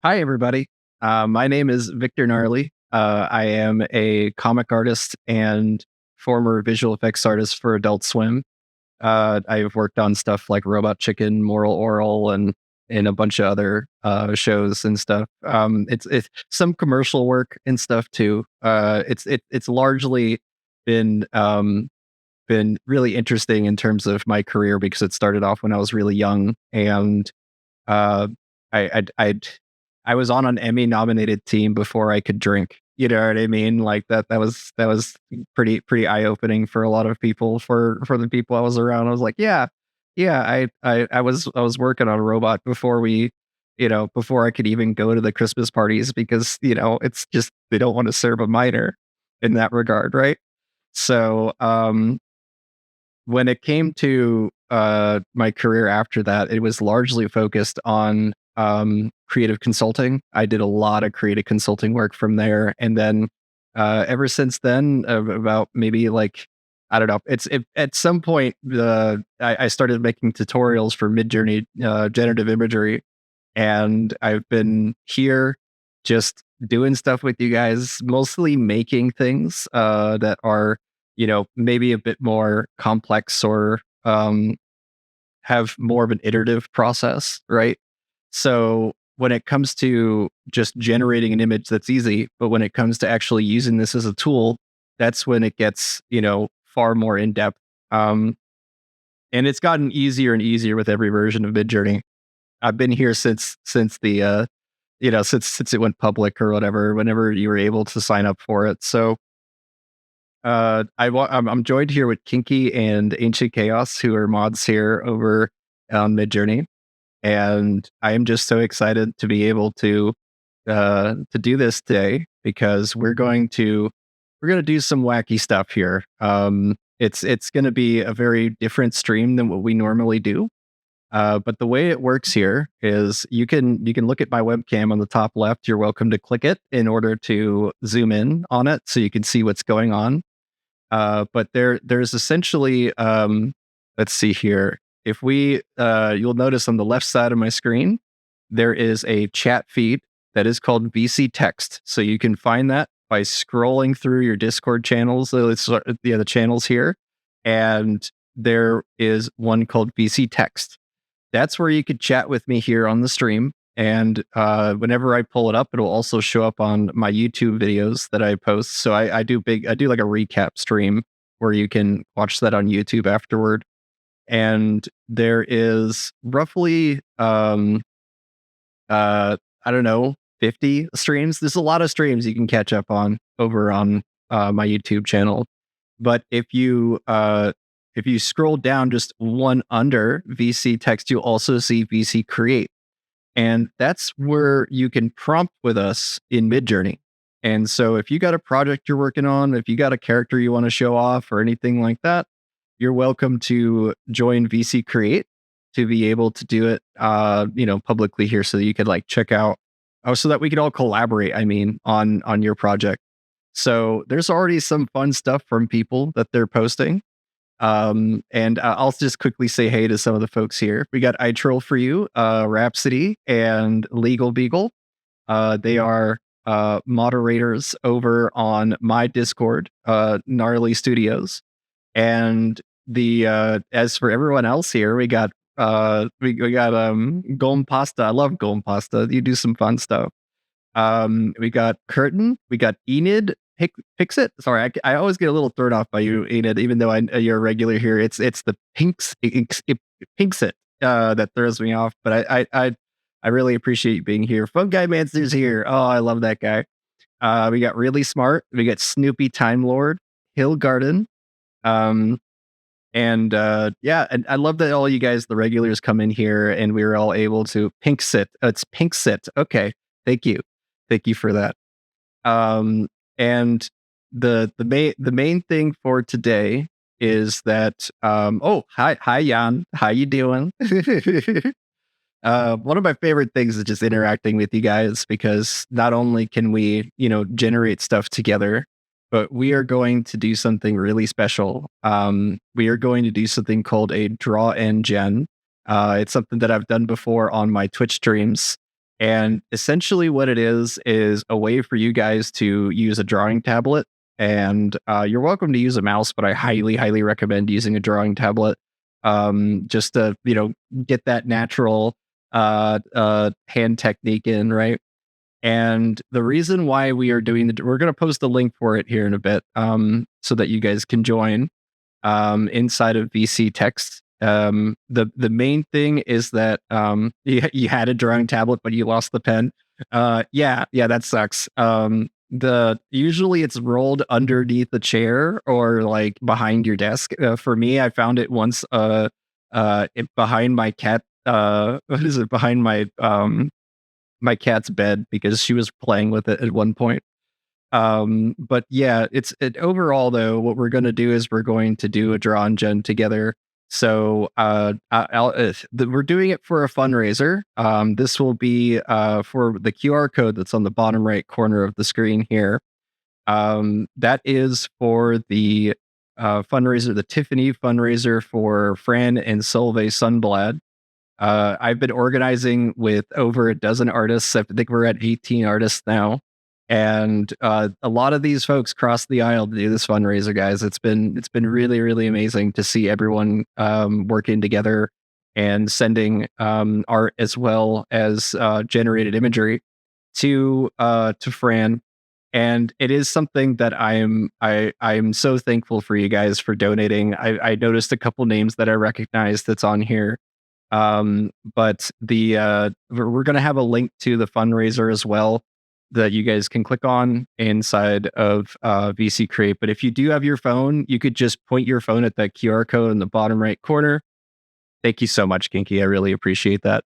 Hi, everybody. My name is Victor Gnarly. I am a comic artist and former visual effects artist for Adult Swim. I've worked on stuff like Robot Chicken, Moral Oral, and a bunch of other shows and stuff. It's some commercial work and stuff too. It's largely been been really interesting in terms of my career because it started off when I was really young and uh, I I was on an Emmy nominated team before I could drink. You know what I mean? Like that was pretty eye opening for a lot of people. For the people I was around, I was like, yeah. I was working on a robot before before I could even go to the Christmas parties because it's just they don't want to serve a minor in that regard, right? So when it came to my career after that, it was largely focused on creative consulting. I did a lot of creative consulting work from there, and then ever since then, about maybe like I don't know. At some point I started making tutorials for Midjourney generative imagery, and I've been here just doing stuff with you guys, mostly making things that are maybe a bit more complex or have more of an iterative process, right? So when it comes to just generating an image, that's easy. But when it comes to actually using this as a tool, that's when it gets, far more in depth. Um, and it's gotten easier and easier with every version of Midjourney. I've been here since the since it went public or whatever, whenever you were able to sign up for it. So I'm joined here with Kinky and Ancient Chaos, who are mods here over on Midjourney, and I am just so excited to be able to do this today because we're going to do some wacky stuff here. It's going to be a very different stream than what we normally do. But the way it works here is you can look at my webcam on the top left. You're welcome to click it in order to zoom in on it so you can see what's going on. But there's essentially let's see here. If we you'll notice on the left side of my screen, there is a chat feed that is called VC Text. So you can find that by scrolling through your Discord channels. So it's the channels here, and there is one called VC Text. That's where you could chat with me here on the stream. And whenever I pull it up, it'll also show up on my YouTube videos that I post. So I do like a recap stream where you can watch that on YouTube afterward. And there is roughly I don't know, 50 streams. There's a lot of streams you can catch up on over on my YouTube channel. But if you scroll down just one under VC Text, you'll also see VC Create. And that's where you can prompt with us in Midjourney. And so if you got a project you're working on, if you got a character you want to show off or anything like that, you're welcome to join VC Create to be able to do it publicly here so that you could like check out so that we could all collaborate, I mean, on your project. So there's already some fun stuff from people that they're posting. And I'll just quickly say hey to some of the folks here. We got I Troll for You, Rhapsody, and Legal Beagle. They are moderators over on my Discord, Gnarly Studios. And the as for everyone else here, we got Golem Pasta. I love Golem Pasta. You do some fun stuff. We got Curtin. We got Enid. Pixit. Sorry, I always get a little thrown off by you, Enid, even though you're a regular here. It's the Pinksit that throws me off. But I really appreciate you being here. Fun Guy Manster's here. Oh, I love that guy. We got Really Smart. We got Snoopy Time Lord, Hill Garden. And yeah, and I love that all you guys, the regulars, come in here and we were all able to pink sit. It's pink sit. Okay. Thank you for that. And the main thing for today is that oh, hi Jan, how you doing? One of my favorite things is just interacting with you guys because not only can we, generate stuff together, but we are going to do something really special. We are going to do something called a draw and gen. It's something that I've done before on my Twitch streams. And essentially what it is a way for you guys to use a drawing tablet. And you're welcome to use a mouse, but I highly, highly recommend using a drawing tablet, just to, get that natural hand technique in, right? And the reason why we are doing we're going to post a link for it here in a bit, so that you guys can join inside of VC Text. The main thing is that you had a drawing tablet, but you lost the pen. Yeah, that sucks. The usually it's rolled underneath the chair or like behind your desk. For me, I found it once behind my cat. What is it? Behind my cat's bed because she was playing with it at one point. But yeah, overall though, what we're going to do is we're going to do a draw and gen together. So we're doing it for a fundraiser. This will be for the QR code that's on the bottom right corner of the screen here. That is for the fundraiser, the Tiffany fundraiser for Fran and Solveig Sundblad. I've been organizing with over a dozen artists. I think we're at 18 artists now. And a lot of these folks crossed the aisle to do this fundraiser, guys. It's been really, really amazing to see everyone working together and sending art as well as generated imagery to Fran. And it is something that I'm so thankful for you guys for donating. I noticed a couple names that I recognize that's on here. But we're going to have a link to the fundraiser as well that you guys can click on inside of VC Create. But if you do have your phone, you could just point your phone at that QR code in the bottom right corner. Thank you so much, Kinky. I really appreciate that.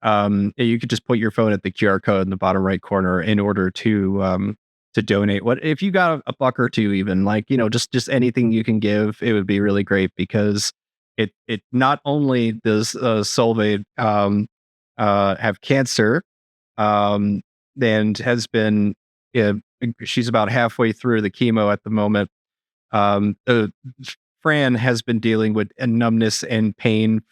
You could just point your phone at the QR code in the bottom right corner in order to donate. What if you got a buck or two, even like, just anything you can give, it would be really great because it not only does Solveig have cancer, and has been she's about halfway through the chemo at the moment. Fran has been dealing with a numbness and pain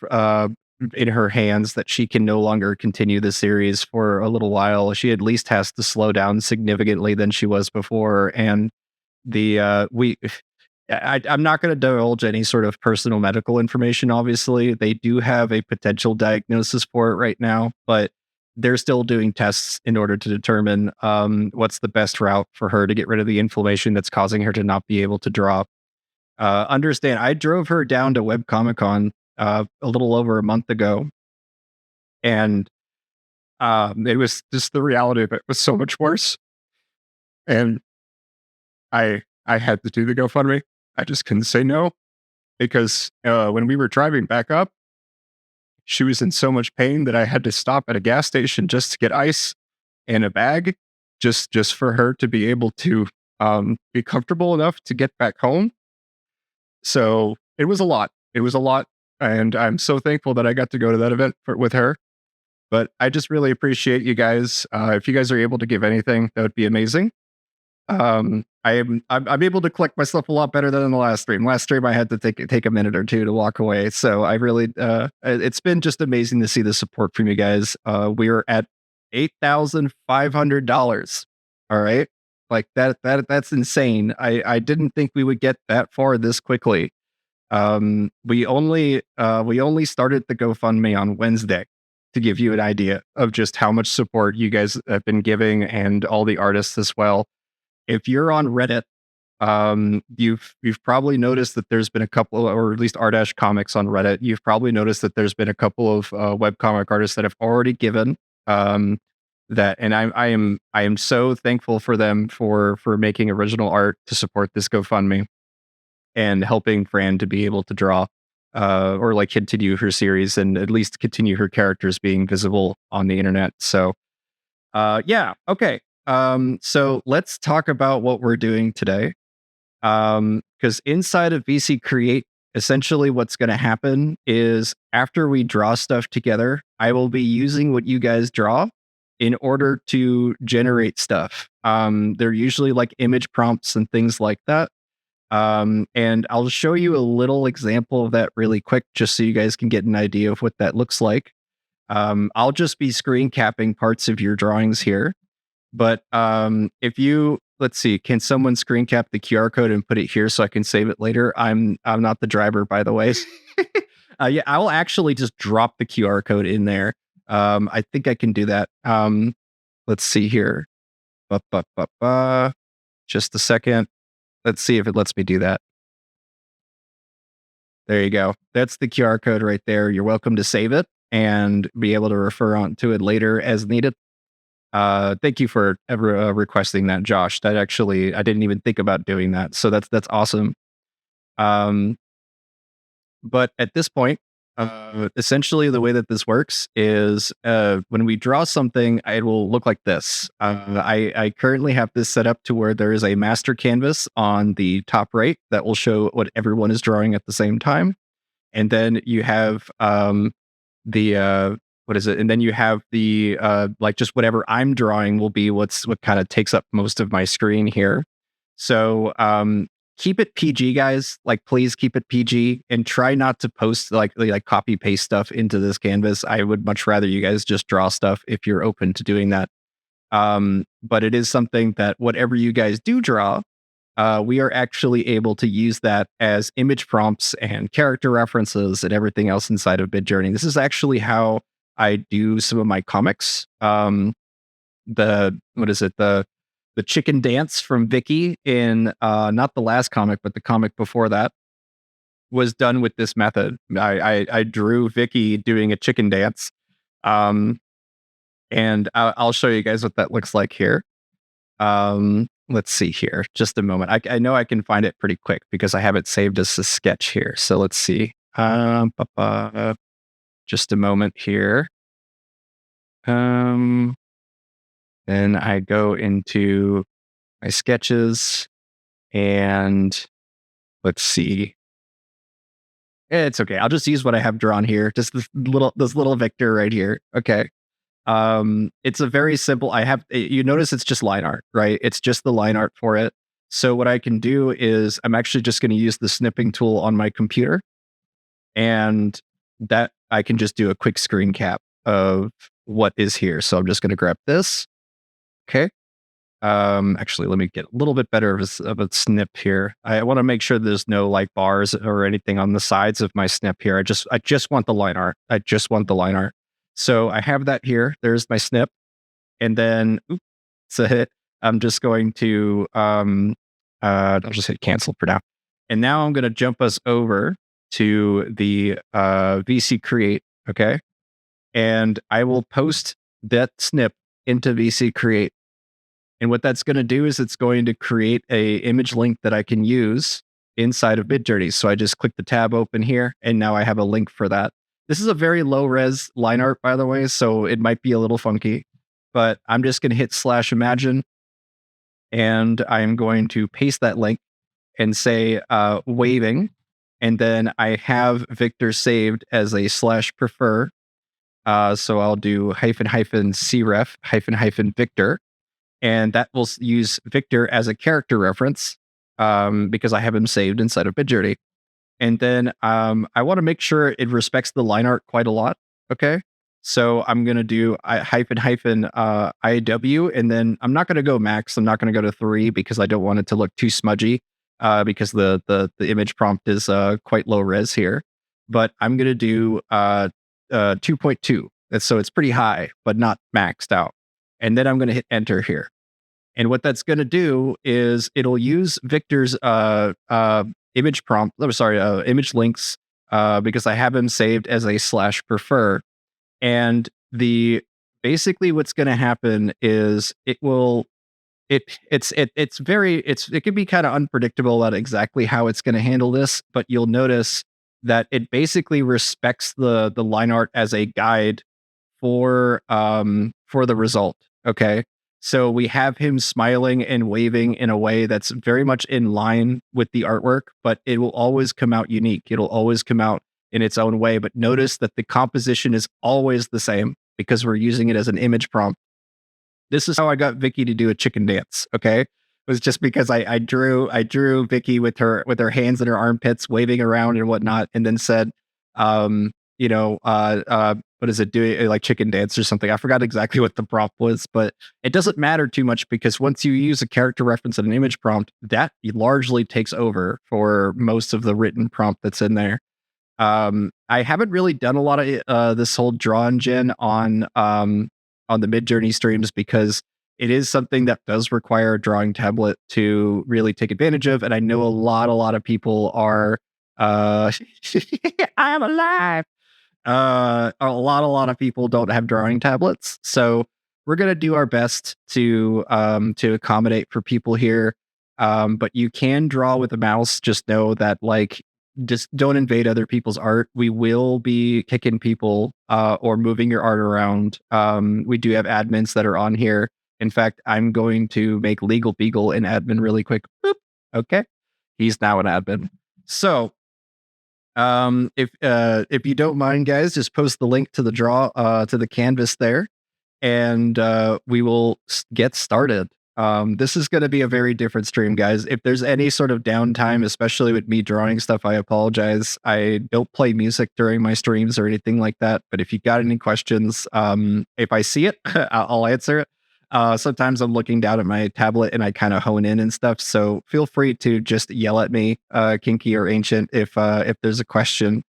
in her hands that she can no longer continue the series for a little while. She at least has to slow down significantly than she was before, and I'm not going to divulge any sort of personal medical information. Obviously, they do have a potential diagnosis for it right now, but they're still doing tests in order to determine what's the best route for her to get rid of the inflammation that's causing her to not be able to draw. Understand, I drove her down to Webcomic-Con a little over a month ago, and it was just the reality of it was so much worse. And I had to do the GoFundMe. I just couldn't say no because when we were driving back up, she was in so much pain that I had to stop at a gas station just to get ice and a bag, just for her to be able to be comfortable enough to get back home. So it was a lot. It was a lot. And I'm so thankful that I got to go to that event with her. But I just really appreciate you guys. If you guys are able to give anything, that would be amazing. I'm able to collect myself a lot better than in the last stream. Last stream I had to take a minute or two to walk away. So I really it's been just amazing to see the support from you guys. We are at $8,500. All right. Like that's insane. I didn't think we would get that far this quickly. We only started the GoFundMe on Wednesday to give you an idea of just how much support you guys have been giving and all the artists as well. If you're on Reddit, you've probably noticed that there's been a couple, or at least Ardash Comics on Reddit. You've probably noticed that there's been a couple of webcomic artists that have already given that, and I am so thankful for them for making original art to support this GoFundMe and helping Fran to be able to draw or like continue her series and at least continue her characters being visible on the internet. So yeah, okay. So let's talk about what we're doing today. Because inside of VC Create, essentially what's going to happen is after we draw stuff together, I will be using what you guys draw in order to generate stuff. They're usually like image prompts and things like that. And I'll show you a little example of that really quick, just so you guys can get an idea of what that looks like. I'll just be screen capping parts of your drawings here. But if you let's see, can someone screen cap the QR code and put it here so I can save it later? I'm not the driver, by the way. Yeah, I will actually just drop the QR code in there. I think I can do that. Let's see here. Just a second. Let's see if it lets me do that. There you go. That's the QR code right there. You're welcome to save it and be able to refer on to it later as needed. Thank you for ever requesting that, Josh. That actually, I didn't even think about doing that. So that's awesome. Um, but at this point, essentially the way that this works is when we draw something, it will look like this. I currently have this set up to where there is a master canvas on the top right that will show what everyone is drawing at the same time. And then you have the what is it? And then you have the like just whatever I'm drawing will be what kind of takes up most of my screen here. So keep it PG, guys. Like, please keep it PG and try not to post like copy paste stuff into this canvas. I would much rather you guys just draw stuff if you're open to doing that. But it is something that whatever you guys do draw, we are actually able to use that as image prompts and character references and everything else inside of Midjourney. This is actually how I do some of my comics. The chicken dance from Vicky in not the last comic, but the comic before that was done with this method. I drew Vicky doing a chicken dance. And I'll show you guys what that looks like here. Let's see here. Just a moment. I know I can find it pretty quick because I have it saved as a sketch here. So let's see. Just a moment here. Then I go into my sketches and let's see. It's okay. I'll just use what I have drawn here. Just this little Victor right here. Okay. It's a very simple, you notice it's just line art, right? It's just the line art for it. So what I can do is I'm actually just going to use the snipping tool on my computer and that I can just do a quick screen cap of what is here. So I'm just going to grab this. Okay. Actually, let me get a little bit better of a snip here. I want to make sure there's no like bars or anything on the sides of my snip here. I just want the line art. I just want the line art. So I have that here. There's my snip. And then, I'm just going to, I'll just hit cancel for now. And now I'm going to jump us over to the VC Create. Okay. And I will post that snip into VC Create. And what that's going to do is it's going to create a image link that I can use inside of Midjourney. So I just click the tab open here, and now I have a link for that. This is a very low res line art, by the way, so it might be a little funky, but I'm just going to hit /imagine, and I'm going to paste that link and say waving, and then I have Victor saved as a /prefer. So I'll do --cref Victor. And that will use Victor as a character reference because I have him saved inside of Midjourney. And then I want to make sure it respects the line art quite a lot. Okay. So I'm going to do IW, and then I'm not going to go max. I'm not going to go to 3 because I don't want it to look too smudgy because the image prompt is quite low res here. But I'm going to do 2.2. So it's pretty high, but not maxed out. And then I'm going to hit enter here. And what that's going to do is it'll use Victor's image prompt, image links, because I have him saved as a /prefer. And basically what's going to happen is it can be kind of unpredictable about exactly how it's going to handle this, but you'll notice that it basically respects the line art as a guide for the result. Okay. So we have him smiling and waving in a way that's very much in line with the artwork, but it will always come out unique. It'll always come out in its own way. But notice that the composition is always the same because we're using it as an image prompt. This is how I got Vicky to do a chicken dance. Okay. It was just because I drew Vicky with her hands in her armpits, waving around and whatnot, and then said, what is it doing, like chicken dance or something. I forgot exactly what the prompt was, but it doesn't matter too much because once you use a character reference and an image prompt, that largely takes over for most of the written prompt that's in there. I haven't really done a lot of this whole draw engine on the Midjourney streams because it is something that does require a drawing tablet to really take advantage of, and I know a lot of people are. I am alive. A lot of people don't have drawing tablets, so we're gonna do our best to accommodate for people here. But you can draw with a mouse. Just know that like just don't invade other people's art. We will be kicking people or moving your art around. We do have admins that are on here. In fact, I'm going to make Legal Beagle an admin really quick. Boop. Okay, he's now an admin. So if you don't mind, guys, just post the link to the draw to the canvas there, and we will get started. This is going to be a very different stream, guys. If there's any sort of downtime, especially with me drawing stuff, I apologize. I don't play music during my streams or anything like that. But if you got any questions, if I see it, I'll answer it. Sometimes I'm looking down at my tablet and I kind of hone in and stuff. So feel free to just yell at me, Kinky or Ancient, if there's a question.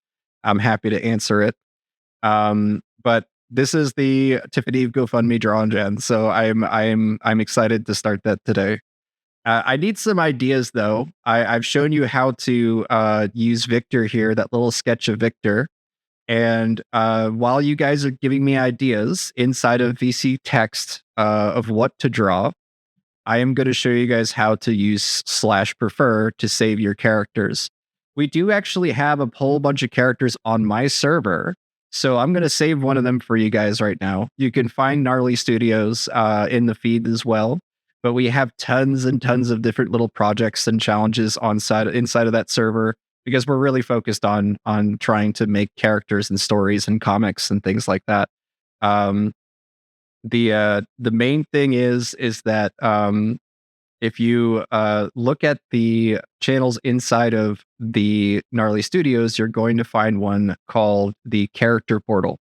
I'm happy to answer it. But this is the Tiffany GoFundMe draw and gen, so I'm excited to start that today. I need some ideas though. I've shown you how to use Victor here, that little sketch of Victor. And while you guys are giving me ideas inside of VC text of what to draw, I am going to show you guys how to use /prefer to save your characters. We do actually have a whole bunch of characters on my server, so I'm going to save one of them for you guys right now. You can find Gnarly Studios in the feed as well, but we have tons and tons of different little projects and challenges inside of that server because we're really focused on trying to make characters and stories and comics and things like that. The main thing is that if you look at the channels inside of the Gnarly Studios, you're going to find one called the Character Portal.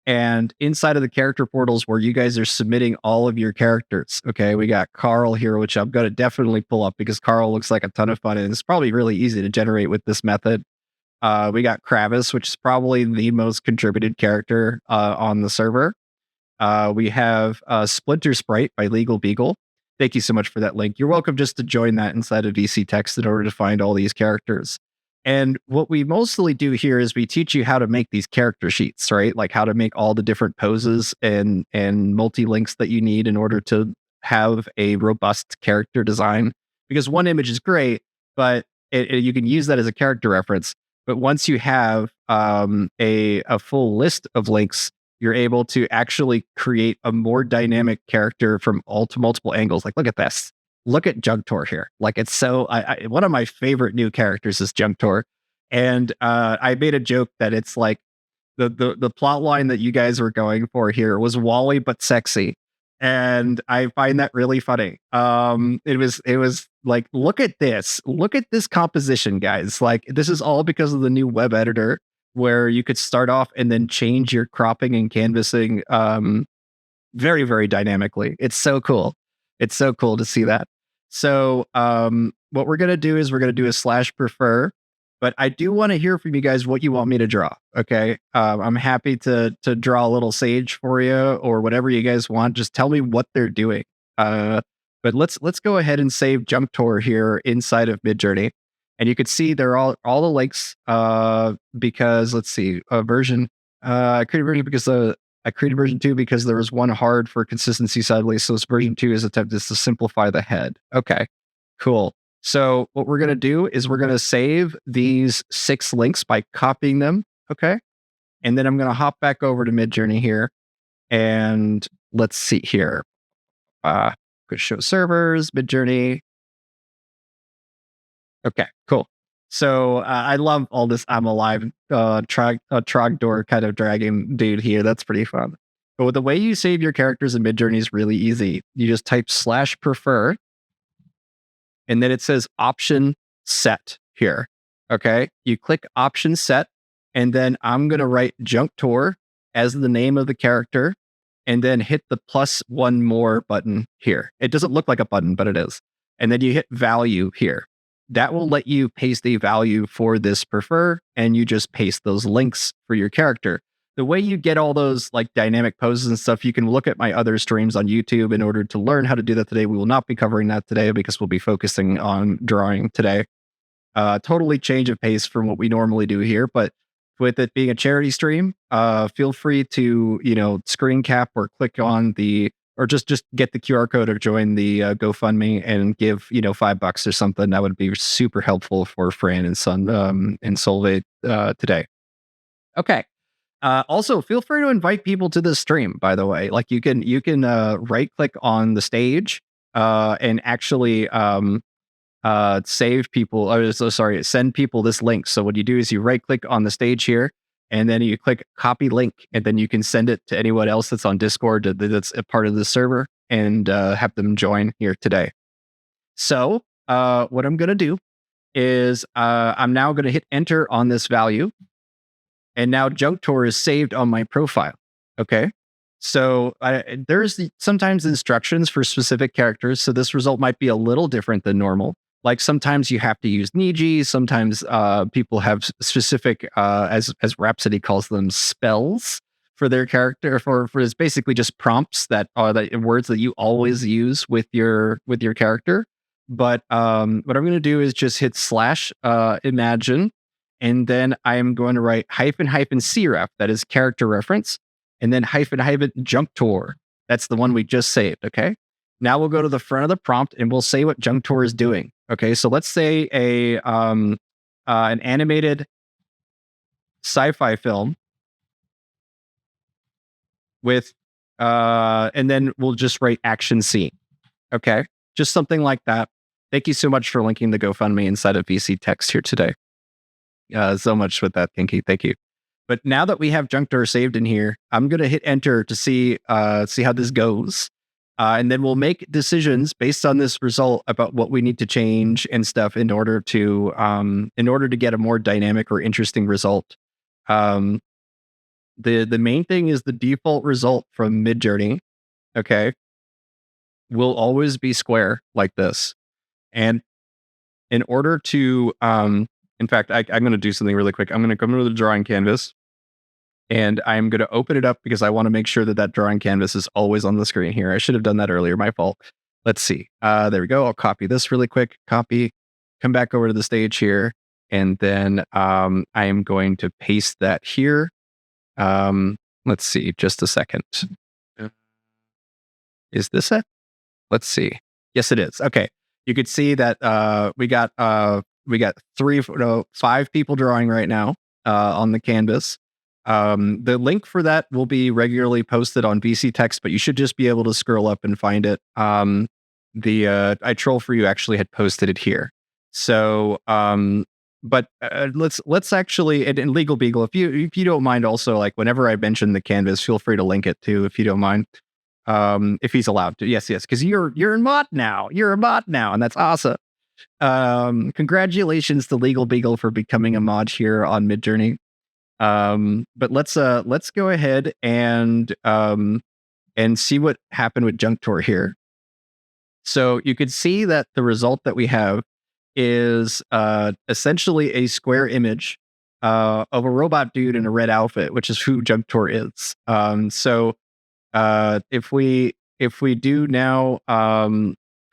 And inside of the character portals where you guys are submitting all of your characters, okay, we got Carl here, which I'm going to definitely pull up because Carl looks like a ton of fun and it's probably really easy to generate with this method. We got Kravis, which is probably the most contributed character on the server. We have Splinter Sprite by Legal Beagle. Thank you so much for that link. You're welcome just to join that inside of VC Text in order to find all these characters. And what we mostly do here is we teach you how to make these character sheets, right? Like how to make all the different poses and multi-links that you need in order to have a robust character design. Because one image is great, but you can use that as a character reference. But once you have a full list of links, you're able to actually create a more dynamic character from multiple angles. Like, look at this. Look at Junctor here. Like, it's so one of my favorite new characters is Junctor. And I made a joke that it's like the plot line that you guys were going for here was Wally but sexy. And I find that really funny. It was like, look at this composition, guys. Like, this is all because of the new web editor where you could start off and then change your cropping and canvassing very, very dynamically. It's so cool. It's so cool to see that. So what we're going to do is we're going to do a /prefer, but I do want to hear from you guys what you want me to draw. Okay. I'm happy to draw a little sage for you or whatever you guys want. Just tell me what they're doing. But let's go ahead and save Junctor here inside of Midjourney. And you can see they're all the links because let's see, version. I created version 2 because there was one hard for consistency sadly. So version 2 is attempted to simplify the head. Okay, cool. So what we're going to do is we're going to save these 6 links by copying them. Okay. And then I'm going to hop back over to Midjourney here. And let's see here. Go show servers, Midjourney. Okay, cool. So I love all this I'm alive Trogdor kind of dragon dude here. That's pretty fun. But the way you save your characters in Midjourney is really easy. You just type /prefer, and then it says option set here. Okay, you click option set, and then I'm gonna write Junctor, as the name of the character, and then hit the plus one more button here. It doesn't look like a button, but it is. And then you hit value here. That will let you paste a value for this prefer, and you just paste those links for your character. The way you get all those like dynamic poses and stuff, you can look at my other streams on YouTube in order to learn how to do that today. We will not be covering that today because we'll be focusing on drawing today. Totally change of pace from what we normally do here, but with it being a charity stream, feel free to, screen cap or click on or just get the QR code or join the GoFundMe and give, $5 or something. That would be super helpful for Fran and Son and Solveig today. Okay. Also, feel free to invite people to this stream, by the way. Like you can right click on the stage and actually save people, send people this link. So what you do is you right click on the stage here, and then you click copy link, and then you can send it to anyone else that's on Discord that's a part of the server, and have them join here today. So what I'm going to do is I'm now going to hit enter on this value, and now Junk Tour is saved on my profile. Okay. So there's sometimes instructions for specific characters. So this result might be a little different than normal. Like sometimes you have to use Niji. Sometimes people have specific, as Rhapsody calls them, spells for their character. For it's basically just prompts that are the words that you always use with your character. But what I'm going to do is just hit / imagine, and then I am going to write --cref, that is character reference, and then -- Junk Tour. That's the one we just saved. Okay. Now we'll go to the front of the prompt and we'll say what Junk Tour is doing. Okay, so let's say an animated sci-fi film with, and then we'll just write action scene. Okay, just something like that. Thank you so much for linking the GoFundMe inside of VC text here today. So much with that, Kinky. Thank you. But now that we have Junk Tour saved in here, I'm going to hit enter to see how this goes. And then we'll make decisions based on this result about what we need to change and stuff in order to get a more dynamic or interesting result. The main thing is the default result from Midjourney, okay, will always be square like this. And in order to, in fact, I'm going to do something really quick. I'm going to come to the drawing canvas. And I'm going to open it up because I want to make sure that drawing canvas is always on the screen here. I should have done that earlier. My fault. Let's see. There we go. I'll copy this really quick. Copy. Come back over to the stage here. And then I am going to paste that here. Let's see. Just a second. Is this it? Let's see. Yes, it is. Okay. You could see that we got 5 people drawing right now on the canvas. The link for that will be regularly posted on VC Text, but you should just be able to scroll up and find it. I Troll For You actually had posted it here. So, but let's actually, and Legal Beagle, if you don't mind, also, like whenever I mention the canvas, feel free to link it too, if you don't mind. If he's allowed to. Yes, because you're a mod now. You're a mod now, and that's awesome. Congratulations to Legal Beagle for becoming a mod here on Midjourney. But let's go ahead and see what happened with Junk Tour here. So you could see that the result that we have is essentially a square image of a robot dude in a red outfit, which is who Junk Tour is. So if we do now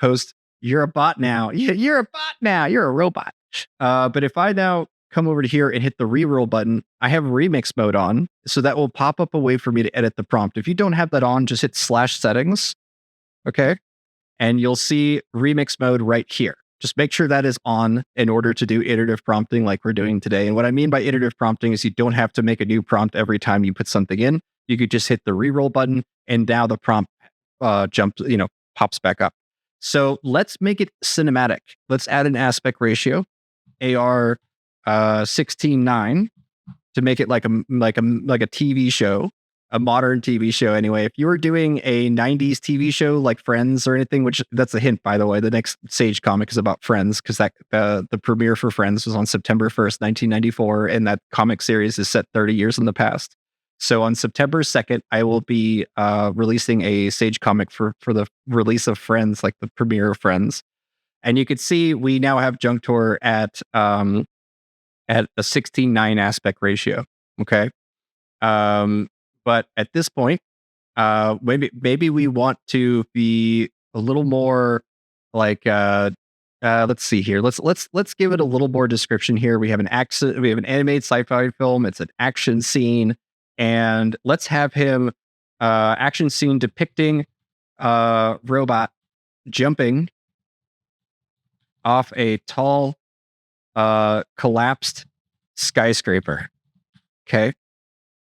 post, you're a bot now. You're a bot now. You're a robot. But if I now come over to here and hit the reroll button, I have remix mode on, so that will pop up a way for me to edit the prompt. If you don't have that on, just hit /settings, okay? And you'll see remix mode right here. Just make sure that is on in order to do iterative prompting like we're doing today. And what I mean by iterative prompting is you don't have to make a new prompt every time you put something in. You could just hit the reroll button, and now the prompt pops back up. So let's make it cinematic. Let's add an aspect ratio, AR 16:9, to make it like a TV show, a modern TV show. Anyway, if you were doing a 90s TV show like Friends or anything, which that's a hint, by the way, the next Sage comic is about Friends, because the premiere for Friends was on September 1st, 1994, and that comic series is set 30 years in the past. So on September 2nd, I will be releasing a Sage comic for the release of Friends, like the premiere of Friends. And you can see we now have Junctor at a 16:9 aspect ratio. Okay. But at this point, maybe we want to be a little more like let's see here. Let's give it a little more description here. We have an animated sci-fi film. It's an action scene, and let's have him action scene depicting robot jumping off a tall collapsed skyscraper. Okay.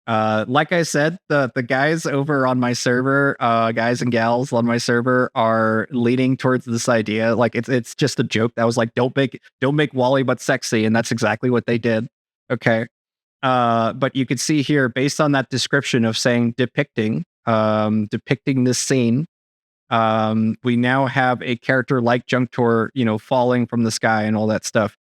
Like I said, the guys over on my server, guys and gals on my server, are leaning towards this idea. Like it's just a joke that was like, don't make Wally but sexy, and that's exactly what they did. Okay. But you could see here, based on that description of saying depicting this scene, we now have a character like Junctor, falling from the sky and all that stuff.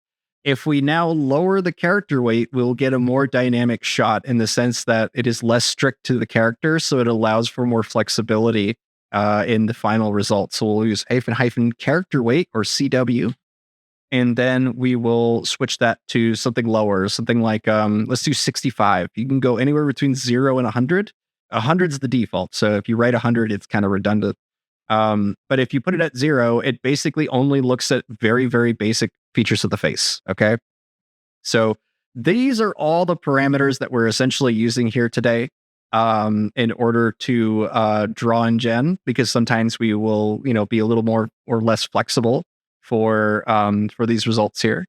If we now lower the character weight, we'll get a more dynamic shot in the sense that it is less strict to the character, so it allows for more flexibility in the final result. So we'll use hyphen character weight, or CW, and then we will switch that to something lower, something like let's do 65. You can go anywhere between 0 and 100. 100 is the default, so if you write 100, it's kind of redundant. But if you put it at 0, it basically only looks at very, very basic features of the face. Okay. So these are all the parameters that we're essentially using here today in order to draw and gen, because sometimes we will, be a little more or less flexible for these results here.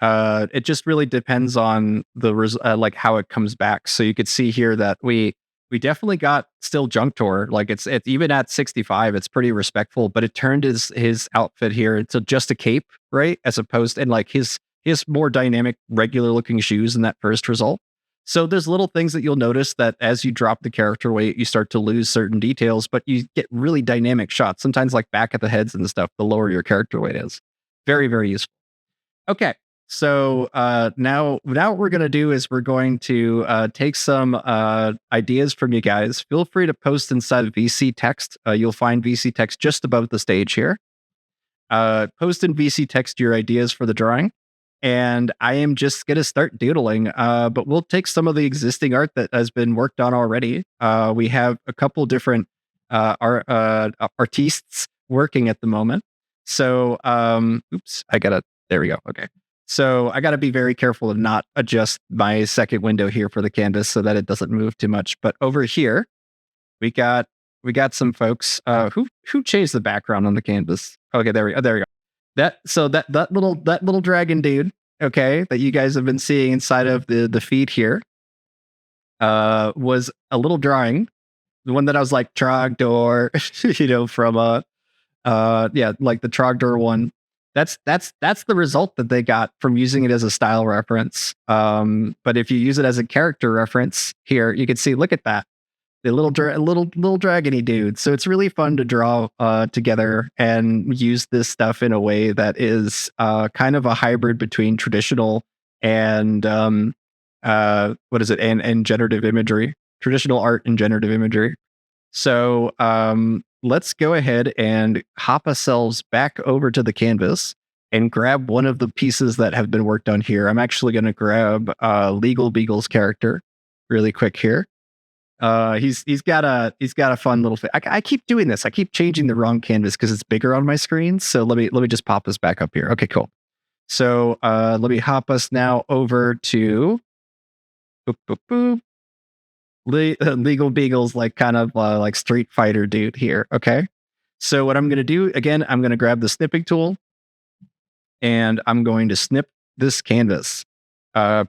It just really depends on the like how it comes back. So you could see here that we definitely got still Junctor. Like it's even at 65, it's pretty respectful, but it turned his outfit here into just a cape, right? As opposed to, and like his more dynamic, regular looking shoes in that first result. So there's little things that you'll notice that as you drop the character weight, you start to lose certain details, but you get really dynamic shots. Sometimes like back at the heads and stuff, the lower your character weight is. Very, very useful. Okay. So now what we're going to do is we're going to take some ideas from you guys. Feel free to post inside of VC text. You'll find VC text just above the stage here. Post in VC text your ideas for the drawing. And I am just going to start doodling, but we'll take some of the existing art that has been worked on already. We have a couple different artistes working at the moment. So, there we go. Okay. So I got to be very careful to not adjust my second window here for the canvas so that it doesn't move too much. But over here, we got some folks who changed the background on the canvas. Okay, there we go. That little dragon dude, okay, that you guys have been seeing inside of the feed here, was a little drawing, the one that I was like Trogdor, from like the Trogdor one. That's the result that they got from using it as a style reference. But if you use it as a character reference here, you can see, look at that, the little dragony dude. So it's really fun to draw together and use this stuff in a way that is kind of a hybrid between traditional and and generative imagery, traditional art and generative imagery. So let's go ahead and hop ourselves back over to the canvas and grab one of the pieces that have been worked on here. I'm actually going to grab Legal Beagle's character really quick here. He's got a fun little I keep doing this. I keep changing the wrong canvas because it's bigger on my screen. So let me just pop this back up here. Okay, cool. So let me hop us now over to Legal Beagle's like kind of like Street Fighter dude here. Okay. So what I'm going to do again, I'm going to grab the snipping tool and I'm going to snip this canvas. Okay.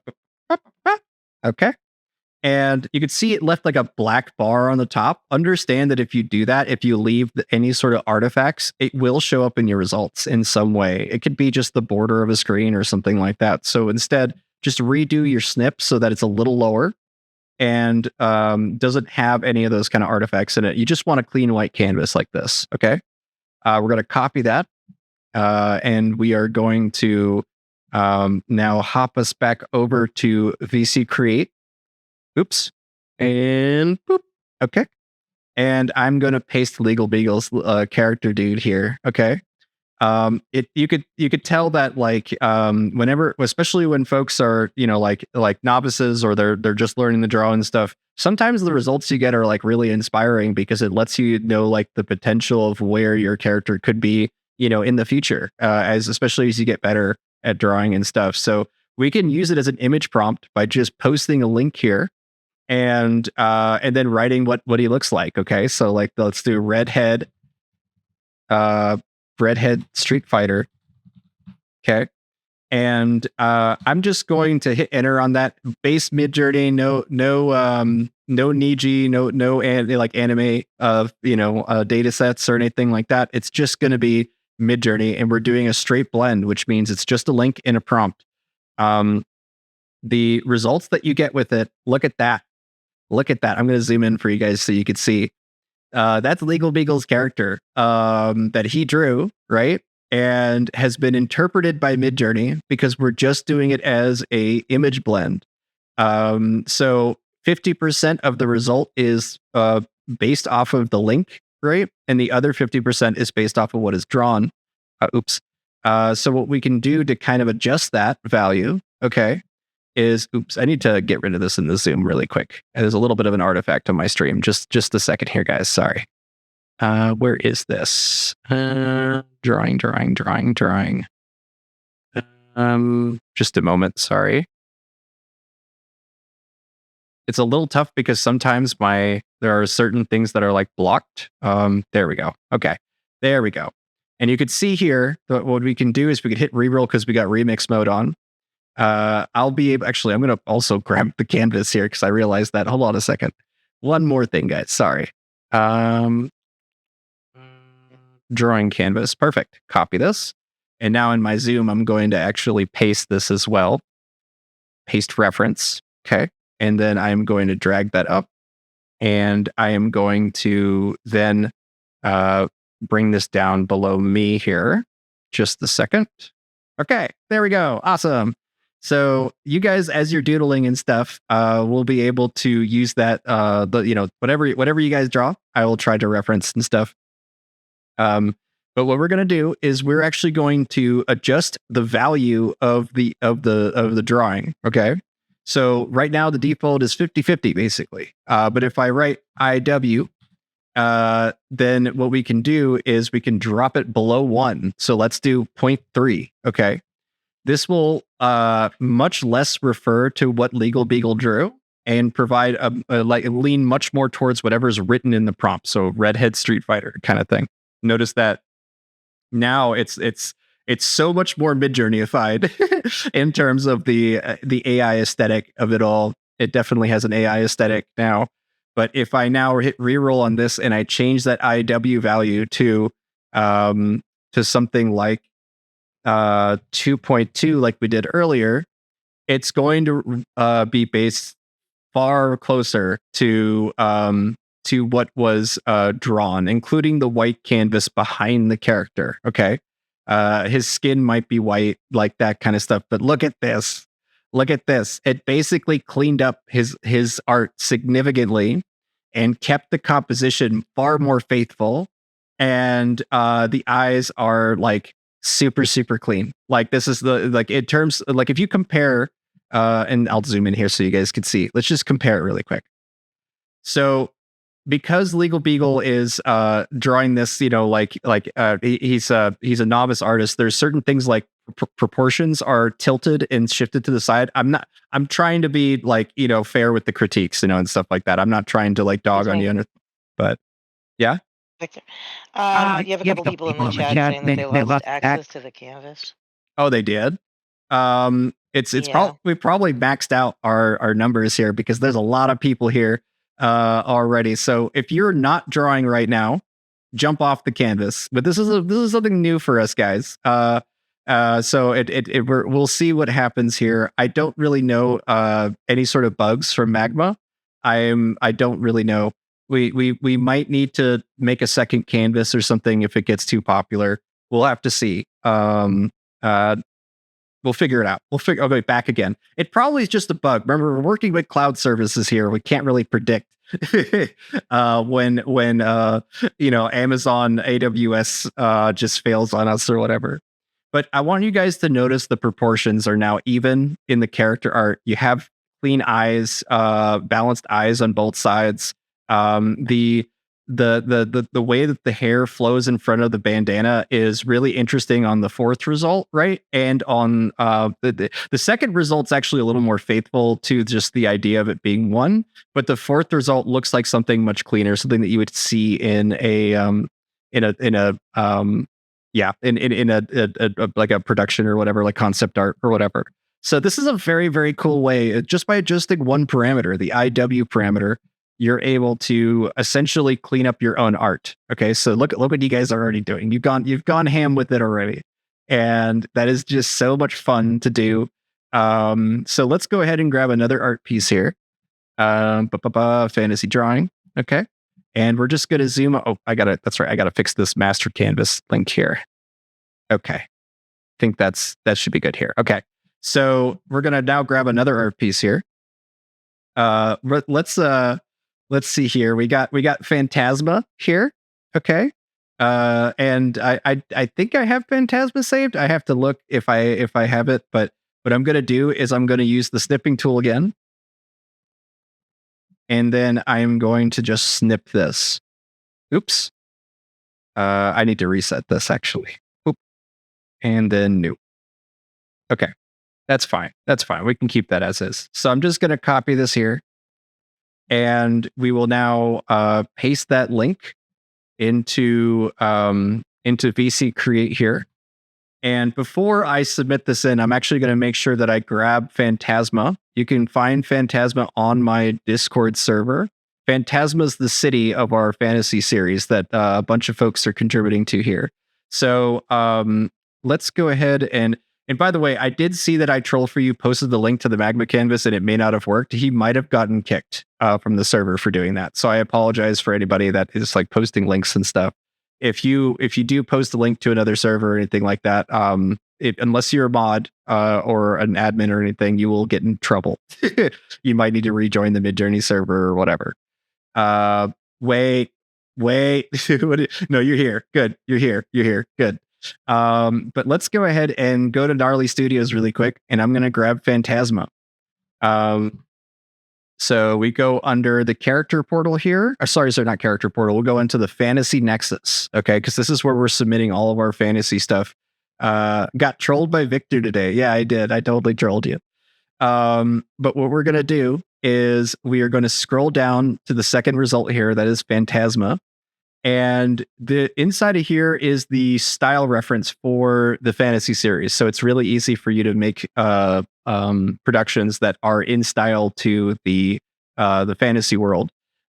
And you can see it left like a black bar on the top. Understand that if you do that, if you leave any sort of artifacts, it will show up in your results in some way. It could be just the border of a screen or something like that. So instead, just redo your snip so that it's a little lower and doesn't have any of those kind of artifacts in it. You just want a clean white canvas like this. Okay. We're going to copy that. And we are going to now hop us back over to VC Create. Oops. And boop. Okay. And I'm going to paste Legal Beagle's character dude here. Okay. You could tell that like whenever, especially when folks are like novices or they're just learning to draw and stuff, sometimes the results you get are like really inspiring because it lets you know like the potential of where your character could be in the future, as especially as you get better at drawing and stuff. So we can use it as an image prompt by just posting a link here and then writing what he looks like. Okay, so like let's do uh redhead Street Fighter. Okay. And I'm just going to hit enter on that base mid journey. No Niji, like anime data sets or anything like that. It's just going to be mid journey, and we're doing a straight blend, which means it's just a link and a prompt. The results that you get with it, look at that. Look at that. I'm going to zoom in for you guys so you could see. That's Legal Beagle's character that he drew, right? And has been interpreted by Midjourney because we're just doing it as a image blend. So 50% of the result is based off of the link, right? And the other 50% is based off of what is drawn. Oops. So what we can do to kind of adjust that value, okay, is I need to get rid of this in the Zoom really quick. There's a little bit of an artifact on my stream. Just a second here, guys. Sorry. Where is this? Drawing. Just a moment. Sorry. It's a little tough because sometimes there are certain things that are like blocked. There we go. Okay. There we go. And you could see here that what we can do is we could hit reroll because we got remix mode on. I'll be able, actually, I'm going to also grab the canvas here because I realized that. Hold on a second. One more thing, guys. Sorry. Drawing canvas. Perfect. Copy this. And now in my Zoom, I'm going to actually paste this as well. Paste reference. Okay. And then I'm going to drag that up. And I am going to then bring this down below me here. Just a second. Okay. There we go. Awesome. So you guys, as you're doodling and stuff, will be able to use that. Whatever you guys draw, I will try to reference and stuff. But what we're going to do is we're actually going to adjust the value of the drawing. Okay. So right now the default is 50-50 basically. But if I write IW, then what we can do is we can drop it below 1. So let's do 0.3. Okay. This will much less refer to what Legal Beagle drew and provide lean much more towards whatever's written in the prompt. So redhead Street Fighter kind of thing. Notice that now it's so much more Midjourney-ified in terms of the AI aesthetic of it all. It definitely has an AI aesthetic now. But if I now hit reroll on this and I change that IW value to something like 2.2 like we did earlier, it's going to be based far closer to what was drawn, including the white canvas behind the character. Okay. His skin might be white, like that kind of stuff. But look at this. Look at this. It basically cleaned up his art significantly and kept the composition far more faithful. And the eyes are like super, super clean. Like this is in terms, like if you compare, and I'll zoom in here so you guys can see. Let's just compare it really quick. So because Legal Beagle is drawing this, he's a novice artist. There's certain things like proportions are tilted and shifted to the side. I'm trying to be like, fair with the critiques, and stuff like that. I'm not trying to like dog on you, but yeah. Victor, you have a couple people in the chat saying that they lost access to the canvas. Oh, they did. We probably maxed out our numbers here because there's a lot of people here already. So if you're not drawing right now, jump off the canvas. But this is something new for us guys. So we'll see what happens here. I don't really know any sort of bugs from Magma. I don't really know. We might need to make a second canvas or something if it gets too popular. We'll have to see. We'll figure it out. Okay, back again. It probably is just a bug. Remember, we're working with cloud services here. We can't really predict when Amazon AWS just fails on us or whatever. But I want you guys to notice the proportions are now even in the character art. You have clean eyes, balanced eyes on both sides. The way that the hair flows in front of the bandana is really interesting on the fourth result, right? And on the second result's actually a little more faithful to just the idea of it being one, but the fourth result looks like something much cleaner, something that you would see in a like a production or whatever, like concept art or whatever. So this is a very, very cool way, just by adjusting one parameter, the IW parameter, you're able to essentially clean up your own art. Okay, so look what you guys are already doing. You've gone ham with it already, and that is just so much fun to do. So let's go ahead and grab another art piece here. Fantasy drawing. Okay, and we're just gonna zoom. Oh, that's right. I gotta fix this master canvas link here. Okay, I think that should be good here. Okay, so we're gonna now grab another art piece here. Let's see here. We got Phantasma here. Okay. And I think I have Phantasma saved. I have to look if I have it, but what I'm gonna do is I'm gonna use the snipping tool again. And then I'm going to just snip this. Oops. I need to reset this actually. Oop. And then new. Okay. That's fine. That's fine. We can keep that as is. So I'm just gonna copy this here. And we will now paste that link into VC Create here. And before I submit this in, I'm actually going to make sure that I grab Phantasma. You can find Phantasma on my Discord server. Phantasma is the city of our fantasy series that a bunch of folks are contributing to here. So let's go ahead and by the way, I did see that I Troll for You posted the link to the Magma canvas, and it may not have worked. He might have gotten kicked from the server for doing that. So I apologize for anybody that is like posting links and stuff. If you do post a link to another server or anything like that, unless you're a mod or an admin or anything, you will get in trouble. You might need to rejoin the Midjourney server or whatever. Wait. No, you're here. Good. You're here. Good. But let's go ahead and go to Gnarly Studios really quick, and I'm going to grab Phantasma. So we go under the character portal here. Sorry, not character portal. We'll go into the Fantasy Nexus, okay? Because this is where we're submitting all of our fantasy stuff. Got trolled by Victor today. Yeah, I did. I totally trolled you. But what we're going to do is we are going to scroll down to the second result here. That is Phantasma. And the inside of here is the style reference for the fantasy series. So it's really easy for you to make productions that are in style to the fantasy world.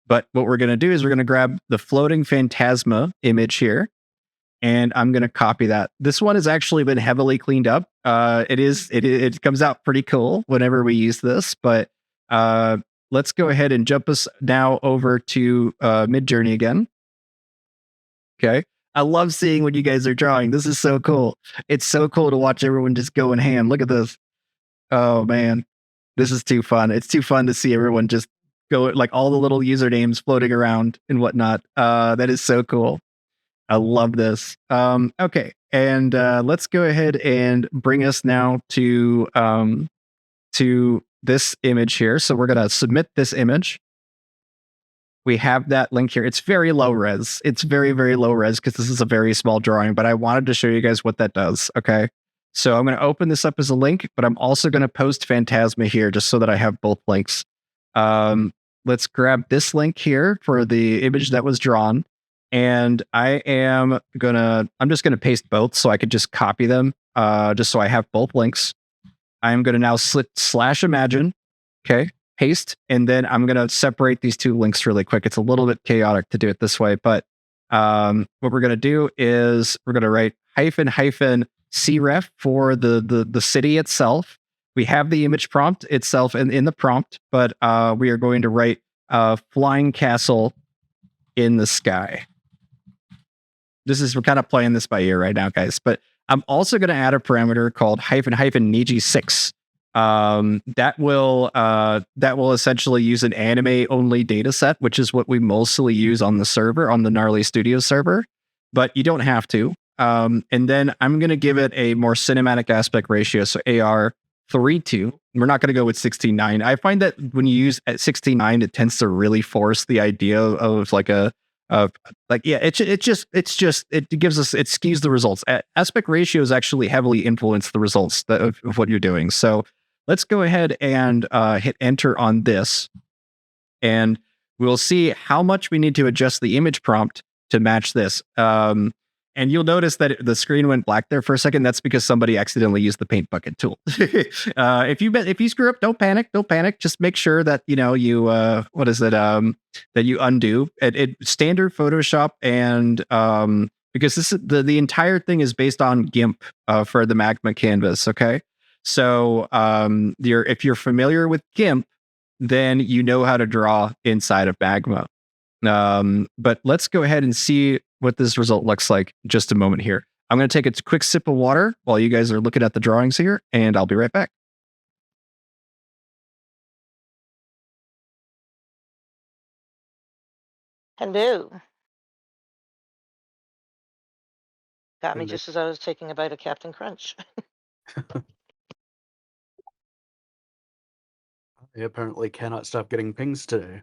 But what we're going to do is we're going to grab the floating Phantasma image here, and I'm going to copy that. This one has actually been heavily cleaned up. It comes out pretty cool whenever we use this, but let's go ahead and jump us now over to Midjourney again. Okay. I love seeing what you guys are drawing. This is so cool. It's so cool to watch everyone just going ham. Look at this. Oh man, this is too fun. It's too fun to see everyone just go, like all the little usernames floating around and whatnot. That is so cool. I love this. Okay. And let's go ahead and bring us now to this image here. So we're going to submit this image. We have that link here. It's very low res. It's very, very low res because this is a very small drawing, but I wanted to show you guys what that does. Okay. So I'm going to open this up as a link, but I'm also going to post Phantasma here just so that I have both links. Let's grab this link here for the image that was drawn. And I'm just going to paste both so I could just copy them just so I have both links. I'm going to now /imagine. Okay. Paste, and then I'm going to separate these two links really quick. It's a little bit chaotic to do it this way, but what we're going to do is we're going to write -- cref for the city itself. We have the image prompt itself in the prompt, but we are going to write flying castle in the sky. We're kind of playing this by ear right now, guys, but I'm also going to add a parameter called --Niji6. That will essentially use an anime only data set, which is what we mostly use on the server, on the Gnarly Studios server, but you don't have to. And then I'm going to give it a more cinematic aspect ratio, so AR 3:2. We're not going to go with 16:9. I find that when you use at 16:9, it tends to really force the idea of like a of like, yeah, it just it gives us, it skews the results. Aspect ratios actually heavily influence the results of what you're doing. So let's go ahead and hit enter on this, and we'll see how much we need to adjust the image prompt to match this. And you'll notice that the screen went black there for a second. That's because somebody accidentally used the paint bucket tool. If you screw up, don't panic. Don't panic. Just make sure that you that you undo it. Standard Photoshop, and because this is the entire thing is based on GIMP for the Magma canvas. Okay, so if you're familiar with GIMP, then you know how to draw inside of Magma. But let's go ahead and see what this result looks like in just a moment here. I'm going to take a quick sip of water while you guys are looking at the drawings here, and I'll be right back. Hello. Got me And just as I was taking a bite of Captain Crunch. I apparently cannot stop getting pings today.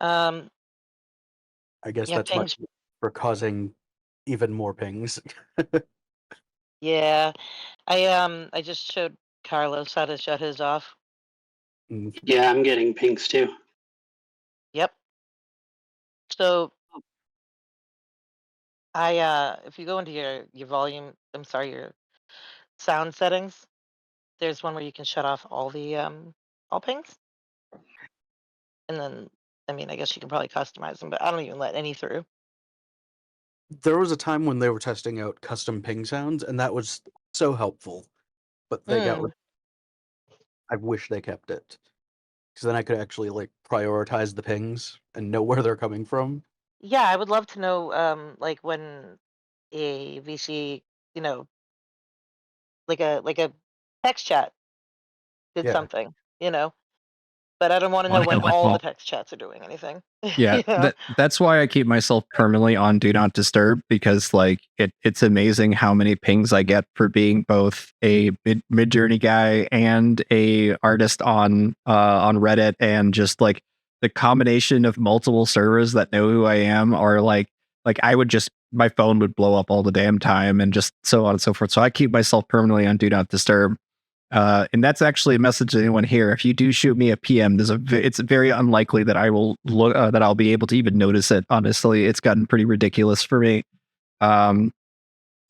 Um, I guess yeah, that's my pings. for causing even more pings. Yeah, I just showed Carlos how to shut his off. Mm, Yeah, I'm getting pinks too. Yep. So if you go into your volume, I'm sorry, your sound settings, there's one where you can shut off all pings, and then I mean I guess you can probably customize them, but I don't even let any through. There was a time when they were testing out custom ping sounds, and that was so helpful. But they got rid. I wish they kept it, because then I could actually like prioritize the pings and know where they're coming from. Yeah, I would love to know like when a VC, you know, like a text chat did Yeah, something, you know, but I don't want to know when all the text chats are doing anything. Yeah, that's why I keep myself permanently on Do Not Disturb, because like it's amazing how many pings I get for being both a mid journey guy and a artist on Reddit, and just like the combination of multiple servers that know who I am are like I would just, my phone would blow up all the damn time, and just so on and so forth. So I keep myself permanently on Do Not Disturb. And that's actually a message to anyone here. If you do shoot me a PM, it's very unlikely that I will look that I'll be able to even notice it. Honestly, it's gotten pretty ridiculous for me.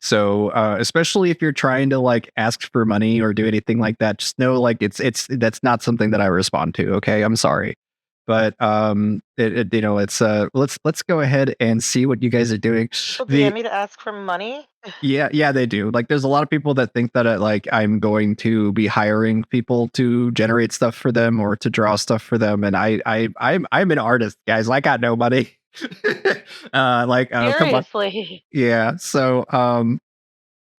So especially if you're trying to like ask for money or do anything like that, just know like that's not something that I respond to. Okay, I'm sorry, but let's go ahead and see what you guys are doing. People DM me to ask for money. Yeah, they do. Like, there's a lot of people that think that like I'm going to be hiring people to generate stuff for them or to draw stuff for them, and I'm an artist, guys. I got no money. Come on. Seriously. Yeah. So,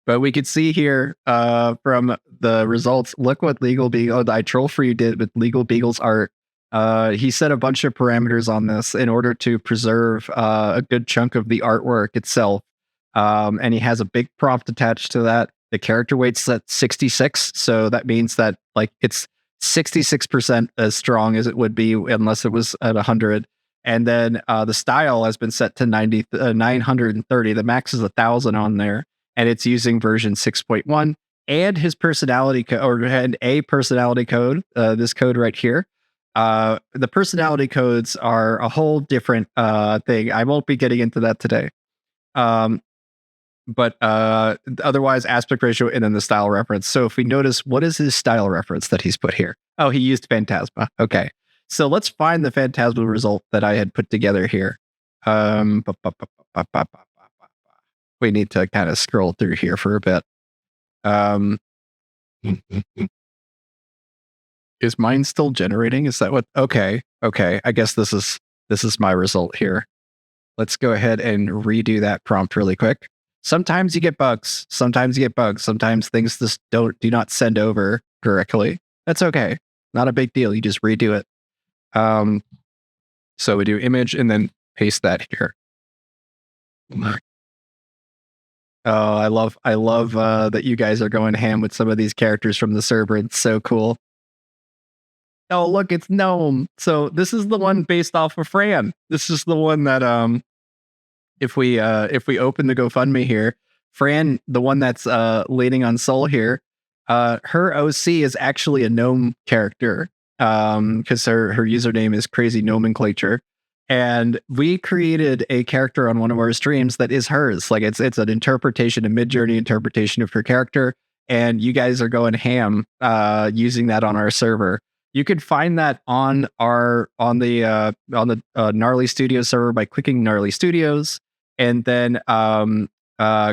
but we could see here from the results. Look what Legal Beagle, I Troll Free did with Legal Beagle's art. He set a bunch of parameters on this in order to preserve a good chunk of the artwork itself. And he has a big prompt attached to that. The character weight's at 66, so that means that like it's 66% as strong as it would be unless it was at 100. And then the style has been set to 930. The max is 1,000 on there, and it's using version 6.1. And his personality code, or had a personality code, this code right here. The personality codes are a whole different thing. I won't be getting into that today. But otherwise, aspect ratio and then the style reference. So if we notice, what is his style reference that he's put here? Oh, he used Phantasma. Okay. So let's find the Phantasma result that I had put together here. We need to kind of scroll through here for a bit. Is mine still generating? Is that what? Okay. I guess this is my result here. let's go ahead and redo that prompt really quick. Sometimes you get bugs. Sometimes things just do not send over correctly. That's okay. Not a big deal. You just redo it. So we do image and then paste that here. Oh, I love that you guys are going ham with some of these characters from the server. It's so cool. Oh, look, it's Gnome. So this is the one based off of Fran. This is the one that if we open the GoFundMe here, Fran, the one that's leaning on Soul here, her OC is actually a gnome character. Because her username is Crazy Nomenclature. And we created a character on one of our streams that is hers. Like it's an interpretation, a Midjourney interpretation of her character. And you guys are going ham using that on our server. You could find that on the Gnarly Studios server by clicking Gnarly Studios and then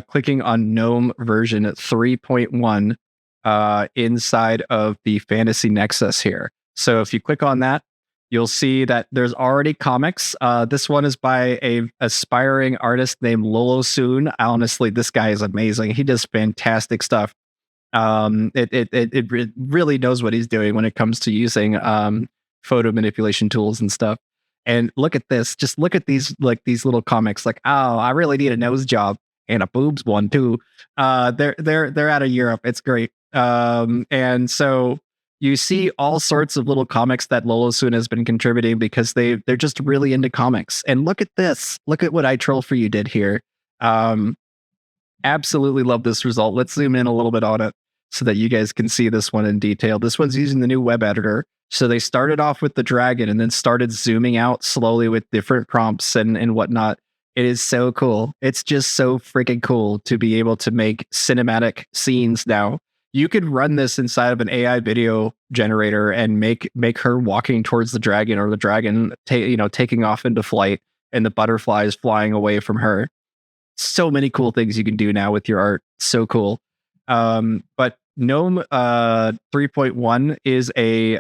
clicking on GNOME version 3.1 inside of the Fantasy Nexus here. So if you click on that, you'll see that there's already comics. This one is by a aspiring artist named Lolo Soon. Honestly, this guy is amazing. He does fantastic stuff. It really knows what he's doing when it comes to using photo manipulation tools and stuff. And look at this. Just look at these little comics. Like, oh, I really need a nose job and a boobs one too. They're out of Europe. It's great. And so you see all sorts of little comics that Lolo Soon has been contributing because they're just really into comics. And look at this. Look at what I Troll For You did here. Absolutely love this result. Let's zoom in a little bit on it so that you guys can see this one in detail. This one's using the new web editor. So they started off with the dragon and then started zooming out slowly with different prompts and whatnot. It is so cool. It's just so freaking cool to be able to make cinematic scenes now. You could run this inside of an AI video generator and make her walking towards the dragon or the dragon taking off into flight and the butterflies flying away from her. So many cool things you can do now with your art. So cool. But GNOME 3.1 is a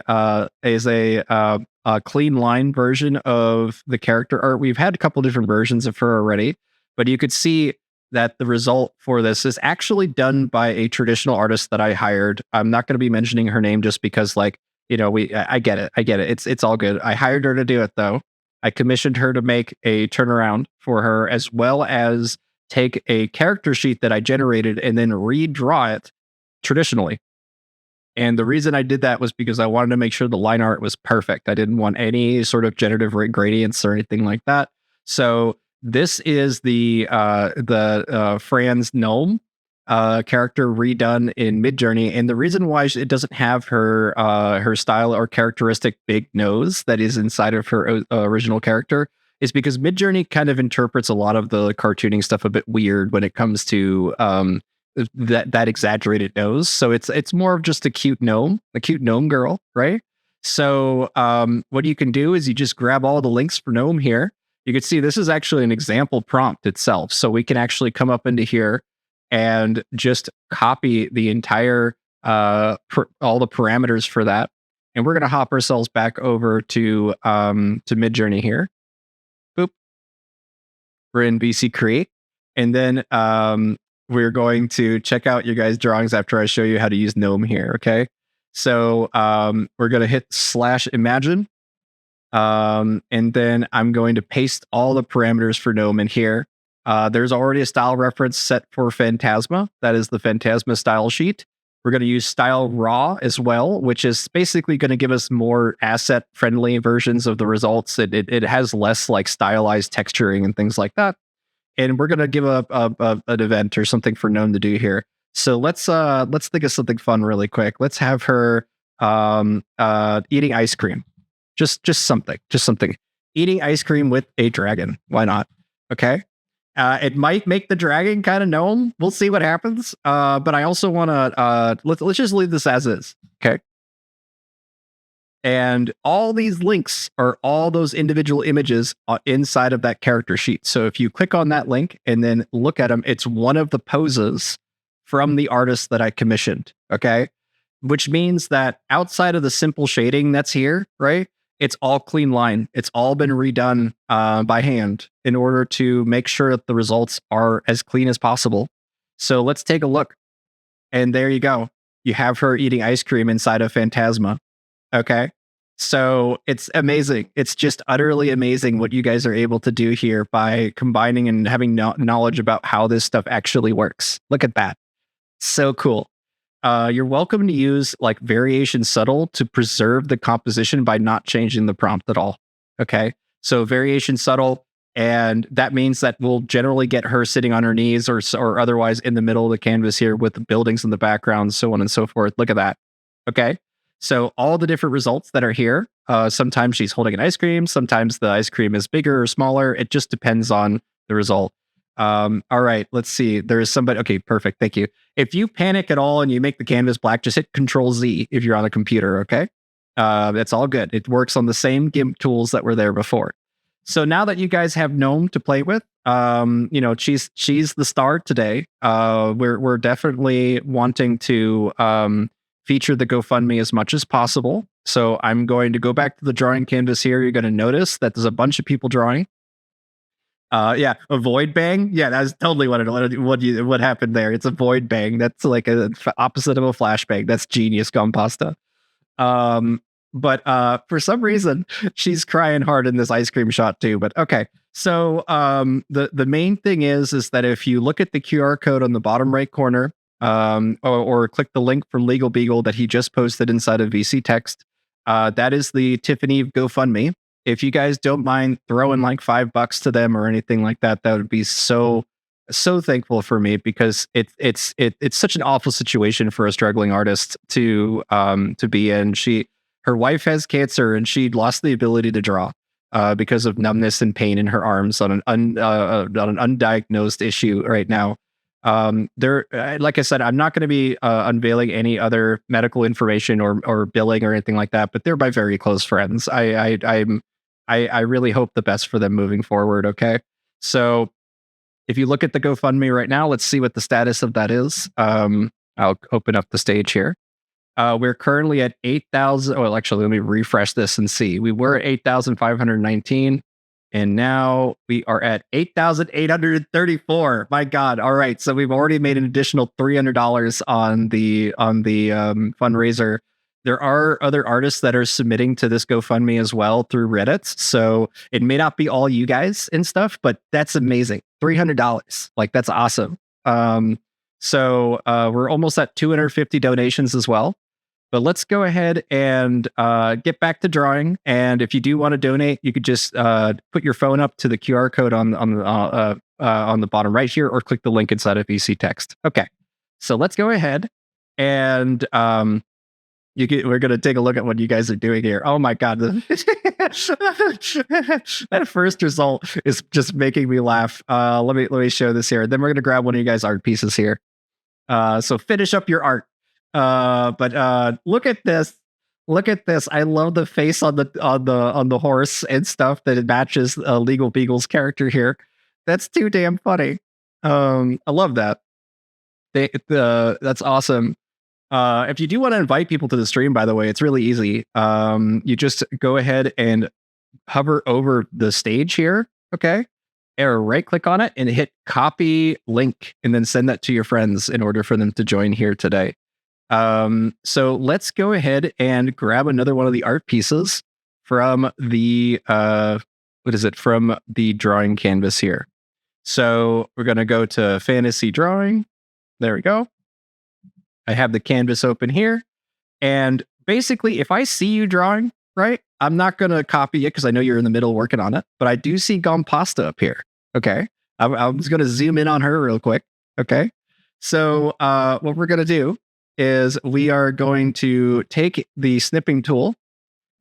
clean line version of the character art. We've had a couple different versions of her already, but you could see that the result for this is actually done by a traditional artist that I hired. I'm not going to be mentioning her name just because, I get it. It's all good. I hired her to do it though. I commissioned her to make a turnaround for her, as well as take a character sheet that I generated and then redraw it traditionally. And the reason I did that was because I wanted to make sure the line art was perfect. I didn't want any sort of generative gradients or anything like that. So this is the Fran's gnome character redone in Midjourney, and the reason why it doesn't have her style or characteristic big nose that is inside of her original character is because Midjourney kind of interprets a lot of the cartooning stuff a bit weird when it comes to that exaggerated nose. So it's more of just a cute gnome girl, right? So what you can do is you just grab all the links for gnome here. You can see this is actually an example prompt itself. So we can actually come up into here and just copy the entire all the parameters for that. And we're going to hop ourselves back over to Midjourney here. Boop. We're in VC Create. And then we're going to check out your guys' drawings after I show you how to use GNOME here, okay? So we're going to hit /imagine. And then I'm going to paste all the parameters for GNOME in here. There's already a style reference set for Phantasma. That is the Phantasma style sheet. We're going to use style raw as well, which is basically going to give us more asset friendly versions of the results. It has less like stylized texturing and things like that. And we're going to give an event or something for GNOME to do here. So let's think of something fun really quick. Let's have her eating ice cream. Just something. Eating ice cream with a dragon. Why not? Okay. It might make the dragon kind of gnome. We'll see what happens. But I also want to let's just leave this as is. Okay. And all these links are all those individual images inside of that character sheet. So if you click on that link and then look at them, it's one of the poses from the artist that I commissioned. Okay. Which means that outside of the simple shading that's here, right? It's all clean line. It's all been redone by hand in order to make sure that the results are as clean as possible. So let's take a look. And there you go. You have her eating ice cream inside of Phantasma. Okay. So it's amazing. It's just utterly amazing what you guys are able to do here by combining and having knowledge about how this stuff actually works. Look at that. So cool. You're welcome to use like variation subtle to preserve the composition by not changing the prompt at all. Okay. So variation subtle, and that means that we'll generally get her sitting on her knees or otherwise in the middle of the canvas here with the buildings in the background, so on and so forth. Look at that. Okay. So all the different results that are here, sometimes she's holding an ice cream. Sometimes the ice cream is bigger or smaller. It just depends on the result. All right, let's see. There is somebody. Okay, perfect. Thank you. If you panic at all and you make the canvas black, just hit Control Z if you're on a computer. Okay. That's all good. It works on the same GIMP tools that were there before. So now that you guys have Gnome to play with, she's the star today. We're definitely wanting to feature the GoFundMe as much as possible. So I'm going to go back to the drawing canvas here. You're going to notice that there's a bunch of people drawing. Yeah, a void bang. Yeah, that's totally what happened there. It's a void bang. That's like a opposite of a flashbang. That's genius, Gompasta. But for some reason, she's crying hard in this ice cream shot too. But okay, so the main thing is that if you look at the QR code on the bottom right corner, or click the link from Legal Beagle that he just posted inside of VC Text, that is the Tiffany GoFundMe. If you guys don't mind throwing like $5 to them or anything like that, that would be so thankful for me, because it's such an awful situation for a struggling artist to be in. Her wife has cancer and she lost the ability to draw because of numbness and pain in her arms on an undiagnosed issue right now. Like I said, I'm not going to be unveiling any other medical information or billing or anything like that, but they're my very close friends. I really hope the best for them moving forward. Okay. So if you look at the GoFundMe right now, let's see what the status of that is. I'll open up the stage here. We're currently at 8,000. Oh, actually, let me refresh this and see. We were at 8,519. And now we are at 8,834. My God. All right. So we've already made an additional $300 on the fundraiser. There are other artists that are submitting to this GoFundMe as well through Reddit. So it may not be all you guys and stuff, but that's amazing. $300. Like, that's awesome. So we're almost at 250 donations as well. But let's go ahead and get back to drawing. And if you do want to donate, you could just put your phone up to the QR code on the bottom right here, or click the link inside of VC Text. Okay, so let's go ahead and we're going to take a look at what you guys are doing here. Oh my God, that first result is just making me laugh. Let me show this here. Then we're going to grab one of you guys' art pieces here. So finish up your art. But look at this. Look at this. I love the face on the horse and stuff that it matches Legal Beagle's character here. That's too damn funny. I love that. That's awesome. If you do want to invite people to the stream, by the way, it's really easy. You just go ahead and hover over the stage here. Okay. Or right click on it and hit copy link, and then send that to your friends in order for them to join here today. So let's go ahead and grab another one of the art pieces from the from the drawing canvas here. So we're going to go to fantasy drawing. There we go. I have the canvas open here, and basically if I see you drawing, right, I'm not going to copy it because I know you're in the middle working on it, but I do see Gompasta up here. Okay. I'm just going to zoom in on her real quick. Okay. So, what we're going to do is we are going to take the snipping tool,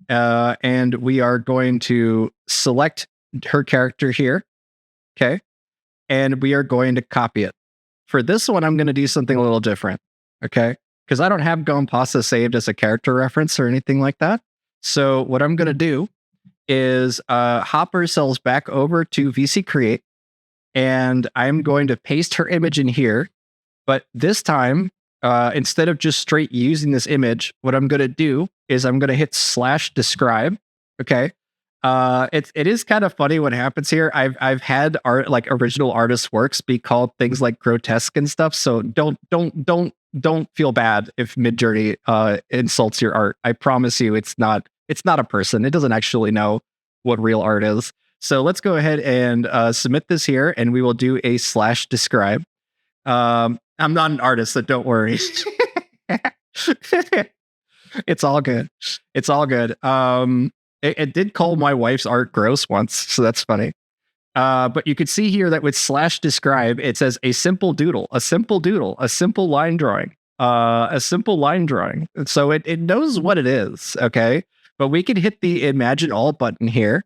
and we are going to select her character here. Okay. And we are going to copy it. For this one, I'm going to do something a little different. Okay. Because I don't have Gompasta saved as a character reference or anything like that. So what I'm going to do is hop ourselves back over to VC Create, and I'm going to paste her image in here. But this time, instead of just straight using this image, what I'm going to do is I'm going to hit /describe, Okay. It is kind of funny what happens here. I've had art like original artists' works be called things like grotesque and stuff. So don't feel bad if Midjourney insults your art. I promise you, it's not a person. It doesn't actually know what real art is. So let's go ahead and submit this here, and we will do a /describe. I'm not an artist, so don't worry. It's all good. It's all good. It did call my wife's art gross once, so that's funny. But you could see here that with /describe, it says a simple doodle, a simple doodle, a simple line drawing, a simple line drawing. So it knows what it is, okay? But we can hit the imagine all button here.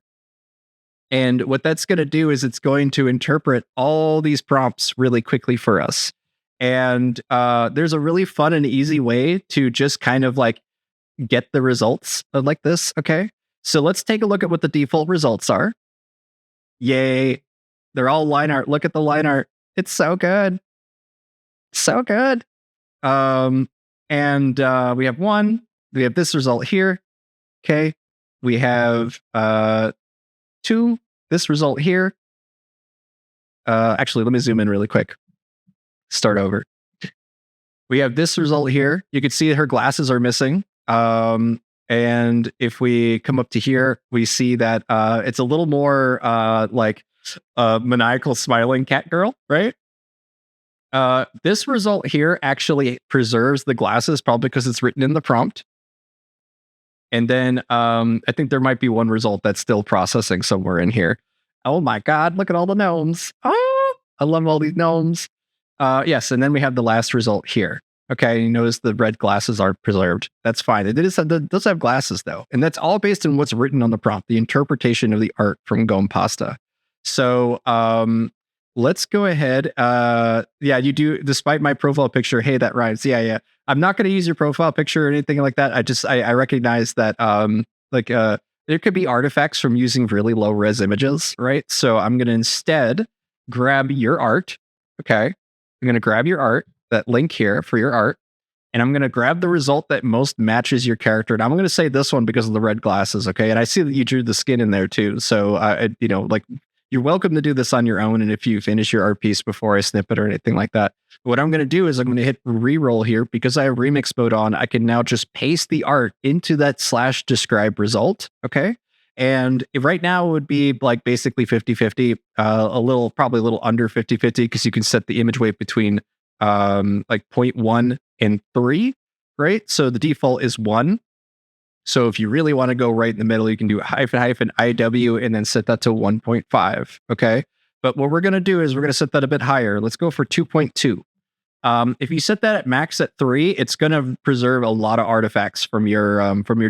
And what that's going to do is it's going to interpret all these prompts really quickly for us. And there's a really fun and easy way to just kind of like get the results like this, okay? So let's take a look at what the default results are. Yay. They're all line art. Look at the line art. It's so good. So good. And we have one. We have this result here. Okay. We have two. This result here. Actually, let me zoom in really quick. Start over. We have this result here. You can see her glasses are missing. And if we come up to here, we see that it's a little more like a maniacal smiling cat girl, right? This result here actually preserves the glasses, probably because it's written in the prompt. And then I think there might be one result that's still processing somewhere in here. Oh my God, look at all the gnomes. Oh, I love all these gnomes. Yes, and then we have the last result here. Okay, you notice the red glasses are preserved. That's fine. It does have glasses though. And that's all based on what's written on the prompt, the interpretation of the art from Gom Pasta. So let's go ahead. Yeah, you do, despite my profile picture. Hey, that rhymes. Yeah. I'm not going to use your profile picture or anything like that. I recognize that there could be artifacts from using really low res images, right? So I'm going to instead grab your art. Okay. I'm going to grab your art, that link here for your art, and I'm going to grab the result that most matches your character. And I'm going to say this one because of the red glasses. Okay. And I see that you drew the skin in there too. So, you're welcome to do this on your own. And if you finish your art piece before I snip it or anything like that, what I'm going to do is I'm going to hit reroll here because I have remix mode on. I can now just paste the art into that /describe result. Okay. And right now it would be like basically 50-50, probably a little under 50-50 because you can set the image weight between like 0.1 and 3, right? So the default is 1. So if you really want to go right in the middle, you can do -IW and then set that to 1.5. Okay. But what we're going to do is we're going to set that a bit higher. Let's go for 2.2. If you set that at max at 3, it's going to preserve a lot of artifacts from your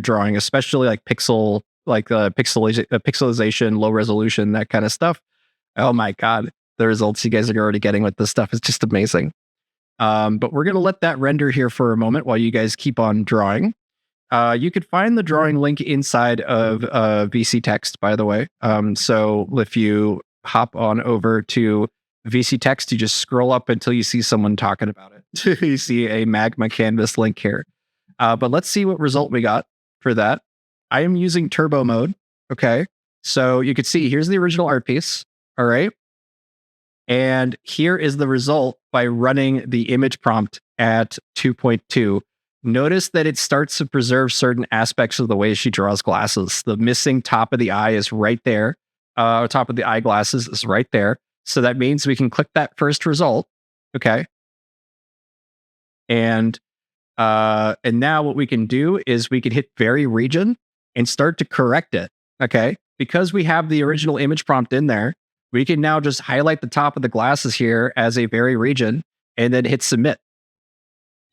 drawing, especially like pixelization, low resolution, that kind of stuff. Oh my God. The results you guys are already getting with this stuff is just amazing. But we're going to let that render here for a moment while you guys keep on drawing. You could find the drawing link inside of VC Text, by the way. So if you hop on over to VC Text, you just scroll up until you see someone talking about it. You see a magma canvas link here. But let's see what result we got for that. I am using turbo mode. Okay. So you could see here's the original art piece. All right. And here is the result by running the image prompt at 2.2. Notice that it starts to preserve certain aspects of the way she draws glasses. The missing top of the eye is right there. Top of the eyeglasses is right there. So that means we can click that first result. Okay. And now what we can do is we can hit vary region and start to correct it. Okay. Because we have the original image prompt in there, we can now just highlight the top of the glasses here as a vary region and then hit submit.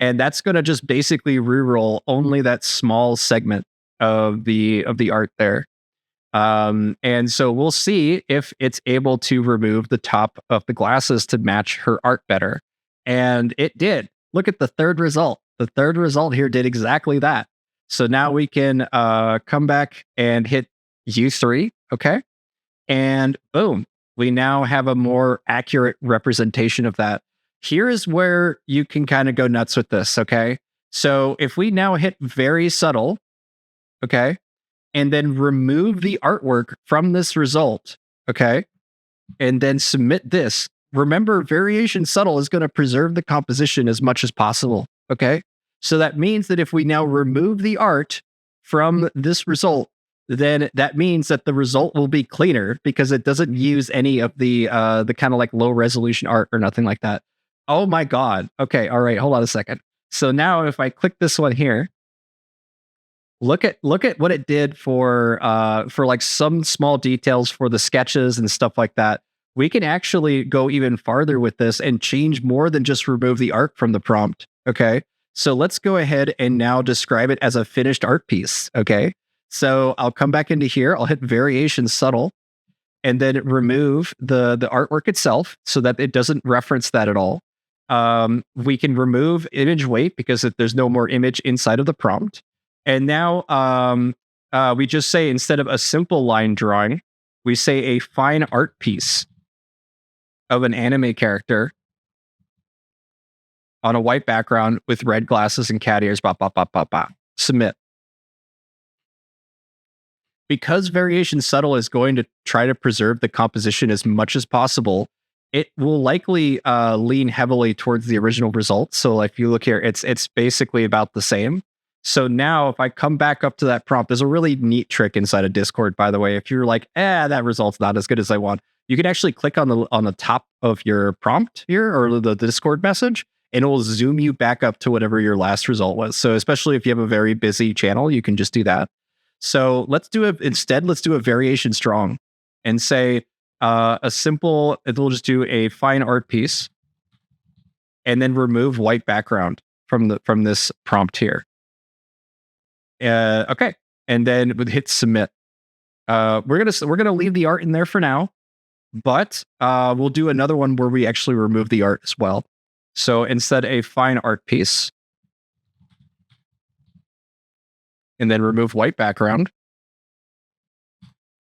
And that's going to just basically reroll only that small segment of the art there. And so we'll see if it's able to remove the top of the glasses to match her art better. And it did. Look at the third result. The third result here did exactly that. So now we can come back and hit U3. Okay. And boom, we now have a more accurate representation of that. Here is where you can kind of go nuts with this, okay? So if we now hit very subtle, okay, and then remove the artwork from this result, okay? And then submit this. Remember, variation subtle is going to preserve the composition as much as possible, okay? So that means that if we now remove the art from this result, then that means that the result will be cleaner because it doesn't use any of the kind of like low resolution art or nothing like that. Oh my God. Okay, all right, hold on a second. So now if I click this one here, look at what it did for like some small details for the sketches and stuff like that. We can actually go even farther with this and change more than just remove the art from the prompt. Okay. So let's go ahead and now describe it as a finished art piece. Okay. So I'll come back into here. I'll hit variation subtle and then remove the artwork itself so that it doesn't reference that at all. We can remove image weight because there's no more image inside of the prompt. And now we just say, instead of a simple line drawing, we say a fine art piece of an anime character on a white background with red glasses and cat ears. Submit. Because variation subtle is going to try to preserve the composition as much as possible, it will likely lean heavily towards the original result. So if you look here, it's basically about the same. So now if I come back up to that prompt, there's a really neat trick inside of Discord, by the way. If you're like, that result's not as good as I want, you can actually click on the top of your prompt here or the Discord message, and it will zoom you back up to whatever your last result was. So especially if you have a very busy channel, you can just do that. So let's do a variation strong and say it'll just do a fine art piece and then remove white background from this prompt here. Okay. And then we'll hit submit. We're gonna leave the art in there for now, but we'll do another one where we actually remove the art as well. So instead, a fine art piece, and then remove white background.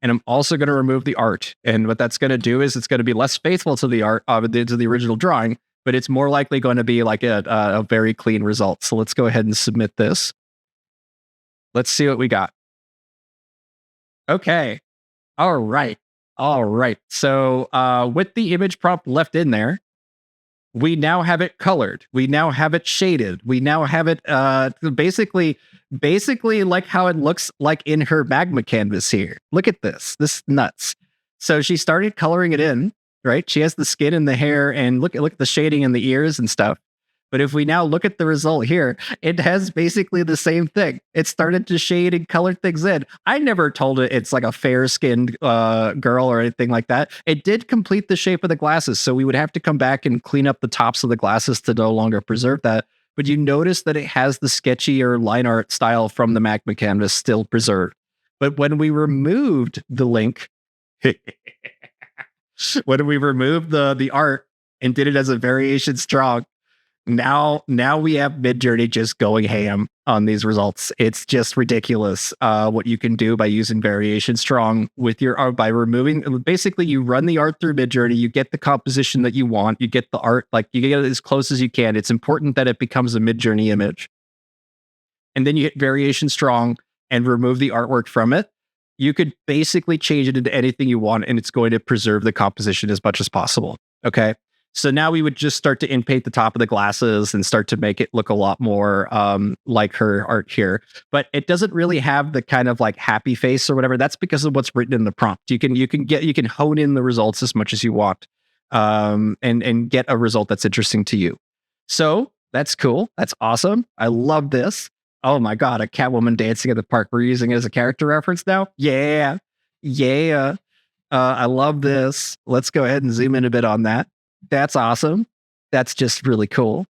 And I'm also going to remove the art. And what that's going to do is it's going to be less faithful to the art to the original drawing, but it's more likely going to be like a very clean result. So let's go ahead and submit this. Let's see what we got. Okay. All right. So with the image prompt left in there, we now have it colored. We now have it shaded. We now have it basically like how it looks like in her magma canvas here. Look at this. This is nuts. So she started coloring it in, right? She has the skin and the hair, and look at the shading in the ears and stuff. But if we now look at the result here, it has basically the same thing. It started to shade and color things in. I never told it it's like a fair-skinned girl or anything like that. It did complete the shape of the glasses, so we would have to come back and clean up the tops of the glasses to no longer preserve that. But you notice that it has the sketchier line art style from the magma canvas still preserved. But when we removed the link, when we removed the art and did it as a variation strong, now we have Midjourney just going ham on these results. It's just ridiculous what you can do by using variation strong with your art, by removing. Basically, you run the art through Midjourney, you get the composition that you want, you get the art, like you get it as close as you can. It's important that it becomes a Midjourney image, and then you hit variation strong and remove the artwork from it. You could basically change it into anything you want, and it's going to preserve the composition as much as possible. Okay. So now we would just start to inpaint the top of the glasses and start to make it look a lot more like her art here. But it doesn't really have the kind of like happy face or whatever. That's because of what's written in the prompt. You can hone in the results as much as you want and get a result that's interesting to you. So that's cool. That's awesome. I love this. Oh my God, a Catwoman dancing at the park. We're using it as a character reference now? Yeah. I love this. Let's go ahead and zoom in a bit on that. That's awesome. That's just really cool.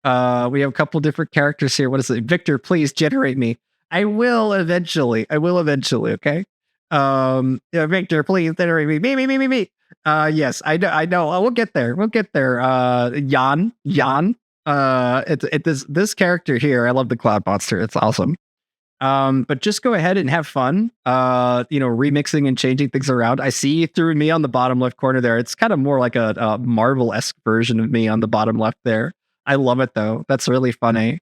We have a couple different characters here. What is it? Victor, please generate me. I will eventually. Okay. Yeah, Victor, please generate me. Me. Yes, I know. We'll get there. Jan. This character here. I love the cloud monster. It's awesome. But just go ahead and have fun, remixing and changing things around. I see you threw me on the bottom left corner there. It's kind of more like a Marvel-esque version of me on the bottom left there. I love it though. That's really funny.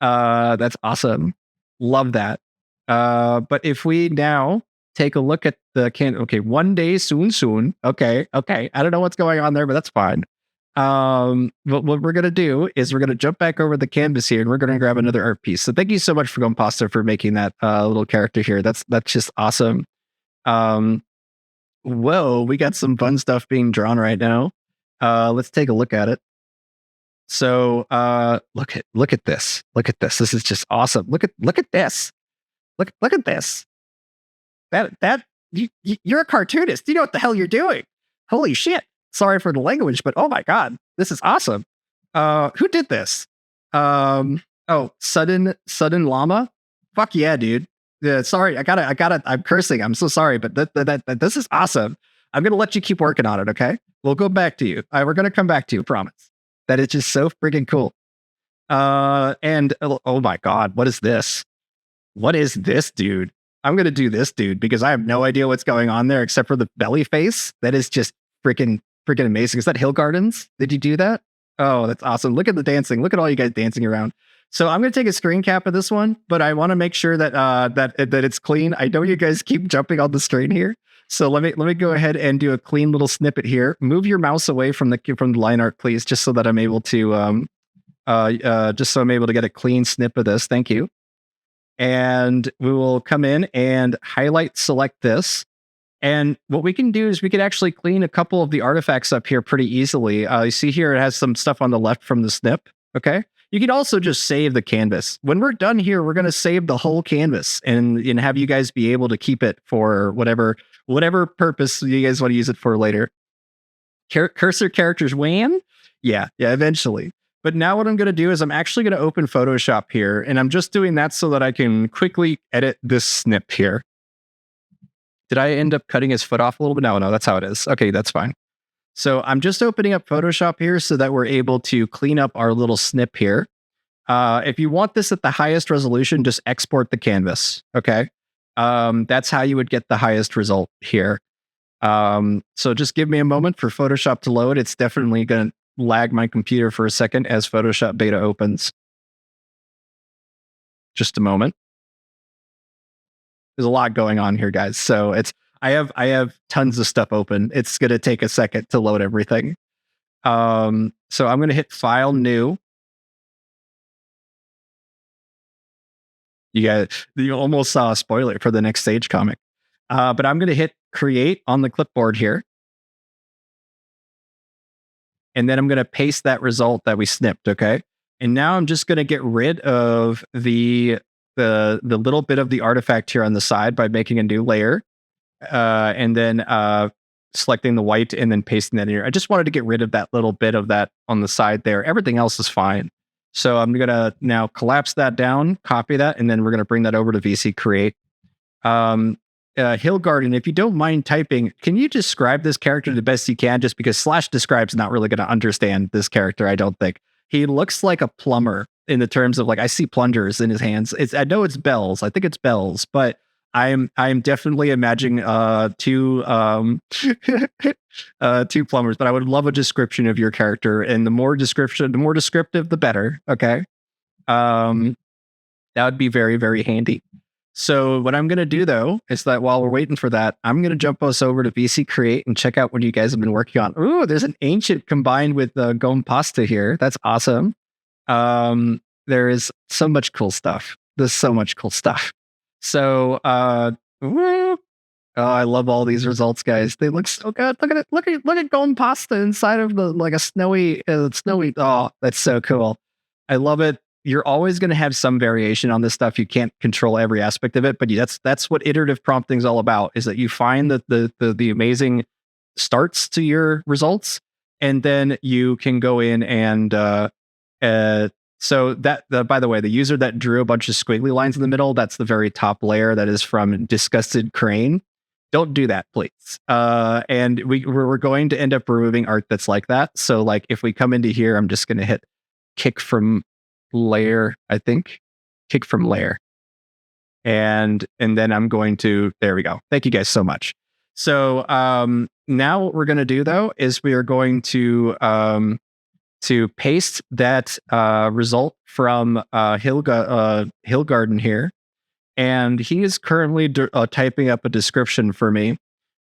That's awesome. Love that. But if we now take a look at the okay, one day soon. Okay. I don't know what's going on there, but that's fine. But what we're gonna do is we're gonna jump back over the canvas here, and we're gonna grab another art piece. So thank you so much for going pasta for making that little character here. That's just awesome. Whoa, we got some fun stuff being drawn right now. Let's take a look at it. So look at this. Look at this. This is just awesome. Look at this. Look at this. You're a cartoonist. You know what the hell you're doing. Holy shit. Sorry for the language, but oh my god, this is awesome. Who did this? Oh, sudden llama. Fuck yeah, dude. Yeah, sorry, I gotta. I'm cursing. I'm so sorry, but that this is awesome. I'm gonna let you keep working on it. Okay, we'll go back to you. We're gonna come back to you. Promise. That is just so freaking cool. And oh my god, what is this? What is this, dude? I'm gonna do this, dude, because I have no idea what's going on there except for the belly face. That is just freaking amazing. Is that Hill Gardens? Did you do that? Oh, that's awesome. Look at the dancing. Look at all you guys dancing around. So I'm going to take a screen cap of this one, but I want to make sure that that it's clean. I know you guys keep jumping on the screen here. So let me go ahead and do a clean little snippet here. Move your mouse away from the line art, please, just so that I'm able to get a clean snip of this. Thank you. And we will come in and highlight select this. And what we can do is we could actually clean a couple of the artifacts up here pretty easily. You see here, it has some stuff on the left from the snip. Okay. You can also just save the canvas. When we're done here, we're going to save the whole canvas and have you guys be able to keep it for whatever purpose you guys want to use it for later. Cursor characters wham? Yeah, eventually. But now what I'm going to do is I'm actually going to open Photoshop here, and I'm just doing that so that I can quickly edit this snip here. Did I end up cutting his foot off a little bit? No, that's how it is. Okay, that's fine. So I'm just opening up Photoshop here so that we're able to clean up our little snip here. If you want this at the highest resolution, just export the canvas. Okay. That's how you would get the highest result here. So just give me a moment for Photoshop to load. It's definitely going to lag my computer for a second as Photoshop beta opens. Just a moment. There's a lot going on here, guys. So I have tons of stuff open. It's going to take a second to load everything. So I'm going to hit File, New. You almost saw a spoiler for the next Sage comic. But I'm going to hit Create on the clipboard here. And then I'm going to paste that result that we snipped, okay? And now I'm just going to get rid of the little bit of the artifact here on the side by making a new layer. And then selecting the white and then pasting that in here. I just wanted to get rid of that little bit of that on the side there. Everything else is fine. So I'm going to now collapse that down, copy that, and then we're going to bring that over to VC Create. Hill Garden, if you don't mind typing, can you describe this character the best you can? Just because /describe's not really going to understand this character, I don't think. He looks like a plumber in the terms of, like, I see plungers in his hands. I know it's bells. I think it's bells, but I'm definitely imagining two plumbers. But I would love a description of your character, and the more descriptive, the better. Okay, that would be very, very handy. So what I'm going to do, though, is that while we're waiting for that, I'm going to jump us over to VC Create and check out what you guys have been working on. Ooh, there's an ancient combined with Gom Pasta here. That's awesome. There is so much cool stuff. There's so much cool stuff. So, oh, I love all these results, guys. They look so good. Look at it. Look at Gom Pasta inside of a snowy. Oh, that's so cool. I love it. You're always going to have some variation on this stuff. You can't control every aspect of it, but that's what iterative prompting is all about, is that you find the amazing starts to your results, and then you can go in and so that by the way, the user that drew a bunch of squiggly lines in the middle, that's the very top layer that is from Disgusted Crane. Don't do that, please. And we're going to end up removing art that's like that. So, like, if we come into here, I'm just going to hit kick from layer, I think. Kick from layer. And then I'm going to, there we go. Thank you guys so much. So now what we're going to do, though, is we are going to paste that result from Hill Garden here and he is currently typing up a description for me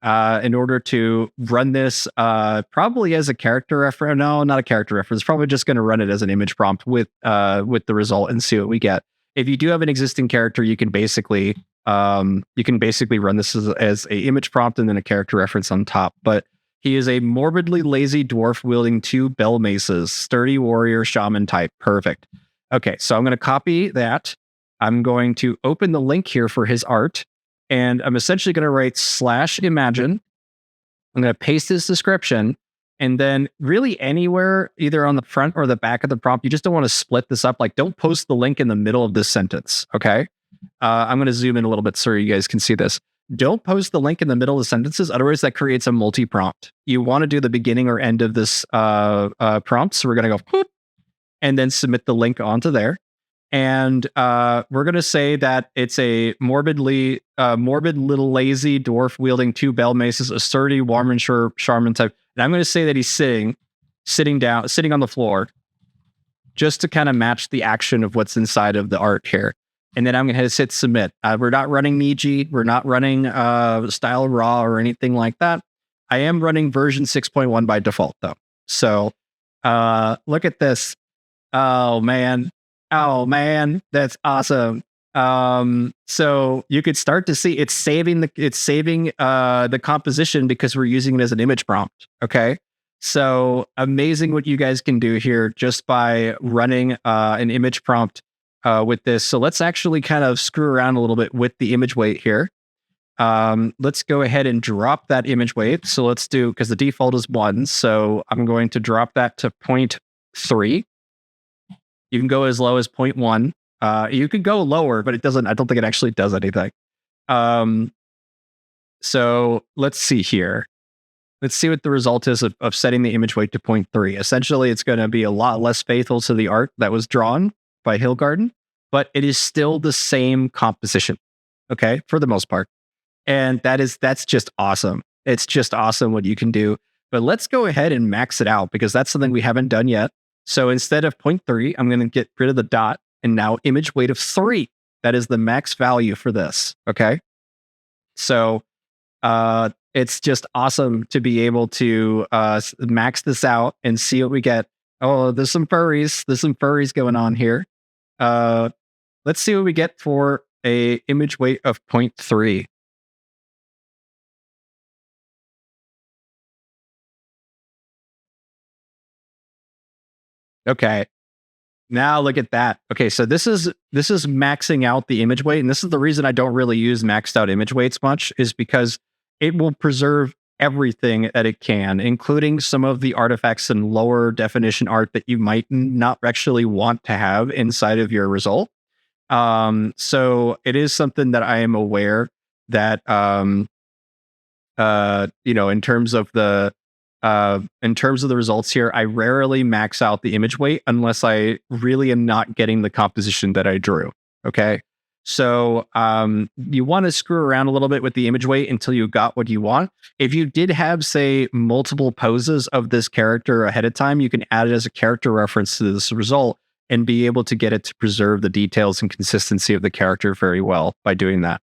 in order to run this probably as a character reference. No, not a character reference. Probably just going to run it as an image prompt with the result and see what we get. If you do have an existing character, you can basically run this as a image prompt and then a character reference on top. But he is a morbidly lazy dwarf wielding 2 bell maces, sturdy warrior shaman type. Perfect. Okay, so I'm going to copy that. I'm going to open the link here for his art, and I'm essentially going to write /imagine. I'm going to paste his description, and then really anywhere, either on the front or the back of the prompt, you just don't want to split this up. Like, don't post the link in the middle of this sentence, okay? I'm going to zoom in a little bit so you guys can see this. Don't post the link in the middle of sentences, otherwise that creates a multi-prompt. You want to do the beginning or end of this prompt, so we're going to go whoop, and then submit the link onto there. And we're going to say that it's a morbid little lazy dwarf wielding 2 bell maces, a sturdy Warminshire Charmin type. And I'm going to say that he's sitting on the floor, just to kind of match the action of what's inside of the art here. And then I'm going to hit submit. We're not running Niji. We're not running Style Raw or anything like that. I am running version 6.1 by default, though. So look at this. Oh, man, that's awesome. So you could start to see it's saving the composition because we're using it as an image prompt. Okay. So amazing what you guys can do here just by running an image prompt with this. So let's actually kind of screw around a little bit with the image weight here. Let's go ahead and drop that image weight. So let's do, because the default is 1. So I'm going to drop that to 0.3. You can go as low as 0.1. You could go lower, but I don't think it actually does anything. So let's see here. Let's see what the result is of setting the image weight to 0.3. Essentially, it's going to be a lot less faithful to the art that was drawn by Hillgarden, but it is still the same composition, okay, for the most part. And that's just awesome. It's just awesome what you can do. But let's go ahead and max it out, because that's something we haven't done yet. So instead of 0.3, I'm going to get rid of the dot, and now image weight of 3. That is the max value for this, okay? So it's just awesome to be able to max this out and see what we get. Oh, there's some furries going on here. Let's see what we get for a image weight of 0.3. Okay. Now look at that. Okay, so this is maxing out the image weight, and this is the reason I don't really use maxed out image weights much, is because it will preserve everything that it can, including some of the artifacts and lower definition art that you might not actually want to have inside of your result. So it is something that I am aware that in terms of the results here, I rarely max out the image weight unless I really am not getting the composition that I drew. Okay. So you want to screw around a little bit with the image weight until you got what you want. If you did have, say, multiple poses of this character ahead of time, you can add it as a character reference to this result and be able to get it to preserve the details and consistency of the character very well by doing that.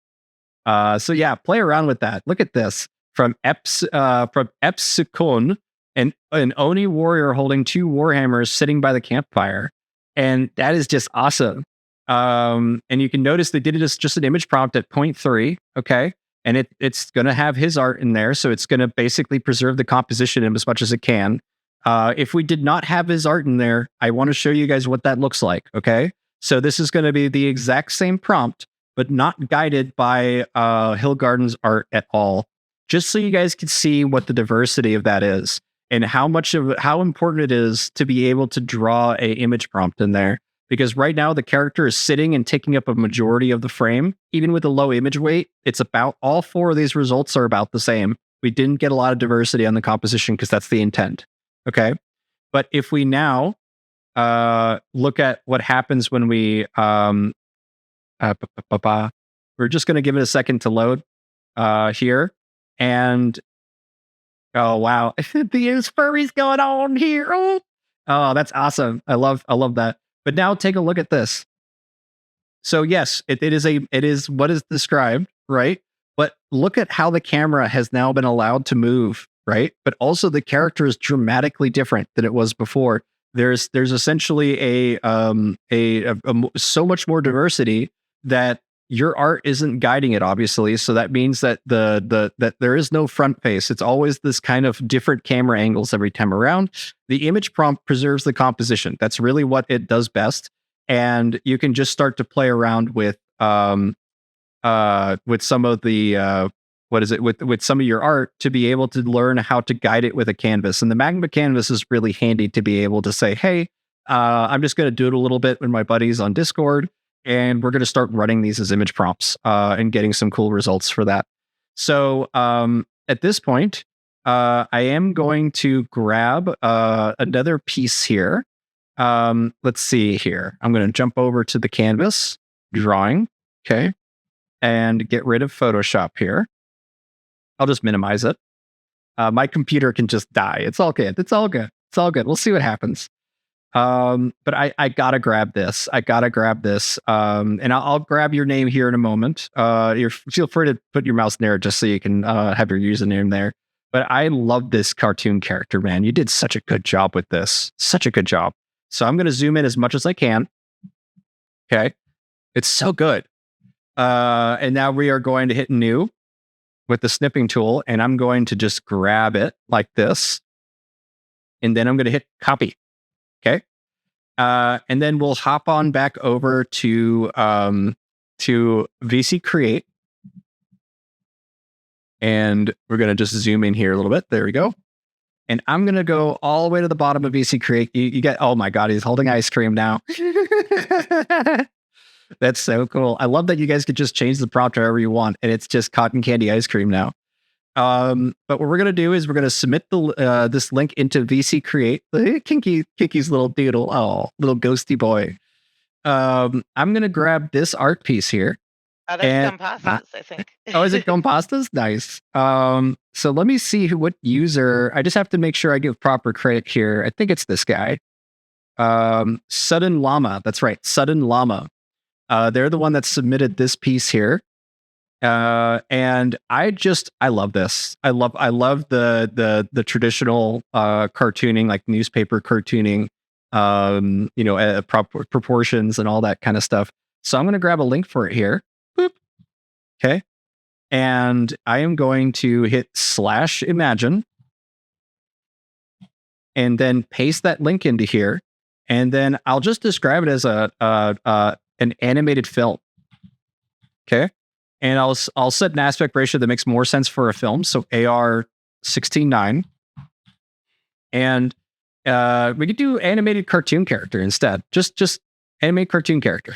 So yeah, play around with that. Look at this. From Epsikon, an Oni warrior holding 2 warhammers sitting by the campfire. And that is just awesome. And you can notice they did it as just an image prompt at 0.3, okay? And it's going to have his art in there, so it's going to basically preserve the composition as much as it can. If we did not have his art in there, I want to show you guys what that looks like, okay? So this is going to be the exact same prompt, but not guided by Hillgarden's art at all. Just so you guys can see what the diversity of that is and how important it is to be able to draw a image prompt in there. Because right now the character is sitting and taking up a majority of the frame. Even with a low image weight, it's about all 4 of these results are about the same. We didn't get a lot of diversity on the composition because that's the intent. Okay. But if we now look at what happens when we we're just going to give it a second to load here. And oh wow, there's furries going on here. Oh, that's awesome. I love that. But now take a look at this. So yes, it is what is described, right? But look at how the camera has now been allowed to move, right? But also the character is dramatically different than it was before. There's essentially so much more diversity that your art isn't guiding it, obviously. So that means that that there is no front face. It's always this kind of different camera angles every time around. The image prompt preserves the composition. That's really what it does best. And you can just start to play around with some of the with some of your art to be able to learn how to guide it with a canvas. And the Magma canvas is really handy to be able to say, hey, I'm just going to do it a little bit with my buddies on Discord, and we're going to start running these as image prompts and getting some cool results for that. So at this point, I am going to grab another piece here. Let's see here. I'm going to jump over to the canvas drawing. Okay. And get rid of Photoshop here. I'll just minimize it. My computer can just die. It's all good. It's all good. It's all good. We'll see what happens. But I gotta grab this. And I'll grab your name here in a moment. Feel free to put your mouse there just so you can have your username there. But I love this cartoon character, man. You did such a good job with this. Such a good job. So I'm going to zoom in as much as I can. Okay. It's so good. And now we are going to hit new with the snipping tool, and I'm going to just grab it like this. And then I'm going to hit copy. Okay. And then we'll hop on back over to VC Create. And we're going to just zoom in here a little bit. There we go. And I'm going to go all the way to the bottom of VC Create. You get, oh my God, he's holding ice cream now. That's so cool. I love that you guys could just change the prompt however you want, and it's just cotton candy ice cream now. But what we're going to do is we're going to submit this link into VC Create. Kinky's little doodle. Oh, little ghosty boy. I'm going to grab this art piece here. Oh, there's Compastas, I think. Oh, is it Compastas? Nice. So let me see what user. I just have to make sure I give proper credit here. I think it's this guy. Sudden Llama. That's right. Sudden Llama. They're the one that submitted this piece here. And I love this. I love the traditional cartooning, like newspaper cartooning, proportions and all that kind of stuff. So I'm going to grab a link for it here. Boop. Okay. And I am going to hit /imagine and then paste that link into here. And then I'll just describe it as an animated film. Okay. And I'll set an aspect ratio that makes more sense for a film. So AR 16:9. And we could do animated cartoon character instead. Just animate cartoon character.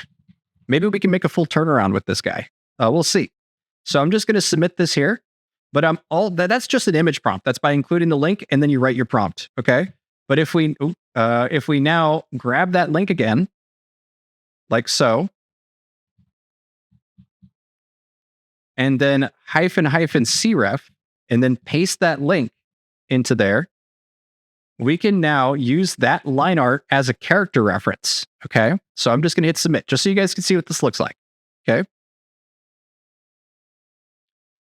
Maybe we can make a full turnaround with this guy. We'll see. So I'm just going to submit this here. But that's just an image prompt. That's by including the link, and then you write your prompt. Okay. But if we now grab that link again, like so, and then --cref, and then paste that link into there, we can now use that line art as a character reference. Okay. So I'm just going to hit submit just so you guys can see what this looks like. Okay.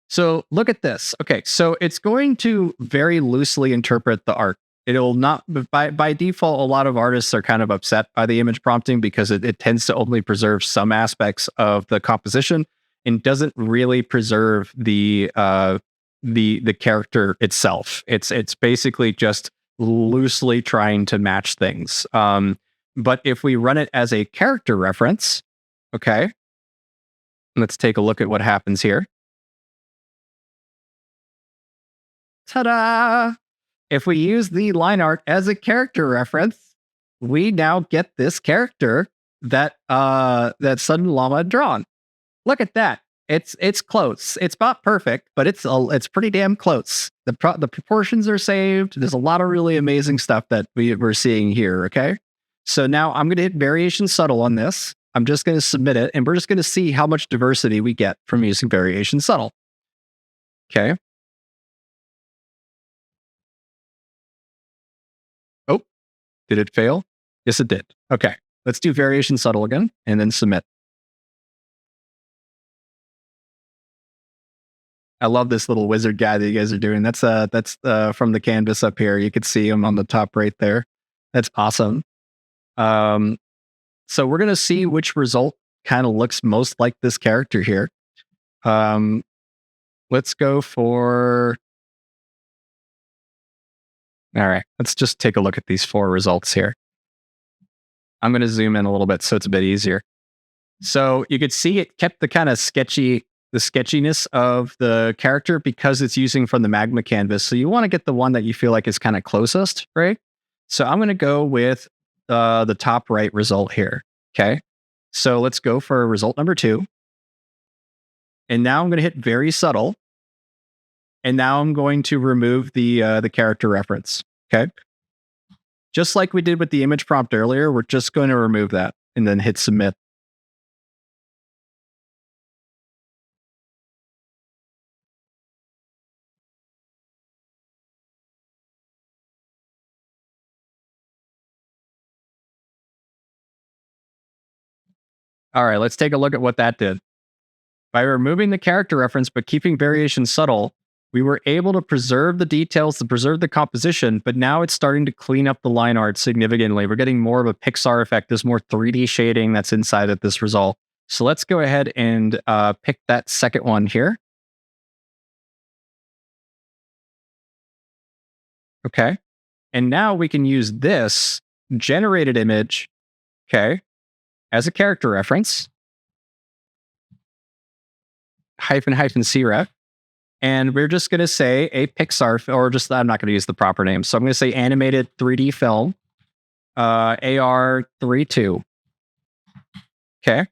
So look at this. Okay. So it's going to very loosely interpret the art. It'll not, by default, a lot of artists are kind of upset by the image prompting because it tends to only preserve some aspects of the composition and doesn't really preserve the character itself. It's basically just loosely trying to match things. But if we run it as a character reference, okay, let's take a look at what happens here. Ta-da! If we use the line art as a character reference, we now get this character that Sudden Llama had drawn. Look at that. It's close. It's not perfect, but it's pretty damn close. The proportions are saved. There's a lot of really amazing stuff that we're seeing here. Okay. So now I'm going to hit variation subtle on this. I'm just going to submit it, and we're just going to see how much diversity we get from using variation subtle. Okay. Oh, did it fail? Yes, it did. Okay. Let's do variation subtle again and then submit. I love this little wizard guy that you guys are doing. That's from the canvas up here. You could see him on the top right there. That's awesome. So we're gonna see which result kind of looks most like this character here. Let's go for. All right, let's just take a look at these 4 results here. I'm going to zoom in a little bit so it's a bit easier. So you could see it kept the kind of sketchiness of the character because it's using from the magma canvas. So you want to get the one that you feel like is kind of closest, right? So I'm going to go with the top right result here. Okay. So let's go for result number 2. And now I'm going to hit very subtle. And now I'm going to remove the character reference. Okay. Just like we did with the image prompt earlier, we're just going to remove that and then hit submit. All right, let's take a look at what that did. By removing the character reference but keeping variation subtle, we were able to preserve the details, to preserve the composition, but now it's starting to clean up the line art significantly. We're getting more of a Pixar effect. There's more 3D shading that's inside of this result. So let's go ahead and pick that second one here. Okay. And now we can use this generated image, okay, as a character reference. --cref. And we're just going to say a Pixar, or just, I'm not going to use the proper name. So I'm going to say animated 3D film, AR32. Okay.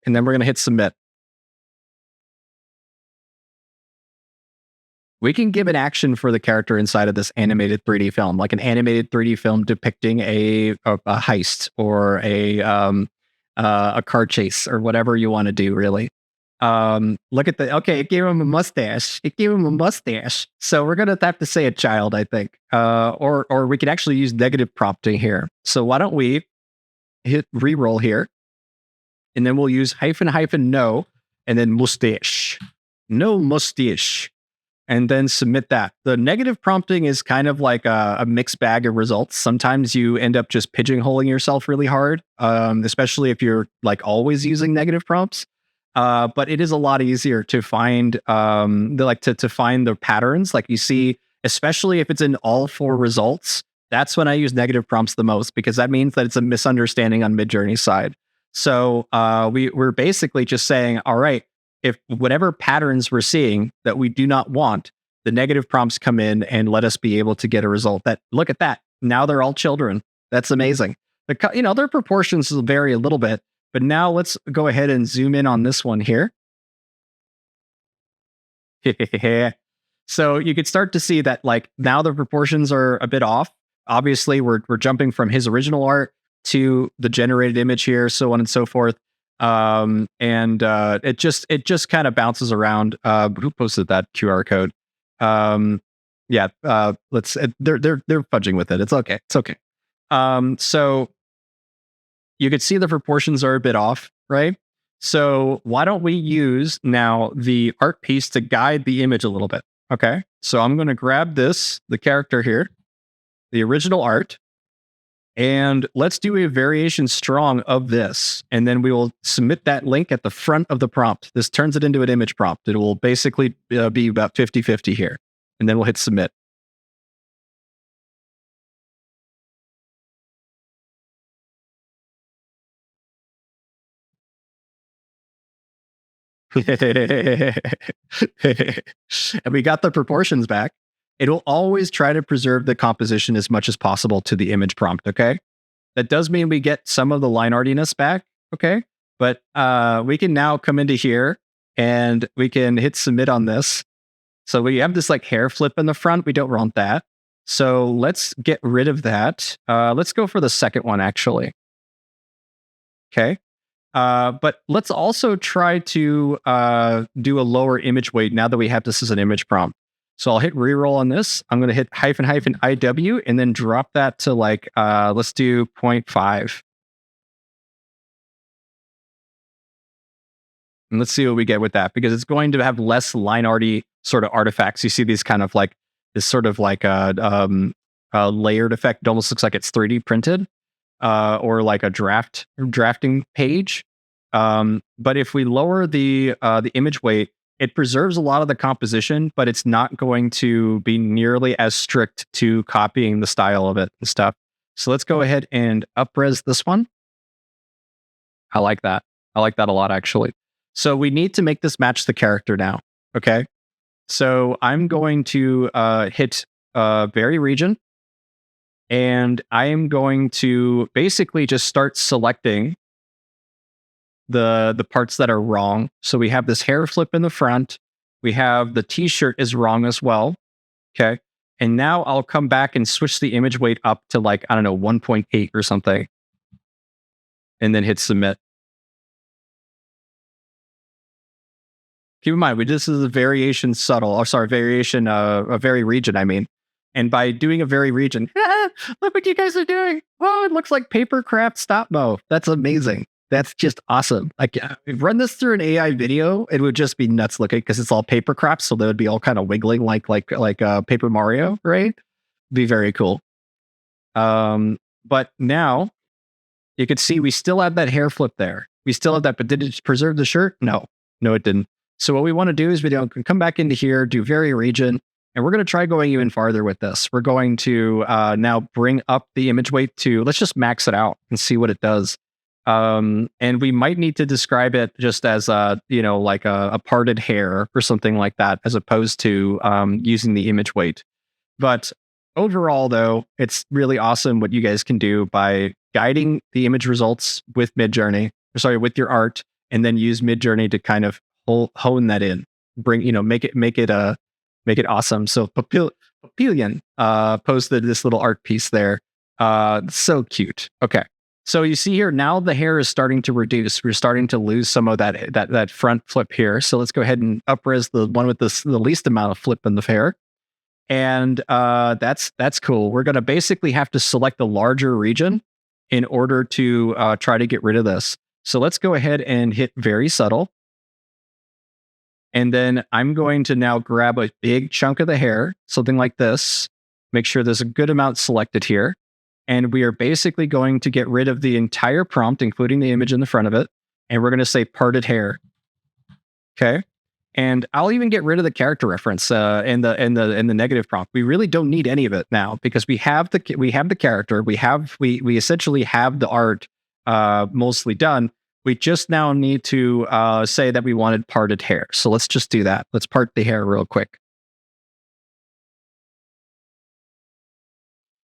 And then we're going to hit submit. We can give an action for the character inside of this animated 3D film, like an animated 3D film depicting a heist or a car chase or whatever you want to do, really. Look at okay, it gave him a mustache. So we're going to have to say a child, I think. Or we could actually use negative prompting here. So why don't we hit reroll here, and then we'll use --no, and then mustache. No mustache. And then submit that. The negative prompting is kind of like a mixed bag of results. Sometimes you end up just pigeonholing yourself really hard, especially if you're like always using negative prompts. But it is a lot easier to find to find the patterns. Like you see, especially if it's in all 4 results, that's when I use negative prompts the most, because that means that it's a misunderstanding on Midjourney's side. So we're basically just saying, all right, if whatever patterns we're seeing that we do not want, the negative prompts come in and let us be able to get a result that, look at that. Now they're all children. That's amazing. Their proportions will vary a little bit, but now let's go ahead and zoom in on this one here. So you could start to see that like now the proportions are a bit off. Obviously, we're jumping from his original art to the generated image here, so on and so forth. It just kind of bounces around. Who posted that QR code? They're fudging with it. It's okay. So you could see the proportions are a bit off, right? So why don't we use now the art piece to guide the image a little bit? Okay. So I'm going to grab the character here, the original art, and let's do a variation strong of this. And then we will submit that link at the front of the prompt. This turns it into an image prompt. It will basically be about 50-50 here. And then we'll hit submit. And we got the proportions back. It'll always try to preserve the composition as much as possible to the image prompt, okay? That does mean we get some of the line artiness back, okay? But we can now come into here and we can hit submit on this. So we have this like hair flip in the front. We don't want that. So let's get rid of that. Let's go for the second one, actually. Okay. But let's also try to do a lower image weight now that we have this as an image prompt. So I'll hit reroll on this. I'm going to hit --IW and then drop that to like, let's do 0.5. And let's see what we get with that, because it's going to have less line arty sort of artifacts. You see these kind of like this sort of like a layered effect. It almost looks like it's 3D printed, or like a drafting page. But if we lower the image weight, it preserves a lot of the composition, but it's not going to be nearly as strict to copying the style of it and stuff. So let's go ahead and up-res this one. I like that. I like that a lot, actually. So we need to make this match the character now. Okay. So I'm going to hit vary region, and I am going to basically just start selecting the parts that are wrong. So we have this hair flip in the front. We have the t-shirt is wrong as well. Okay. And now I'll come back and switch the image weight up to like, I don't know, 1.8 or something. And then hit submit. Keep in mind, this is a variation variation, a vary region, I mean. And by doing a vary region, look what you guys are doing. Oh, it looks like paper craft stop mo. That's amazing. That's just awesome. Like, run this through an AI video, it would just be nuts looking because it's all paper craft, so they would be all kind of wiggling like Paper Mario, right? Be very cool. But now you can see we still have that hair flip there. We still have that, but did it preserve the shirt? No, it didn't. So what we want to do is we can come back into here, do vary region, and we're going to try going even farther with this. We're going to now bring up the image weight to, let's just max it out and see what it does. And we might need to describe it just as like a parted hair or something like that, as opposed to using the image weight. But overall, though, it's really awesome what you guys can do by guiding the image results with Midjourney, with your art, and then use Midjourney to kind of hone that in, make it awesome. So Papillion posted this little art piece there. So cute. Okay. So you see here, now the hair is starting to reduce. We're starting to lose some of that front flip here. So let's go ahead and up-res the one with the least amount of flip in the hair. And that's cool. We're going to basically have to select the larger region in order to try to get rid of this. So let's go ahead and hit very subtle. And then I'm going to now grab a big chunk of the hair, something like this. Make sure there's a good amount selected here. And we are basically going to get rid of the entire prompt, including the image in the front of it. And we're going to say parted hair. Okay. And I'll even get rid of the character reference in the negative prompt. We really don't need any of it now because we have the character. We essentially have the art mostly done. We just now need to say that we wanted parted hair. So let's just do that. Let's part the hair real quick.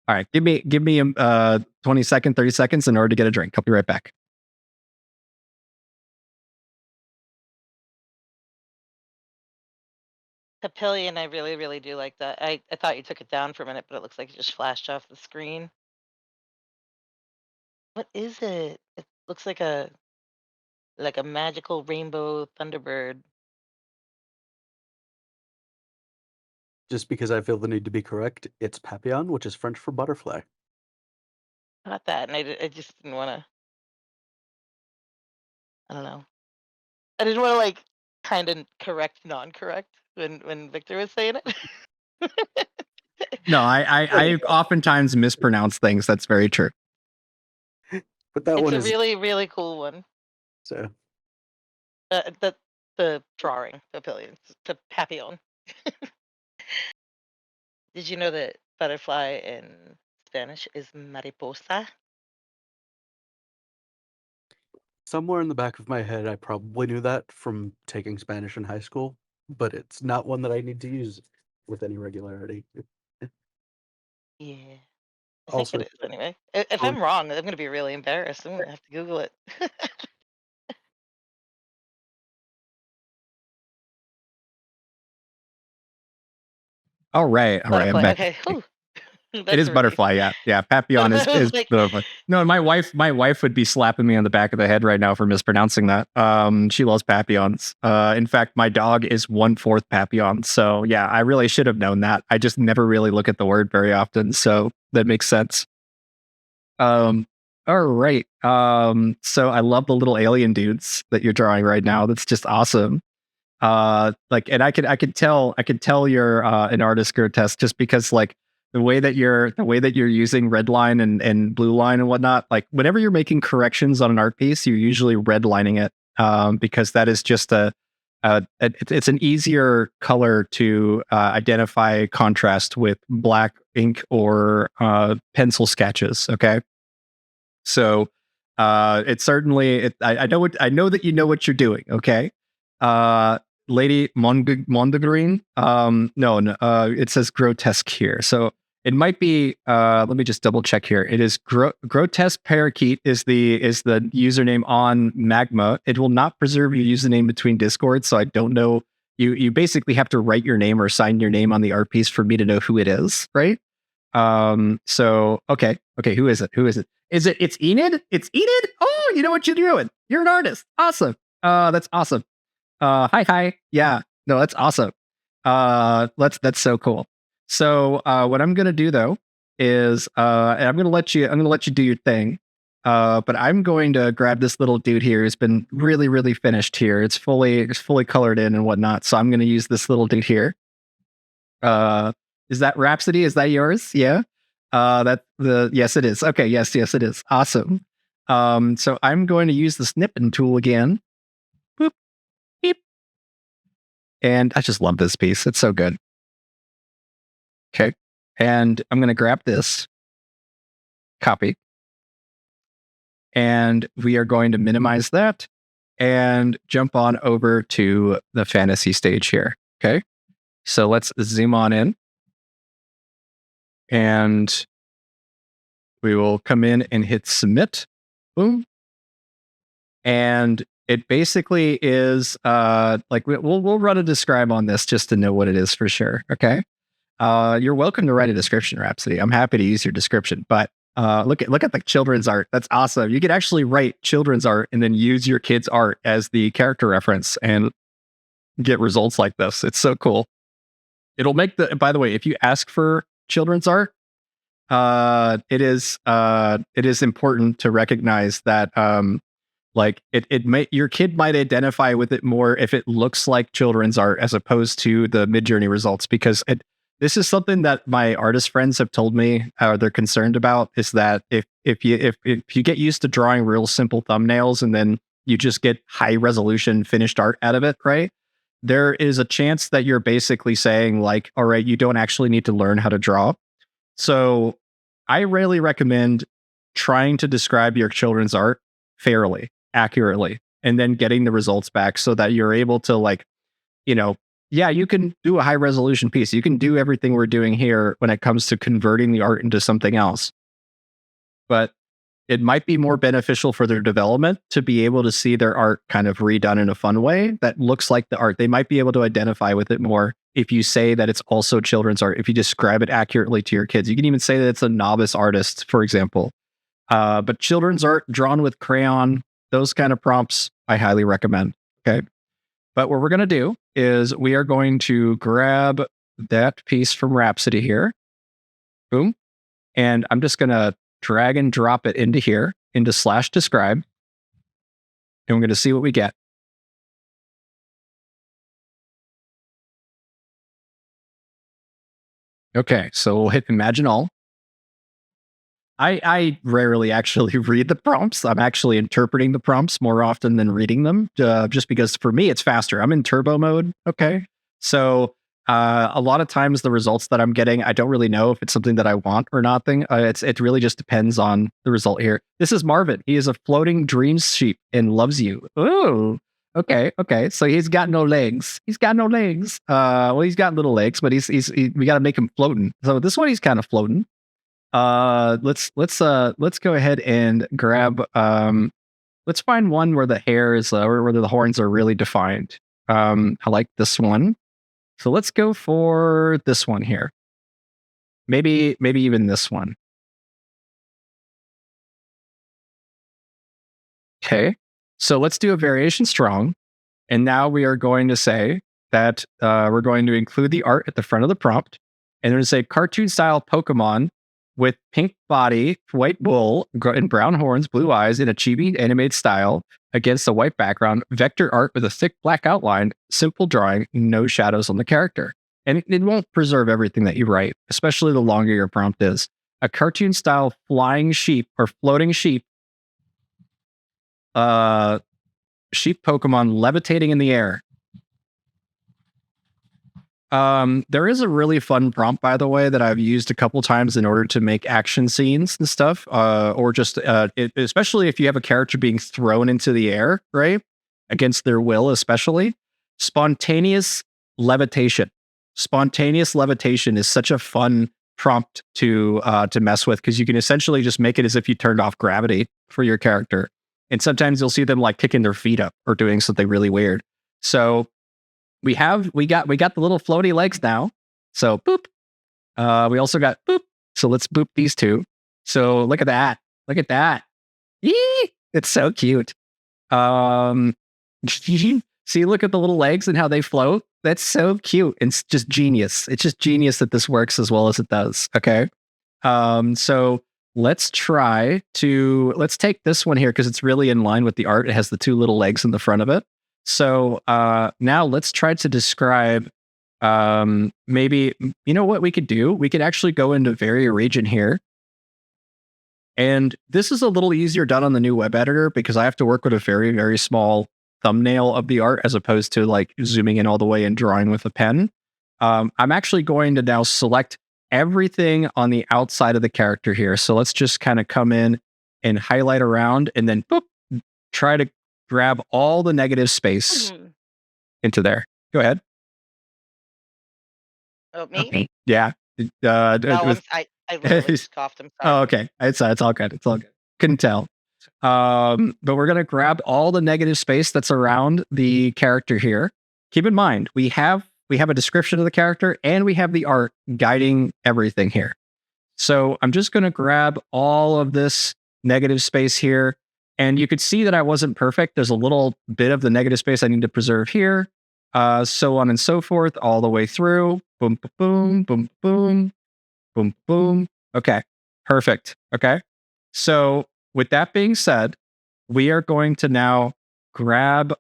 All right, give me 20 seconds, 30 seconds in order to get a drink. I'll be right back. Papillion, I really, really do like that. I thought you took it down for a minute, but it looks like it just flashed off the screen. What is it? It looks like a magical rainbow thunderbird. Just because I feel the need to be correct, it's papillon, which is French for butterfly. Not that, and I just didn't want to. I don't know. I didn't want to like kind of correct non-correct when Victor was saying it. No, I oftentimes mispronounce things. That's very true. But that It's one a is really, really cool one. so. The drawing, papillon. Did you know that butterfly in Spanish is mariposa? Somewhere in the back of my head, I probably knew that from taking Spanish in high school, but it's not one that I need to use with any regularity. Yeah, I think Also, it is anyway. If oh, I'm wrong, I'm gonna be really embarrassed. I'm gonna have to Google it. All right, I'm Butterfly. back. Okay. Whew. It That's is a relief. butterfly, yeah. Papillon is I was like, butterfly. No, my wife would be slapping me on the back of the head right now for mispronouncing that. She loves papillons. In fact, my dog is 1/4 papillon. So yeah, I really should have known that. I just never really look at the word very often, so that makes sense. All right. So I love the little alien dudes that you're drawing right now. That's just awesome. And I could tell you're an artist grotesque just because like the way that you're using red line and blue line and whatnot. Like whenever you're making corrections on an art piece, you're usually redlining it because that is just it's an easier color to identify contrast with black ink or pencil sketches. Okay, so it's certainly I know that you know what you're doing. Okay, Lady Mondegreen. It says grotesque here, so it might be. Let me just double check here. It is grotesque parakeet is the username on Magma. It will not preserve your username between Discord, so I don't know. You basically have to write your name or sign your name on the art piece for me to know who it is, right? So okay, who is it? It's Enid? It's Enid? Oh, you know what you're doing. You're an artist. Awesome. That's awesome. Hi. Yeah. No, that's awesome. That's so cool. So what I'm gonna do though is and I'm gonna let you do your thing. But I'm going to grab this little dude here who's been really, really finished here. It's fully colored in and whatnot. So I'm gonna use this little dude here. Is that Rhapsody? Is that yours? Yeah. Yes, it is. Okay, yes, it is. Awesome. So I'm going to use the snipping tool again. Boop, beep. And I just love this piece. It's so good. Okay. And I'm going to grab this copy. And we are going to minimize that and jump on over to the fantasy stage here. Okay. So let's zoom on in. And we will come in and hit submit. Boom. And it basically is like we'll run a describe on this just to know what it is for sure. Okay. You're welcome to write a description, Rhapsody. I'm happy to use your description, but look at the children's art. That's awesome. You could actually write children's art and then use your kid's art as the character reference and get results like this. It's so cool. It'll make by the way, if you ask for children's art, it is important to recognize that like your kid might identify with it more if it looks like children's art as opposed to the Midjourney results, because this is something that my artist friends have told me they're concerned about, is that if you get used to drawing real simple thumbnails and then you just get high resolution finished art out of it, right? There is a chance that you're basically saying like, all right, you don't actually need to learn how to draw. So I really recommend trying to describe your children's art fairly, accurately, and then getting the results back so that you're able to like, yeah, you can do a high resolution piece. You can do everything we're doing here when it comes to converting the art into something else. But it might be more beneficial for their development to be able to see their art kind of redone in a fun way that looks like the art. They might be able to identify with it more if you say that it's also children's art, if you describe it accurately to your kids. You can even say that it's a novice artist, for example. But children's art drawn with crayon, those kind of prompts, I highly recommend. Okay. But what we're going to do is we are going to grab that piece from Rhapsody here. Boom. And I'm just going to drag and drop it into here, into /describe. And we're going to see what we get. Okay, so we'll hit Imagine All. I rarely actually read the prompts. I'm actually interpreting the prompts more often than reading them, just because for me it's faster. I'm in turbo mode. Okay, so a lot of times the results that I'm getting, I don't really know if it's something that I want or not. It really just depends on the result here. This is Marvin. He is a floating dreams sheep and loves you. Ooh. Okay. So he's got no legs. Well, he's got little legs, but we got to make him floating. So this one, he's kind of floating. Let's go ahead and grab. Let's find one where the hair is, where the horns are really defined. I like this one. So let's go for this one here. Maybe even this one. Okay. So let's do a variation strong. And now we are going to say that we're going to include the art at the front of the prompt. And we're going to say cartoon style Pokemon with pink body, white wool, and brown horns, blue eyes in a chibi animated style against a white background, vector art with a thick black outline, simple drawing, no shadows on the character. And it won't preserve everything that you write, especially the longer your prompt is. A cartoon style flying sheep or floating sheep, sheep Pokemon levitating in the air. There is a really fun prompt, by the way, that I've used a couple times in order to make action scenes and stuff, or just especially if you have a character being thrown into the air, right, against their will, especially spontaneous levitation. Spontaneous levitation is such a fun prompt to mess with, because you can essentially just make it as if you turned off gravity for your character, and sometimes you'll see them like kicking their feet up or doing something really weird. So we got the little floaty legs now. So boop. We also got boop. So let's boop these two. So look at that. Look at that. Yee! It's so cute. See, look at the little legs and how they float. That's so cute. It's just genius. It's just genius that this works as well as it does. Okay. So let's take this one here because it's really in line with the art. It has the two little legs in the front of it. So now let's try to describe, maybe, you know what we could do? We could actually go into Vari region here. And this is a little easier done on the new web editor because I have to work with a very, very small thumbnail of the art as opposed to like zooming in all the way and drawing with a pen. I'm actually going to now select everything on the outside of the character here. So let's just kind of come in and highlight around and then boop, try to grab all the negative space into there. Go ahead. Oh, me? Yeah. No, I literally just coughed. I'm sorry. Oh, okay. It's all good. It's all good. Couldn't tell. But we're going to grab all the negative space that's around the character here. Keep in mind, we have a description of the character and we have the art guiding everything here. So I'm just going to grab all of this negative space here. And you could see that I wasn't perfect. There's a little bit of the negative space I need to preserve here. So on and so forth, all the way through. Boom, boom, boom, boom, boom, boom. Okay, perfect. Okay. So with that being said, we are going to now grab,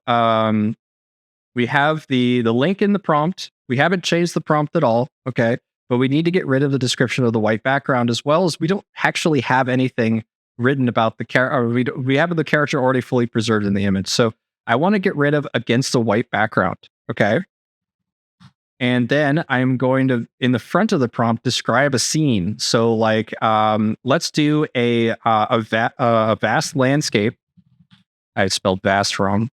we have the link in the prompt. We haven't changed the prompt at all. Okay. But we need to get rid of the description of the white background, as well as we don't actually have anything written about the character. We have the character already fully preserved in the image. So I want to get rid of against a white background. Okay. And then I'm going to, in the front of the prompt, describe a scene. So like, let's do a vast landscape. I spelled vast wrong.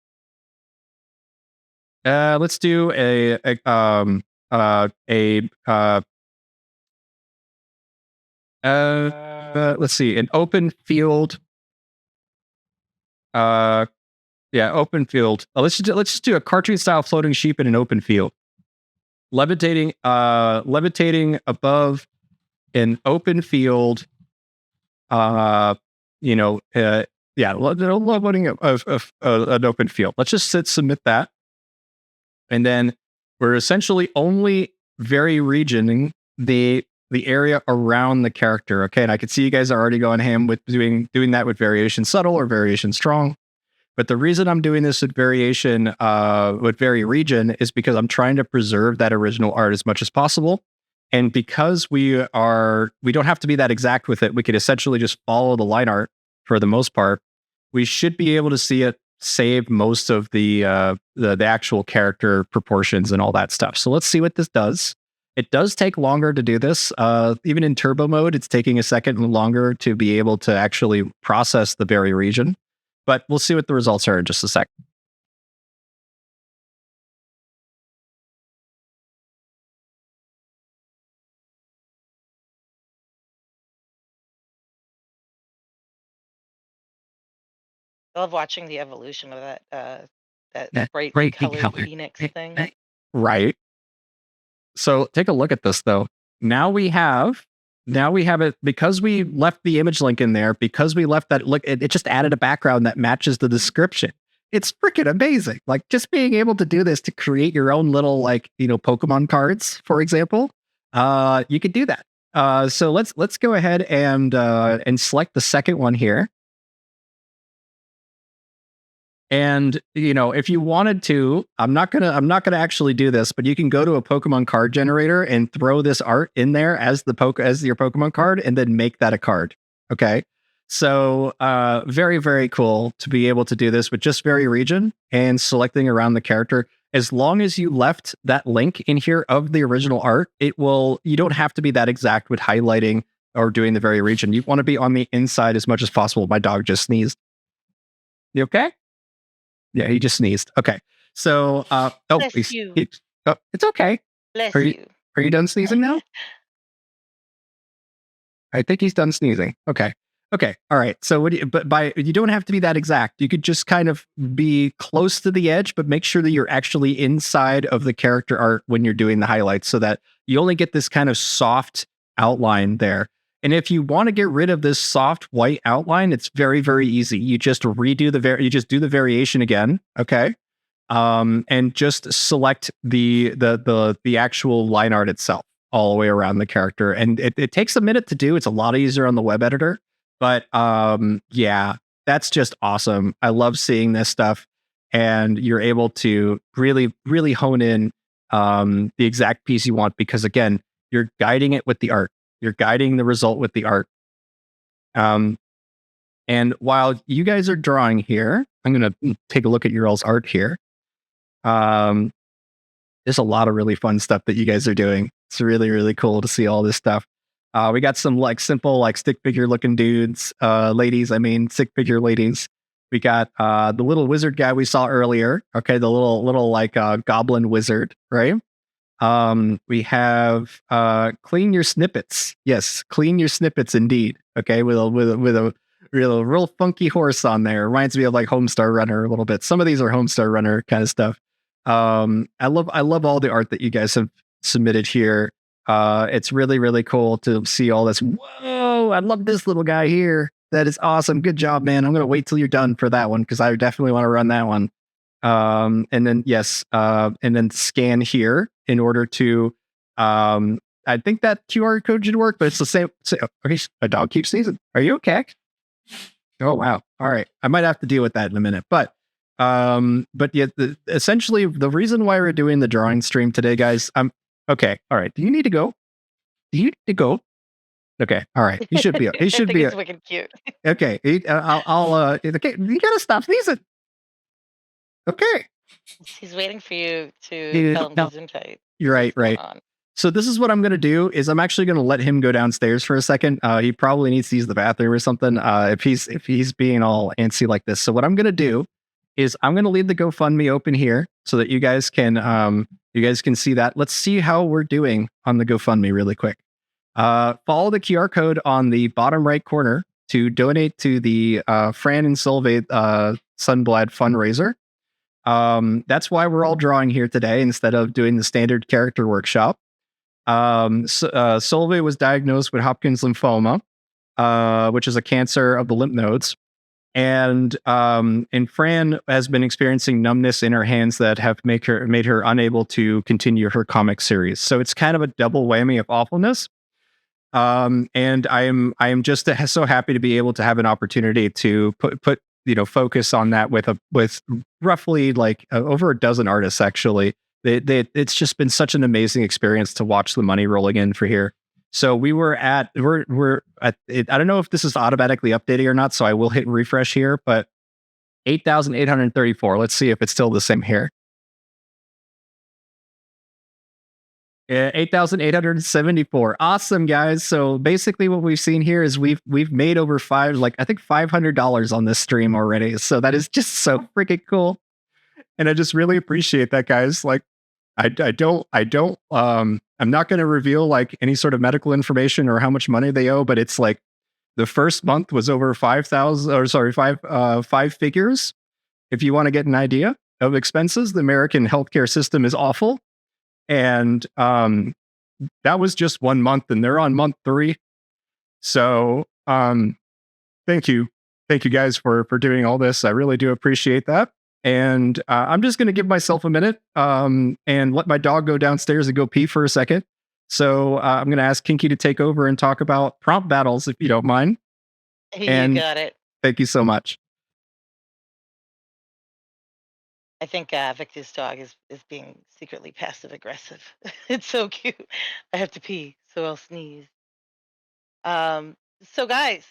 Let's do let's see, an open field. Open field. Let's just do a cartoon style floating sheep in an open field. Levitating above an open field. Levitating an open field. Let's just submit that. And then we're essentially only regioning the area around the character. Okay. And I can see you guys are already going ham with doing that with variation subtle or variation strong. But the reason I'm doing this with variation, with Vari region, is because I'm trying to preserve that original art as much as possible. And because we don't have to be that exact with it, we could essentially just follow the line art for the most part. We should be able to see it save most of the actual character proportions and all that stuff. So let's see what this does. It does take longer to do this. Even in turbo mode, it's taking a second longer to be able to actually process the Vari region. But we'll see what the results are in just a second. I love watching the evolution of that bright colored Phoenix thing. Right. So take a look at this though. Now we have it because we left the image link in there, because we left that look, it just added a background that matches the description. It's freaking amazing. Like just being able to do this to create your own little Pokemon cards, for example. You could do that. So let's go ahead and select the second one here. And if you wanted to, I'm not gonna actually do this, but you can go to a Pokemon card generator and throw this art in there as your Pokemon card, and then make that a card. Okay. So very, very cool to be able to do this with just very region and selecting around the character. As long as you left that link in here of the original art, you don't have to be that exact with highlighting or doing the very region. You want to be on the inside as much as possible. My dog just sneezed. You okay? Yeah, he just sneezed. Okay. So, Bless you. It's okay. Bless Are you. you done sneezing now? I think he's done sneezing. Okay. All right. So you don't have to be that exact. You could just kind of be close to the edge, but make sure that you're actually inside of the character art when you're doing the highlights, so that you only get this kind of soft outline there. And if you want to get rid of this soft white outline, it's very, very easy. You just do the variation again. Okay. And just select the actual line art itself all the way around the character. And it takes a minute to do. It's a lot easier on the web editor. But yeah, that's just awesome. I love seeing this stuff. And you're able to really, really hone in the exact piece you want, because again, you're guiding it with the art. You're guiding the result with the art. And while you guys are drawing here, I'm going to take a look at your all's art here. There's a lot of really fun stuff that you guys are doing. It's really, really cool to see all this stuff. We got some simple stick figure looking dudes, stick figure ladies. We got the little wizard guy we saw earlier. Okay, the little goblin wizard, right? We have clean your snippets. Yes, clean your snippets indeed. Okay, with a real funky horse on there. Reminds me of Homestar Runner a little bit. Some of these are Homestar Runner kind of stuff. I love all the art that you guys have submitted here. It's really, really cool to see all this. Whoa, I love this little guy here. That is awesome. Good job, man. I'm gonna wait till you're done for that one, because I definitely want to run that one. And then scan here in order to I think that QR code should work, but it's the same. Okay, my dog keeps sneezing. Are you okay? Oh wow. All right. I might have to deal with that in a minute. But yeah, essentially the reason why we're doing the drawing stream today, guys, okay. All right. Do you need to go? Okay. All right. He should be. He should be. He's wicked cute. Okay. I'll okay. You gotta stop sneezing. Okay. He's waiting for you to tell him to zoom tight. You're right. Right. So this is what I'm going to do is I'm actually going to let him go downstairs for a second. He probably needs to use the bathroom or something. If he's being all antsy like this. So what I'm going to do is I'm going to leave the GoFundMe open here so that you guys can see that. Let's see how we're doing on the GoFundMe really quick. Follow the QR code on the bottom right corner to donate to the Fran and Solveig Sunblad fundraiser. That's why we're all drawing here today instead of doing the standard character workshop. Solveig was diagnosed with Hodgkin's lymphoma, which is a cancer of the lymph nodes. And Fran has been experiencing numbness in her hands that have made her unable to continue her comic series. So it's kind of a double whammy of awfulness. And I am just so happy to be able to have an opportunity to put focus on that with roughly over a dozen artists. Actually, it's just been such an amazing experience to watch the money rolling in for here. So we're at it. I don't know if this is automatically updating or not, so I will hit refresh here, but 8,834. Let's see if it's still the same here. 8,874. Awesome, guys. So basically what we've seen here is we've made over $500 on this stream already. So that is just so freaking cool. And I just really appreciate that, guys. I'm not going to reveal any sort of medical information or how much money they owe, but it's the first month was over 5 figures. If you want to get an idea of expenses, the American healthcare system is awful. And that was just 1 month, and they're on month 3. So thank you guys for doing all this. I really do appreciate that. And I'm just going to give myself a minute and let my dog go downstairs and go pee for a second. So I'm going to ask Kinky to take over and talk about prompt battles, if you don't mind. You And got it. thank you so much. I think Victor's dog is being secretly passive aggressive. It's so cute. I have to pee, so I'll sneeze. So guys,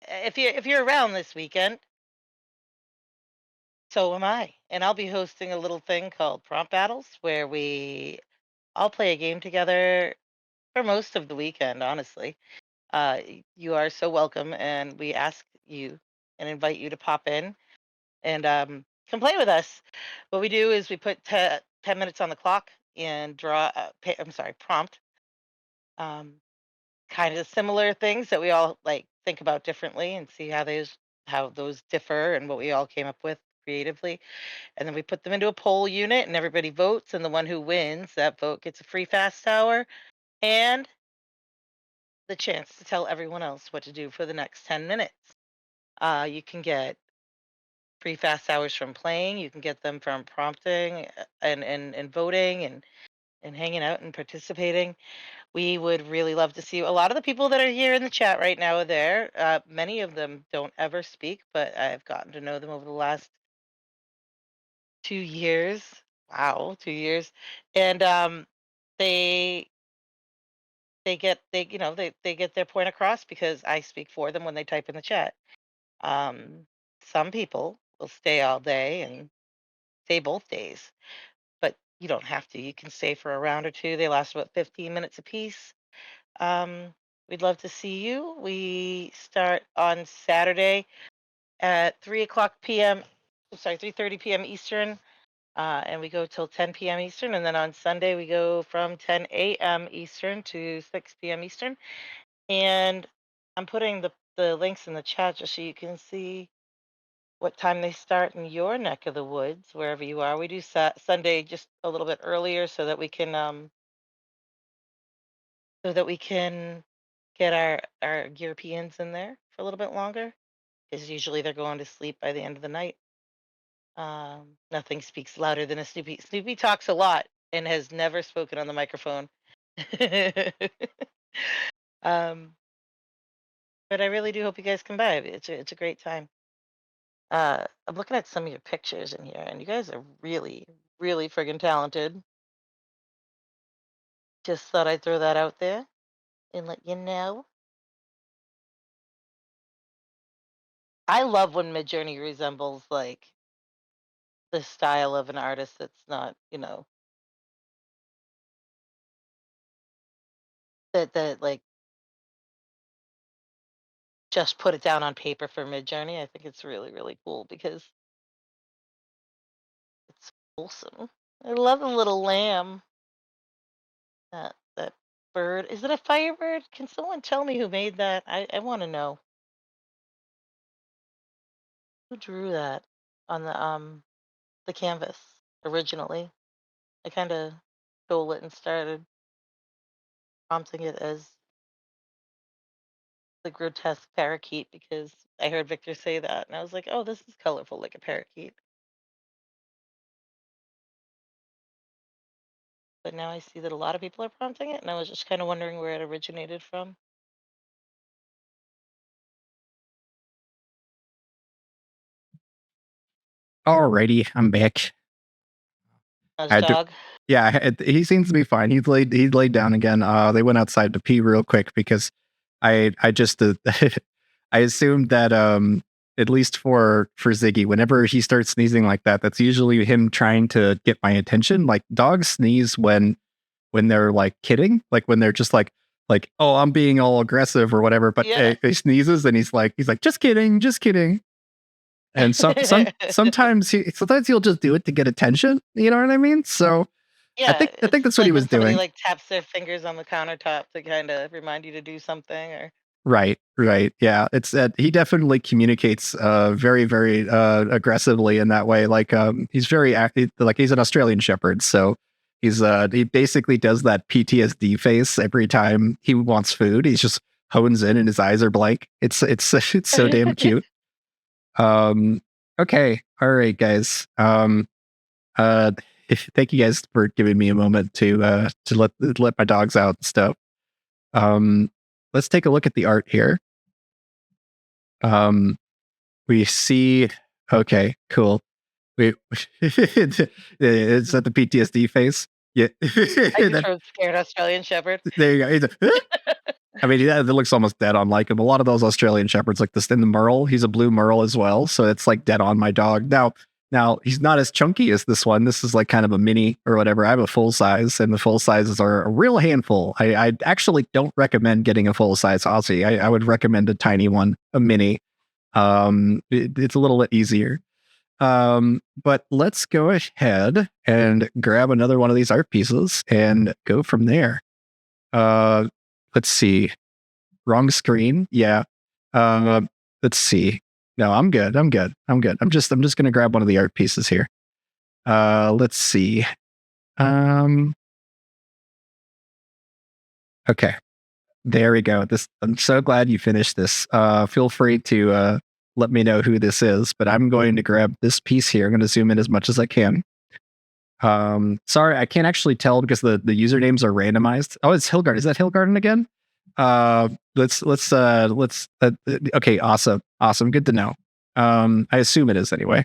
if you're around this weekend, so am I, and I'll be hosting a little thing called Prompt Battles, where we all play a game together for most of the weekend. Honestly, you are so welcome, and we ask you and invite you to pop in and come play with us. What we do is we put 10 minutes on the clock and draw. I'm sorry, prompt. Um, Kind of similar things that we all like think about differently and see how those differ and what we all came up with creatively. And then we put them into a poll unit and everybody votes, and the one who wins that vote gets a free fast hour and the chance to tell everyone else what to do for the next 10 minutes. You can get free fast hours from playing. You can get them from prompting and voting and hanging out and participating. We would really love to see you. A lot of the people that are here in the chat right now are there. Many of them don't ever speak, but I've gotten to know them over the last 2 years. Wow, 2 years. And they they get their point across because I speak for them when they type in the chat. Some people will stay all day and stay both days, but you don't have to. You can stay for a round or two. They last about 15 minutes apiece. Um, we'd love to see you. We start on Saturday at 3 o'clock p.m. I'm sorry, 3:30 p.m. Eastern, and we go till 10 p.m. Eastern. And then on Sunday we go from 10 a.m. Eastern to 6 p.m. Eastern. And I'm putting the links in the chat just so you can see what time they start in your neck of the woods, wherever you are. We do Sunday just a little bit earlier so that we can get our Europeans in there for a little bit longer, because usually they're going to sleep by the end of the night. Nothing speaks louder than a Snoopy. Snoopy talks a lot and has never spoken on the microphone. um, but I really do hope you guys come by. It's a great time. I'm looking at some of your pictures in here, and you guys are really, really friggin' talented. Just thought I'd throw that out there and let you know. I love when Midjourney resembles like the style of an artist that's not, that like just put it down on paper for Midjourney. I think it's really, really cool because it's wholesome. I love the little lamb. That bird. Is it a firebird? Can someone tell me who made that? I want to know. Who drew that on the canvas originally? I kind of stole it and started prompting it as the grotesque parakeet because I heard Victor say that, and I was like, oh, this is colorful like a parakeet. But now I see that a lot of people are prompting it, and I was just kind of wondering where it originated from. Alrighty, I'm back. How's dog? He seems to be fine. He's laid down again. They went outside to pee real quick because I just I assumed that at least for Ziggy, whenever he starts sneezing like that, that's usually him trying to get my attention. Like dogs sneeze when they're like kidding, like when they're just like oh, I'm being all aggressive or whatever, but Yeah. he sneezes and he's like just kidding, just kidding. And sometimes he'll just do it to get attention. You know what I mean? So I Yeah, think it's that's what he like was when somebody doing. like taps their fingers on the countertop to kind of remind you to do something, or Right. Yeah. It's he definitely communicates very, very aggressively in that way. Like he's very active, like he's an Australian Shepherd, so he basically does that PTSD face every time he wants food. He just hones in and his eyes are blank. It's so damn cute. Okay. All right, guys. Uh thank you guys for giving me a moment to let my dogs out and stuff. Let's take a look at the art here. We see. Okay, cool. We is that the PTSD face? Yeah. I just wrote scared Australian Shepherd. There you go. I mean, that looks almost dead on like him. A lot of those Australian Shepherds, like this in the Merle, he's a blue Merle as well. So it's like dead on my dog. Now he's not as chunky as this one. This is like kind of a mini or whatever. I have a full size, and the full sizes are a real handful. I actually don't recommend getting a full size Aussie. I would recommend a tiny one, a mini. It's a little bit easier. But let's go ahead and grab another one of these art pieces and go from there. Let's see. Wrong screen. Yeah. Let's see. No, I'm good. I'm just gonna grab one of the art pieces here. Let's see. Okay. There we go. I'm so glad you finished this. Feel free to let me know who this is, but I'm going to grab this piece here. I'm going to zoom in as much as I can. Sorry, I can't actually tell because the usernames are randomized. Oh, it's Hilgard. Is that Hilgarden again? Okay, awesome. Good to know. I assume it is anyway.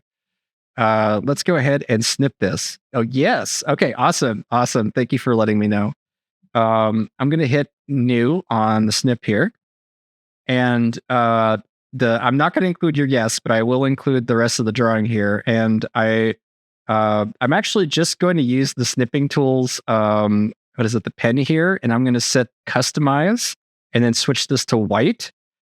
Let's go ahead and snip this. Oh, yes. Okay, awesome. Thank you for letting me know. I'm going to hit new on the snip here. And I'm not going to include your yes, but I will include the rest of the drawing here. And I'm actually just going to use the snipping tools. What is it? The pen here. And I'm going to set customize and then switch this to white.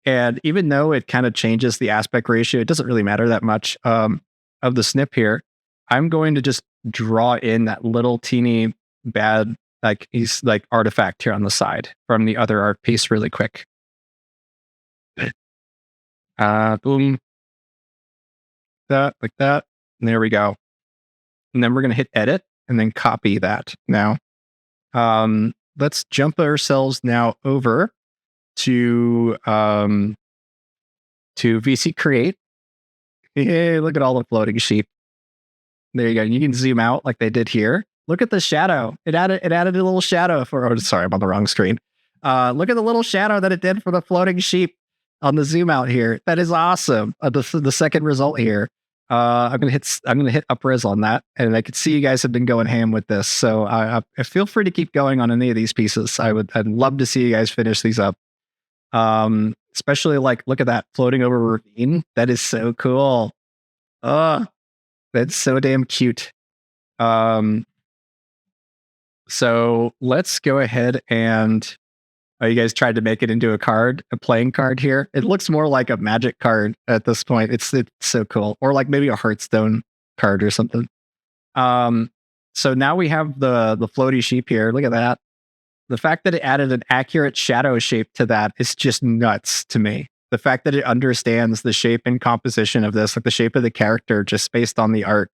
And even though it kind of changes the aspect ratio, it doesn't really matter that much of the snip here. I'm going to just draw in that little teeny bad, he's like artifact here on the side from the other art piece really quick. Boom. That, like that. And there we go. And then we're going to hit edit and then copy that now. Let's jump ourselves now over to VC Create. Hey, look at all the floating sheep. There you go. You can zoom out like they did here. Look at the shadow. It added a little shadow for. Oh, sorry, I'm on the wrong screen. Look at the little shadow that it did for the floating sheep on the zoom out here. That is awesome. The second result here. I'm gonna hit up-res on that, and I can see you guys have been going ham with this. So I feel free to keep going on any of these pieces. I'd love to see you guys finish these up. Especially like look at that floating over ravine. That is so cool. That's so damn cute. So let's go ahead and you guys tried to make it into a playing card here. It looks more like a magic card at this point. It's so cool. Or like maybe a Hearthstone card or something. So now we have the floaty sheep here. Look at that. The fact that it added an accurate shadow shape to that is just nuts to me. The fact that it understands the shape and composition of this, like the shape of the character just based on the art,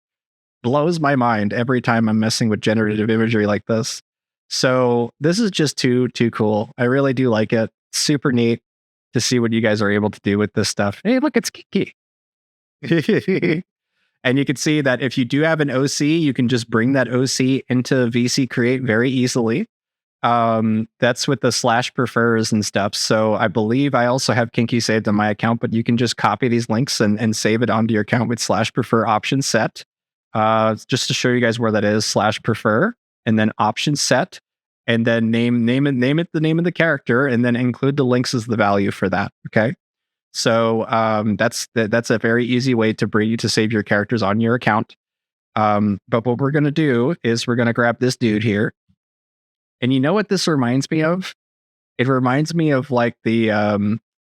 blows my mind every time I'm messing with generative imagery like this. So this is just too cool. I really do like it. Super neat to see what you guys are able to do with this stuff. Hey, look, it's Kiki. And you can see that if you do have an OC, you can just bring that OC into VC Create very easily. That's with the /prefers and stuff. So I believe I also have Kinky saved on my account, but you can just copy these links and save it onto your account with /prefer option set. Just to show you guys where that is, /prefer, and then option set, and then name it the name of the character, and then include the links as the value for that. Okay. So that's a very easy way to save your characters on your account. But what we're going to do is we're going to grab this dude here. And you know what this reminds me of? It reminds me of like the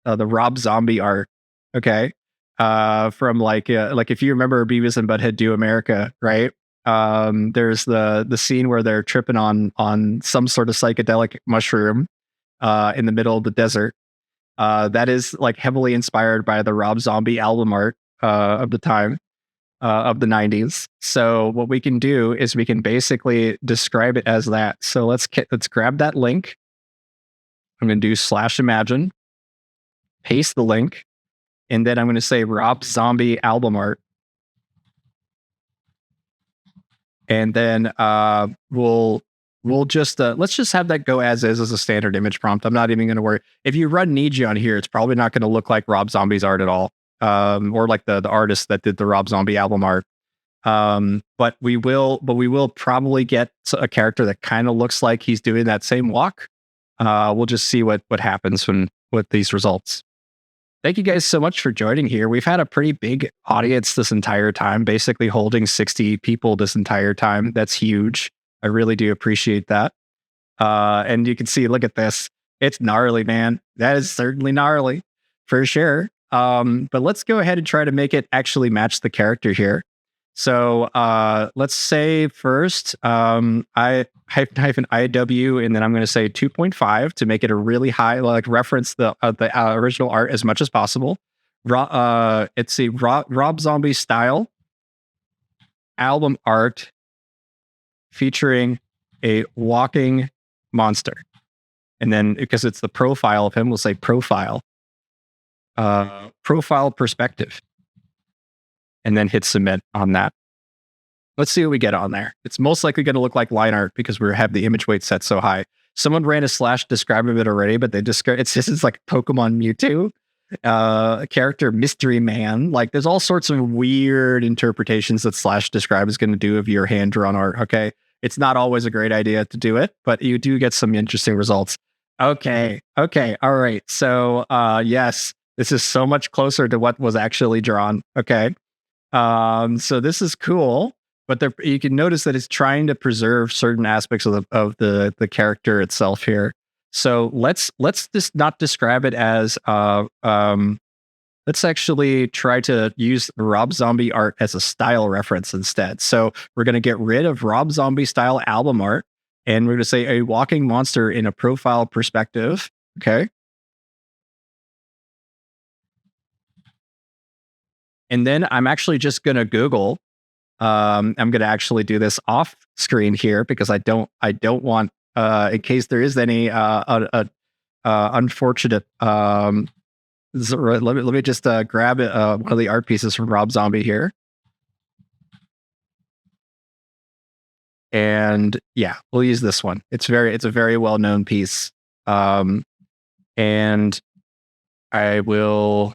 Rob Zombie art. Okay. From like if you remember Beavis and Butthead Do America, right? There's the scene where they're tripping on some sort of psychedelic mushroom in the middle of the desert. That is like heavily inspired by the Rob Zombie album art of the time. Of the 90s. So what we can do is we can basically describe it as that. So let's grab that link. I'm going to do /imagine, paste the link, and then I'm going to say Rob Zombie album art. And then we'll just let's just have that go as is as a standard image prompt. I'm not even going to worry. If you run Niji on here, it's probably not going to look like Rob Zombie's art at all, or like the artist that did the Rob Zombie album art. But we will probably get a character that kind of looks like he's doing that same walk. We'll just see what happens with these results. Thank you guys so much for joining here. We've had a pretty big audience this entire time, basically holding 60 people this entire time. That's huge. I really do appreciate that. And you can see, look at this. It's gnarly, man. That is certainly gnarly for sure. But let's go ahead and try to make it actually match the character here. So let's say first I hyphen IW, and then I'm going to say 2.5 to make it a really high, like reference the original art as much as possible. It's a Rob Zombie style album art featuring a walking monster. And then because it's the profile of him, we'll say profile. Profile perspective. And then hit submit on that. Let's see what we get on there. It's most likely going to look like line art because we have the image weight set so high. Someone ran a slash describing it already, but they describe it's like Pokemon Mewtwo, character Mystery Man. Like there's all sorts of weird interpretations that slash describe is going to do of your hand drawn art. Okay, it's not always a great idea to do it, but you do get some interesting results. Okay, all right. So yes, this is so much closer to what was actually drawn. Okay. So this is cool, but you can notice that it's trying to preserve certain aspects of the character itself here. So let's just not describe it as let's actually try to use Rob Zombie art as a style reference instead. So we're going to get rid of Rob Zombie style album art, and we're going to say a walking monster in a profile perspective. Okay. And then I'm actually just going to Google. I'm going to actually do this off screen here because I don't want, in case there is any unfortunate. Let me just grab one of the art pieces from Rob Zombie here. And yeah, we'll use this one. It's a very well known piece. And I will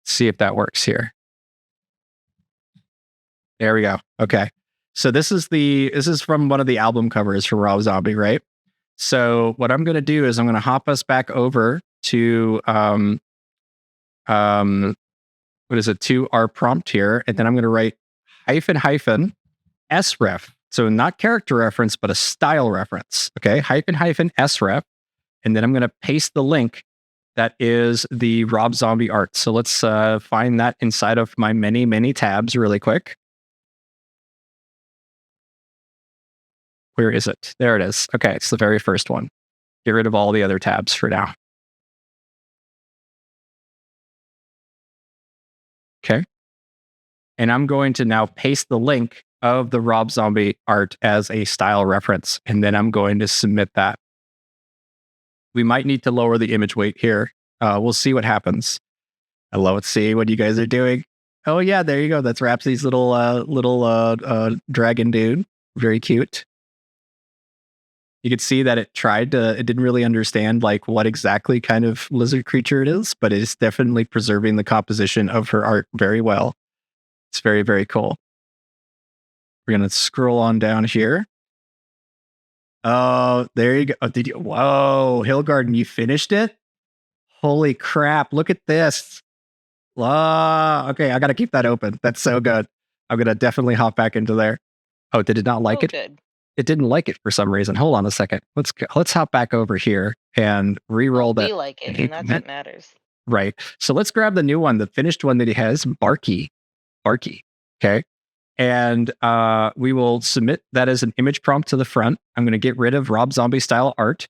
see if that works here. There we go. Okay. So this is from one of the album covers for Rob Zombie, right? So what I'm going to do is I'm going to hop us back over to to our prompt here, and then I'm going to write hyphen sref. So not character reference, but a style reference. Okay, hyphen sref, and then I'm going to paste the link that is the Rob Zombie art. So let's find that inside of my many tabs really quick. Where is it? There it is. Okay, it's the very first one. Get rid of all the other tabs for now. Okay. And I'm going to now paste the link of the Rob Zombie art as a style reference, and then I'm going to submit that. We might need to lower the image weight here. We'll see what happens. Let's see what you guys are doing. Oh yeah, there you go. That's Rhapsody's little dragon dude. Very cute. You could see that it didn't really understand like what exactly kind of lizard creature it is, but it is definitely preserving the composition of her art very well. It's very, very cool. We're going to scroll on down here. Oh, there you go. Oh, whoa, Hillgarden, you finished it? Holy crap. Look at this. Okay, I got to keep that open. That's so good. I'm going to definitely hop back into there. Oh, did it not like it? Good. It didn't like it for some reason. Hold on a second. Let's hop back over here and re-roll that. We like it, and that's what matters. Right. So let's grab the new one, the finished one that he has, Barky. Okay. And we will submit that as an image prompt to the front. I'm going to get rid of Rob Zombie style art.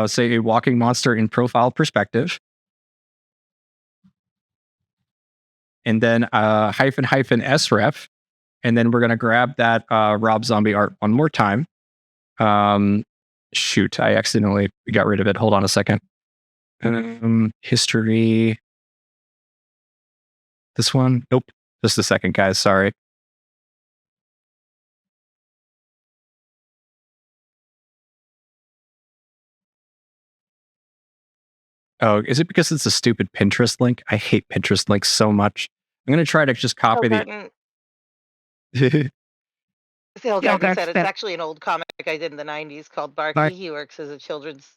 Say a walking monster in profile perspective. And then hyphen sref. And then we're going to grab that Rob Zombie art one more time. Shoot, I accidentally got rid of it. Hold on a second. History. This one? Nope. Just a second, guys. Sorry. Oh, is it because it's a stupid Pinterest link? I hate Pinterest links so much. I'm going to try to just copy Garden, the... Sale Yeah, Garden that's said it's that. actually an old comic I did in the 90s called But Barky. He works as a children's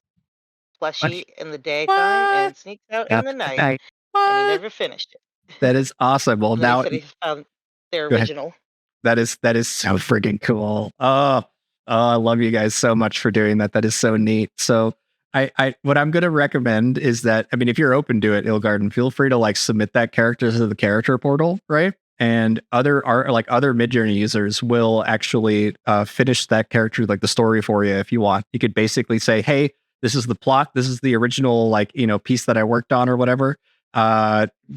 what? plushie in the daytime What? and sneaks out in the That's night, night. and he What? never finished it. That is awesome. Well, And then he now said he found their go ahead. original. That is so freaking cool. I love you guys so much for doing that. That is so neat. So I what I'm going to recommend is that, I mean, if you're open to it, Ilgarden, feel free to like submit that character to the character portal, right? And other Midjourney users will actually finish that character, like the story for you if you want. You could basically say, hey, this is the plot. This is the original, like, piece that I worked on or whatever.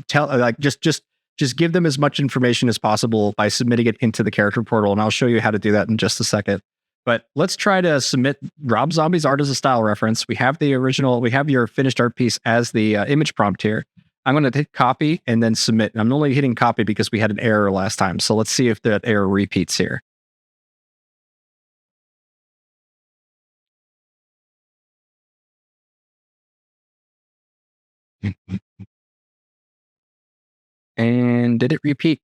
Just give them as much information as possible by submitting it into the character portal, and I'll show you how to do that in just a second. But let's try to submit Rob Zombie's art as a style reference. We have the original, we have your finished art piece as the image prompt here. I'm going to hit copy and then submit. And I'm only hitting copy because we had an error last time. So let's see if that error repeats here. And did it repeat?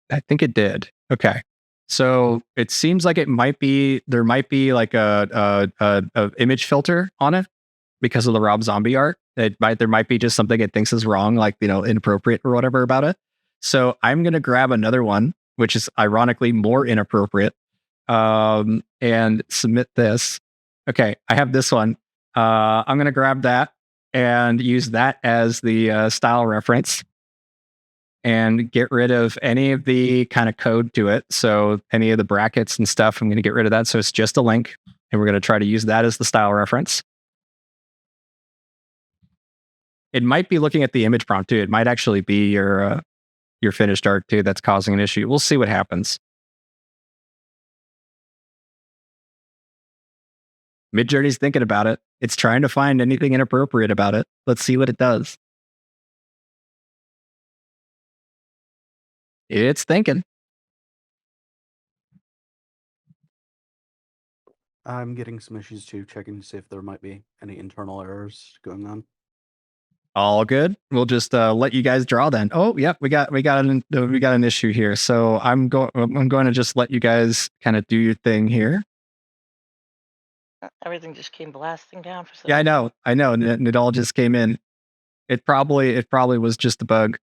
I think it did. Okay. So it seems like there might be like a image filter on it because of the Rob Zombie art. There might be just something it thinks is wrong, like, inappropriate or whatever about it. So I'm going to grab another one, which is ironically more inappropriate, and submit this. Okay. I have this one. I'm going to grab that and use that as the style reference, and get rid of any of the kind of code to it. So any of the brackets and stuff, I'm going to get rid of that. So it's just a link, and we're going to try to use that as the style reference. It might be looking at the image prompt too. It might actually be your finished art too that's causing an issue. We'll see what happens. Midjourney's thinking about it. It's trying to find anything inappropriate about it. Let's see what it does. It's thinking. I'm getting some issues too, checking to see if there might be any internal errors going on. All good. We'll just let you guys draw then. Oh, yep, we got an issue here. So I'm going to just let you guys kind of do your thing here. Everything just came blasting down for some Yeah, reason. I know. And it all just came in. It probably was just a bug.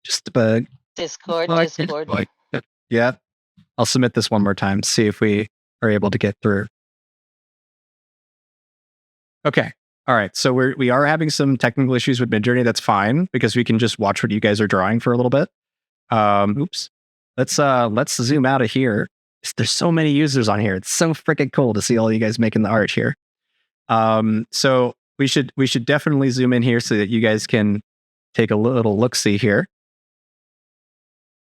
Just a bug. Discord. Yeah. I'll submit this one more time, see if we are able to get through. Okay. All right. So we are having some technical issues with Midjourney. That's fine because we can just watch what you guys are drawing for a little bit. Oops. Let's zoom out of here. There's so many users on here. It's so freaking cool to see all you guys making the art here. So we should definitely zoom in here so that you guys can take a little look-see here.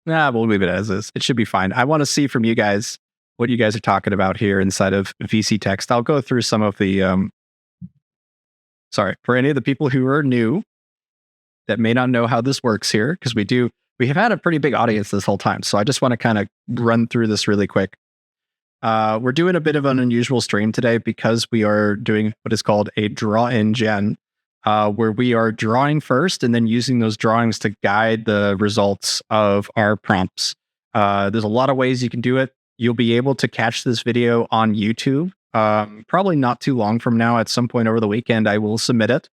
Nah, we'll leave it as is. It should be fine. I want to see from you guys what you guys are talking about here inside of VC text. I'll go through some of the, sorry, for any of the people who are new that may not know how this works here, because we have had a pretty big audience this whole time. So I just want to kind of run through this really quick. We're doing a bit of an unusual stream today because we are doing what is called a draw in gen, where we are drawing first and then using those drawings to guide the results of our prompts. There's a lot of ways you can do it. You'll be able to catch this video on YouTube. Probably not too long from now. At some point over the weekend, I will submit it.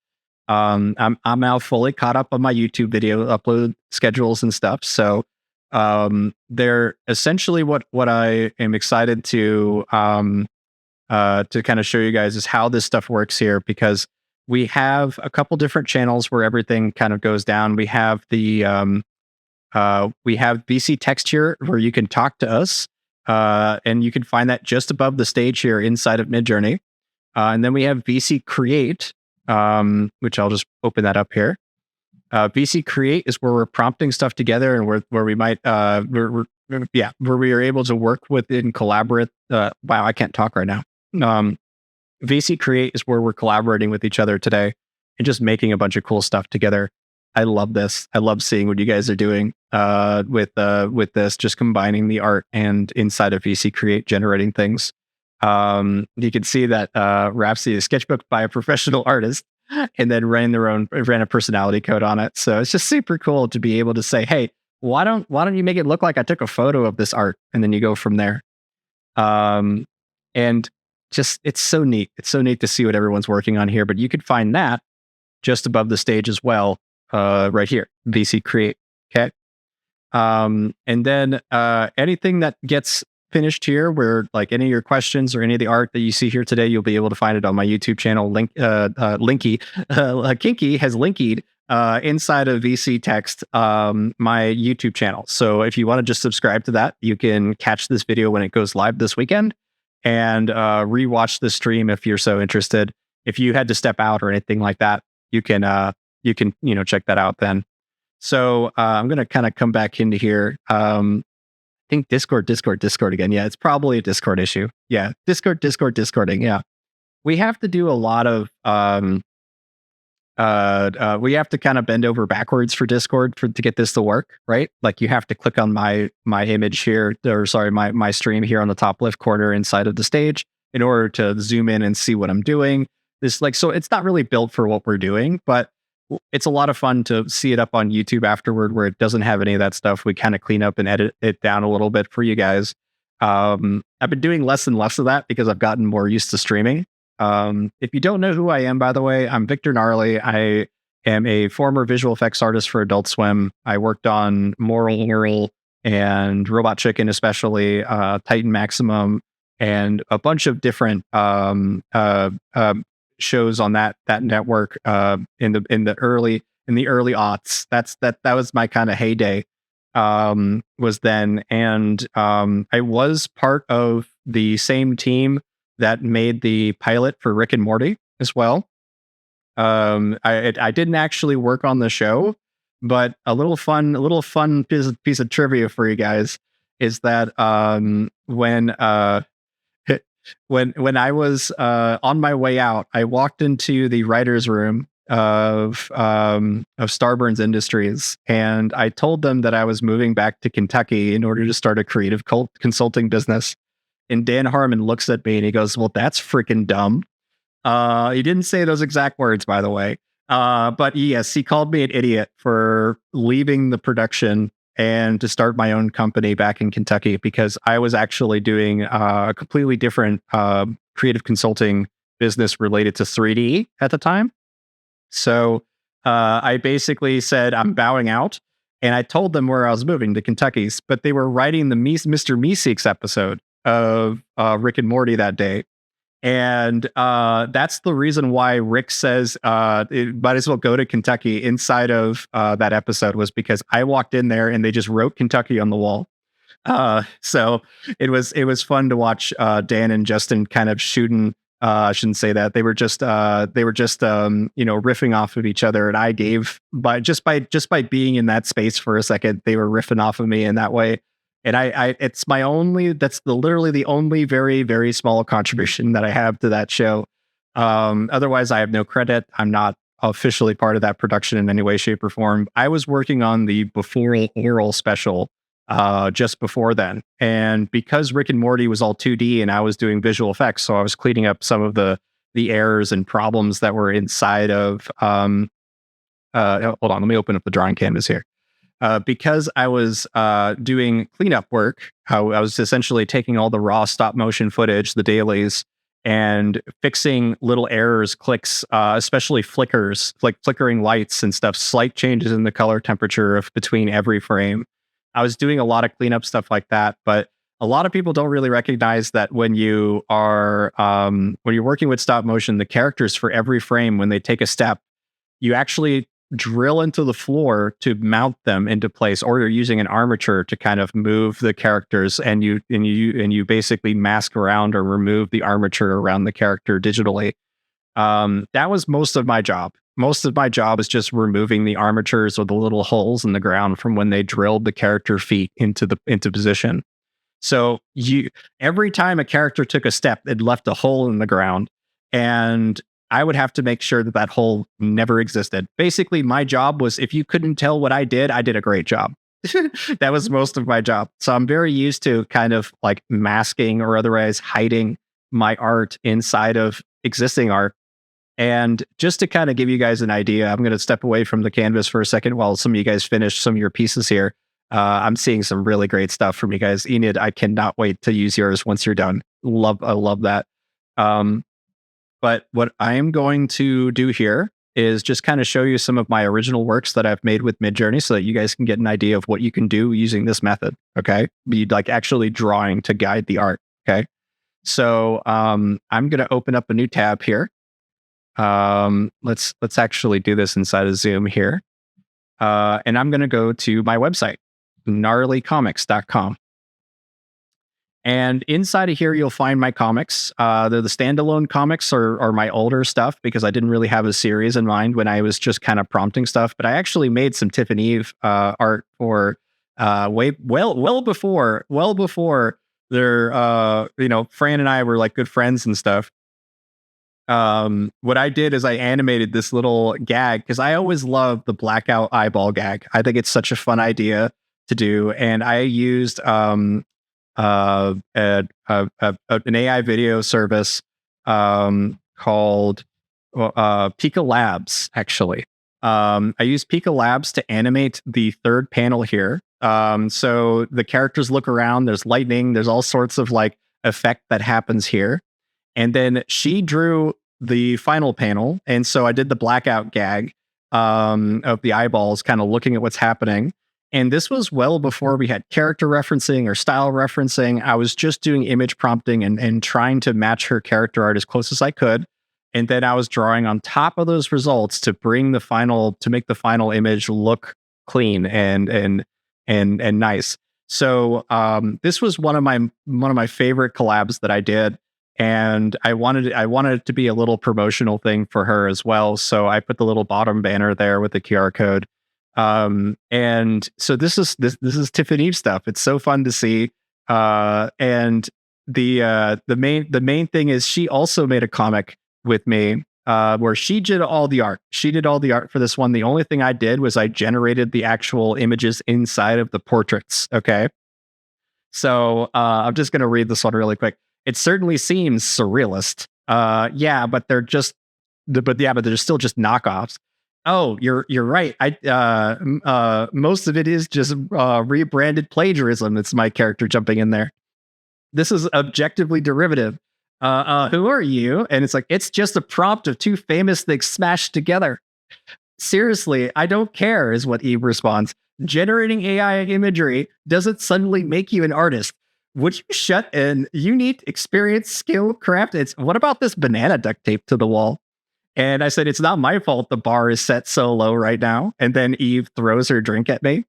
I'm now fully caught up on my YouTube video upload schedules and stuff. So they're essentially what I am excited to kind of show you guys is how this stuff works here, because we have a couple different channels where everything kind of goes down. We have the we have VC text here where you can talk to us, and you can find that just above the stage here inside of Midjourney. And then we have VC create, which I'll just open that up here. VC create is where we're prompting stuff together, and where we might where we are able to work with and collaborate. Wow, I can't talk right now. VC create is where we're collaborating with each other today and just making a bunch of cool stuff together. I love this. I love seeing what you guys are doing with this, just combining the art and inside of VC create generating things. You can see that Rhapsody is sketchbooked by a professional artist. and then ran a personality code on it. So it's just super cool to be able to say, hey, why don't you make it look like I took a photo of this art, and then you go from there. And just it's so neat. It's so neat to see what everyone's working on here. But you could find that just above the stage as well, right here, VC Create. Okay. And then anything that gets finished here, where like any of your questions or any of the art that you see here today, you'll be able to find it on my YouTube channel. Kinky has linked inside of VC text my YouTube channel. So if you want to just subscribe to that, you can catch this video when it goes live this weekend and rewatch the stream if you're so interested. If you had to step out or anything like that, you can check that out then. So I'm going to kind of come back into here. I think Discord again. Yeah, it's probably a Discord issue. Yeah, Discording. Yeah. We have to do a lot of, we have to kind of bend over backwards for Discord to get this to work, right? Like you have to click on my image here, or sorry, my stream here on the top left corner inside of the stage in order to zoom in and see what I'm doing. So it's not really built for what we're doing, but it's a lot of fun to see it up on YouTube afterward where it doesn't have any of that stuff. We kind of clean up and edit it down a little bit for you guys. I've been doing less and less of that because I've gotten more used to streaming. If you don't know who I am, by the way, I'm Victor Gnarly. I am a former visual effects artist for Adult Swim. I worked on Moral and Robot Chicken, especially Titan Maximum, and a bunch of different shows on that network in the early aughts. That was my kind of heyday. Was then, and I was part of the same team that made the pilot for Rick and Morty as well. I didn't actually work on the show, but a little fun piece of trivia for you guys is that when I was on my way out, I walked into the writer's room of Starburns Industries, and I told them that I was moving back to Kentucky in order to start a creative consulting business. And Dan Harmon looks at me and he goes, "Well, that's freaking dumb." He didn't say those exact words, by the way. But yes, he called me an idiot for leaving the production and to start my own company back in Kentucky, because I was actually doing a completely different creative consulting business related to 3D at the time. So I basically said, I'm bowing out. And I told them where I was moving, to Kentucky's, but they were writing the Mr. Meeseeks episode of Rick and Morty that day. And that's the reason why Rick says it might as well go to Kentucky inside of that episode, was because I walked in there and they just wrote Kentucky on the wall. So it was fun to watch Dan and Justin kind of shooting. I shouldn't say that. They were just riffing off of each other, and I gave by being in that space for a second, they were riffing off of me in that way. And that's literally the only very, very small contribution that I have to that show. Otherwise, I have no credit. I'm not officially part of that production in any way, shape, or form. I was working on the Before Oral special just before then. And because Rick and Morty was all 2D and I was doing visual effects, so I was cleaning up some of the errors and problems that were inside of hold on, let me open up the drawing canvas here. Because I was doing cleanup work, I was essentially taking all the raw stop motion footage, the dailies, and fixing little errors, clicks, especially flickers, like flickering lights and stuff, slight changes in the color temperature of between every frame. I was doing a lot of cleanup stuff like that, but a lot of people don't really recognize that when you are when you're working with stop motion, the characters for every frame, when they take a step, you actually drill into the floor to mount them into place, or you're using an armature to kind of move the characters, and you basically mask around or remove the armature around the character digitally. That was most of my job. Most of my job is just removing the armatures or the little holes in the ground from when they drilled the character feet into position. So every time a character took a step, it left a hole in the ground, and I would have to make sure that hole never existed. Basically, my job was, if you couldn't tell what I did a great job. That was most of my job. So I'm very used to kind of like masking or otherwise hiding my art inside of existing art. And just to kind of give you guys an idea, I'm going to step away from the canvas for a second while some of you guys finish some of your pieces here. I'm seeing some really great stuff from you guys. Enid, I cannot wait to use yours once you're done. I love that. But what I am going to do here is just kind of show you some of my original works that I've made with Midjourney so that you guys can get an idea of what you can do using this method. Okay. Be like actually drawing to guide the art. Okay. So I'm going to open up a new tab here. Let's actually do this inside of Zoom here. And I'm going to go to my website, gnarlycomics.com. And inside of here, you'll find my comics. They're the standalone comics or my older stuff because I didn't really have a series in mind when I was just kind of prompting stuff. But I actually made some Tiff and Eve art for well before their Fran and I were like good friends and stuff. What I did is I animated this little gag because I always love the blackout eyeball gag. I think it's such a fun idea to do, and I used an AI video service called Pika Labs. Actually, I used Pika Labs to animate the third panel here. So the characters look around. There's lightning. There's all sorts of like effect that happens here. And then she drew the final panel. And so I did the blackout gag of the eyeballs kind of looking at what's happening. And this was well before we had character referencing or style referencing. I was just doing image prompting and trying to match her character art as close as I could. And then I was drawing on top of those results to make the final image look clean and nice. So this was one of my favorite collabs that I did. And I wanted it to be a little promotional thing for her as well. So I put the little bottom banner there with the QR code. And so this is Tiff and Eve stuff. It's so fun to see. And the main thing is she also made a comic with me where she did all the art. She did all the art for this one. The only thing I did was I generated the actual images inside of the portraits. Okay. So I'm just going to read this one really quick. It certainly seems surrealist. But they're still just knockoffs. Oh, you're right. Most of it is just rebranded plagiarism. It's my character jumping in there. This is objectively derivative. Who are you? And it's like, it's just a prompt of two famous things smashed together. Seriously, I don't care, is what Eve responds. Generating AI imagery doesn't suddenly make you an artist. Would you shut in? You need experience, skill, craft. What about this banana duct tape to the wall? And I said, it's not my fault the bar is set so low right now. And then Eve throws her drink at me.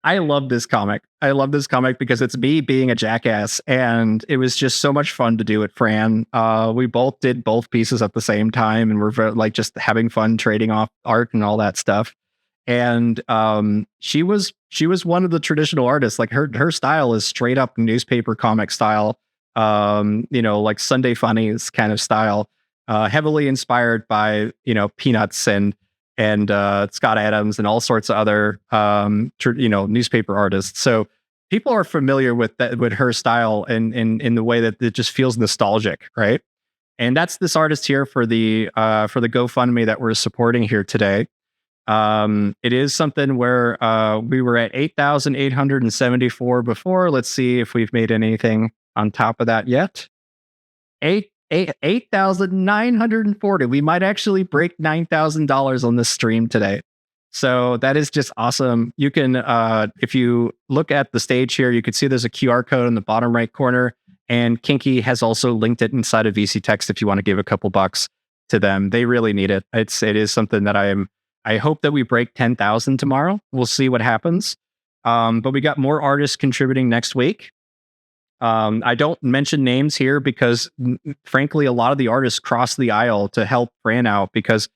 I love this comic. I love this comic because it's me being a jackass. And it was just so much fun to do it, Fran. We both did both pieces at the same time. And we're like just having fun trading off art and all that stuff. And she was one of the traditional artists. Like her style is straight up newspaper comic style, like Sunday Funnies kind of style, heavily inspired by Peanuts and Scott Adams and all sorts of other newspaper artists. So people are familiar with her style and in the way that it just feels nostalgic, right? And that's this artist here for the GoFundMe that we're supporting here today. It is something where we were at 8,874 before. Let's see if we've made anything on top of that yet. 8,940. We might actually break $9,000 on this stream today. So that is just awesome. You can, if you look at the stage here, you can see there's a QR code in the bottom right corner, and Kinky has also linked it inside of VC Text if you want to give a couple bucks to them. They really need it. It is something that I hope that we break 10,000 tomorrow. We'll see what happens. But we got more artists contributing next week. I don't mention names here because, frankly, a lot of the artists cross the aisle to help Fran out because,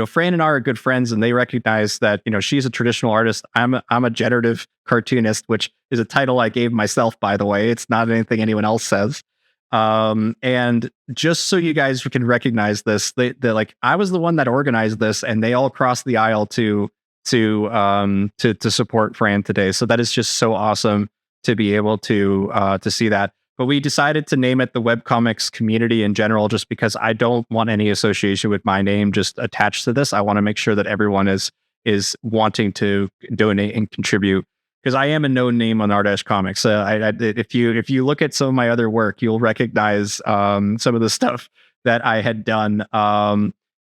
Fran and I are good friends and they recognize that, she's a traditional artist. I'm a generative cartoonist, which is a title I gave myself, by the way. It's not anything anyone else says. And just so you guys can recognize this, they like, I was the one that organized this and they all crossed the aisle to support Fran today. So that is just so awesome to be able to see that. but we decided to name it the webcomics community in general, just because I don't want any association with my name just attached to this. I want to make sure that everyone is wanting to donate and contribute, because I am a known name on R Comics. If you look at some of my other work, you'll recognize some of the stuff that I had done.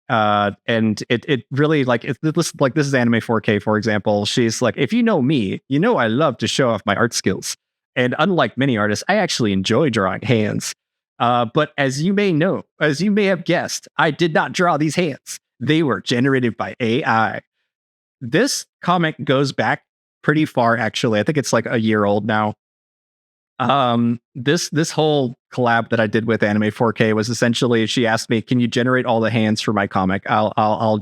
And it really, like, this is Anime 4K, for example. She's like, if you know me, you know I love to show off my art skills. And unlike many artists, I actually enjoy drawing hands. But as you may know, as you may have guessed, I did not draw these hands. They were generated by AI. This comic goes back pretty far, actually. I think it's like a year old now. This whole collab that I did with Anime 4K was essentially, she asked me, can you generate all the hands for my comic? I'll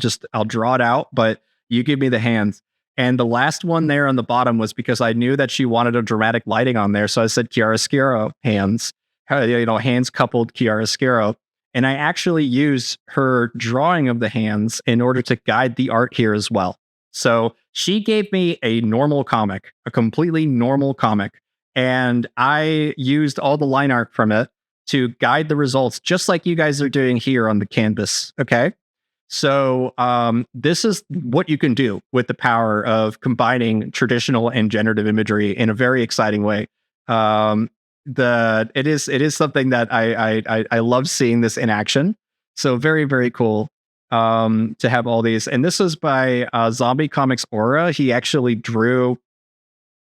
draw it out, but you give me the hands. And the last one there on the bottom was because I knew that she wanted a dramatic lighting on there. So I said chiaroscuro hands, hands coupled chiaroscuro. And I actually use her drawing of the hands in order to guide the art here as well. So she gave me a normal comic, a completely normal comic. And I used all the line art from it to guide the results, just like you guys are doing here on the canvas. Okay. So this is what you can do with the power of combining traditional and generative imagery in a very exciting way. It is something that I love seeing this in action. So very, very cool to have all these. And this is by Zombie Comics Aura. He actually drew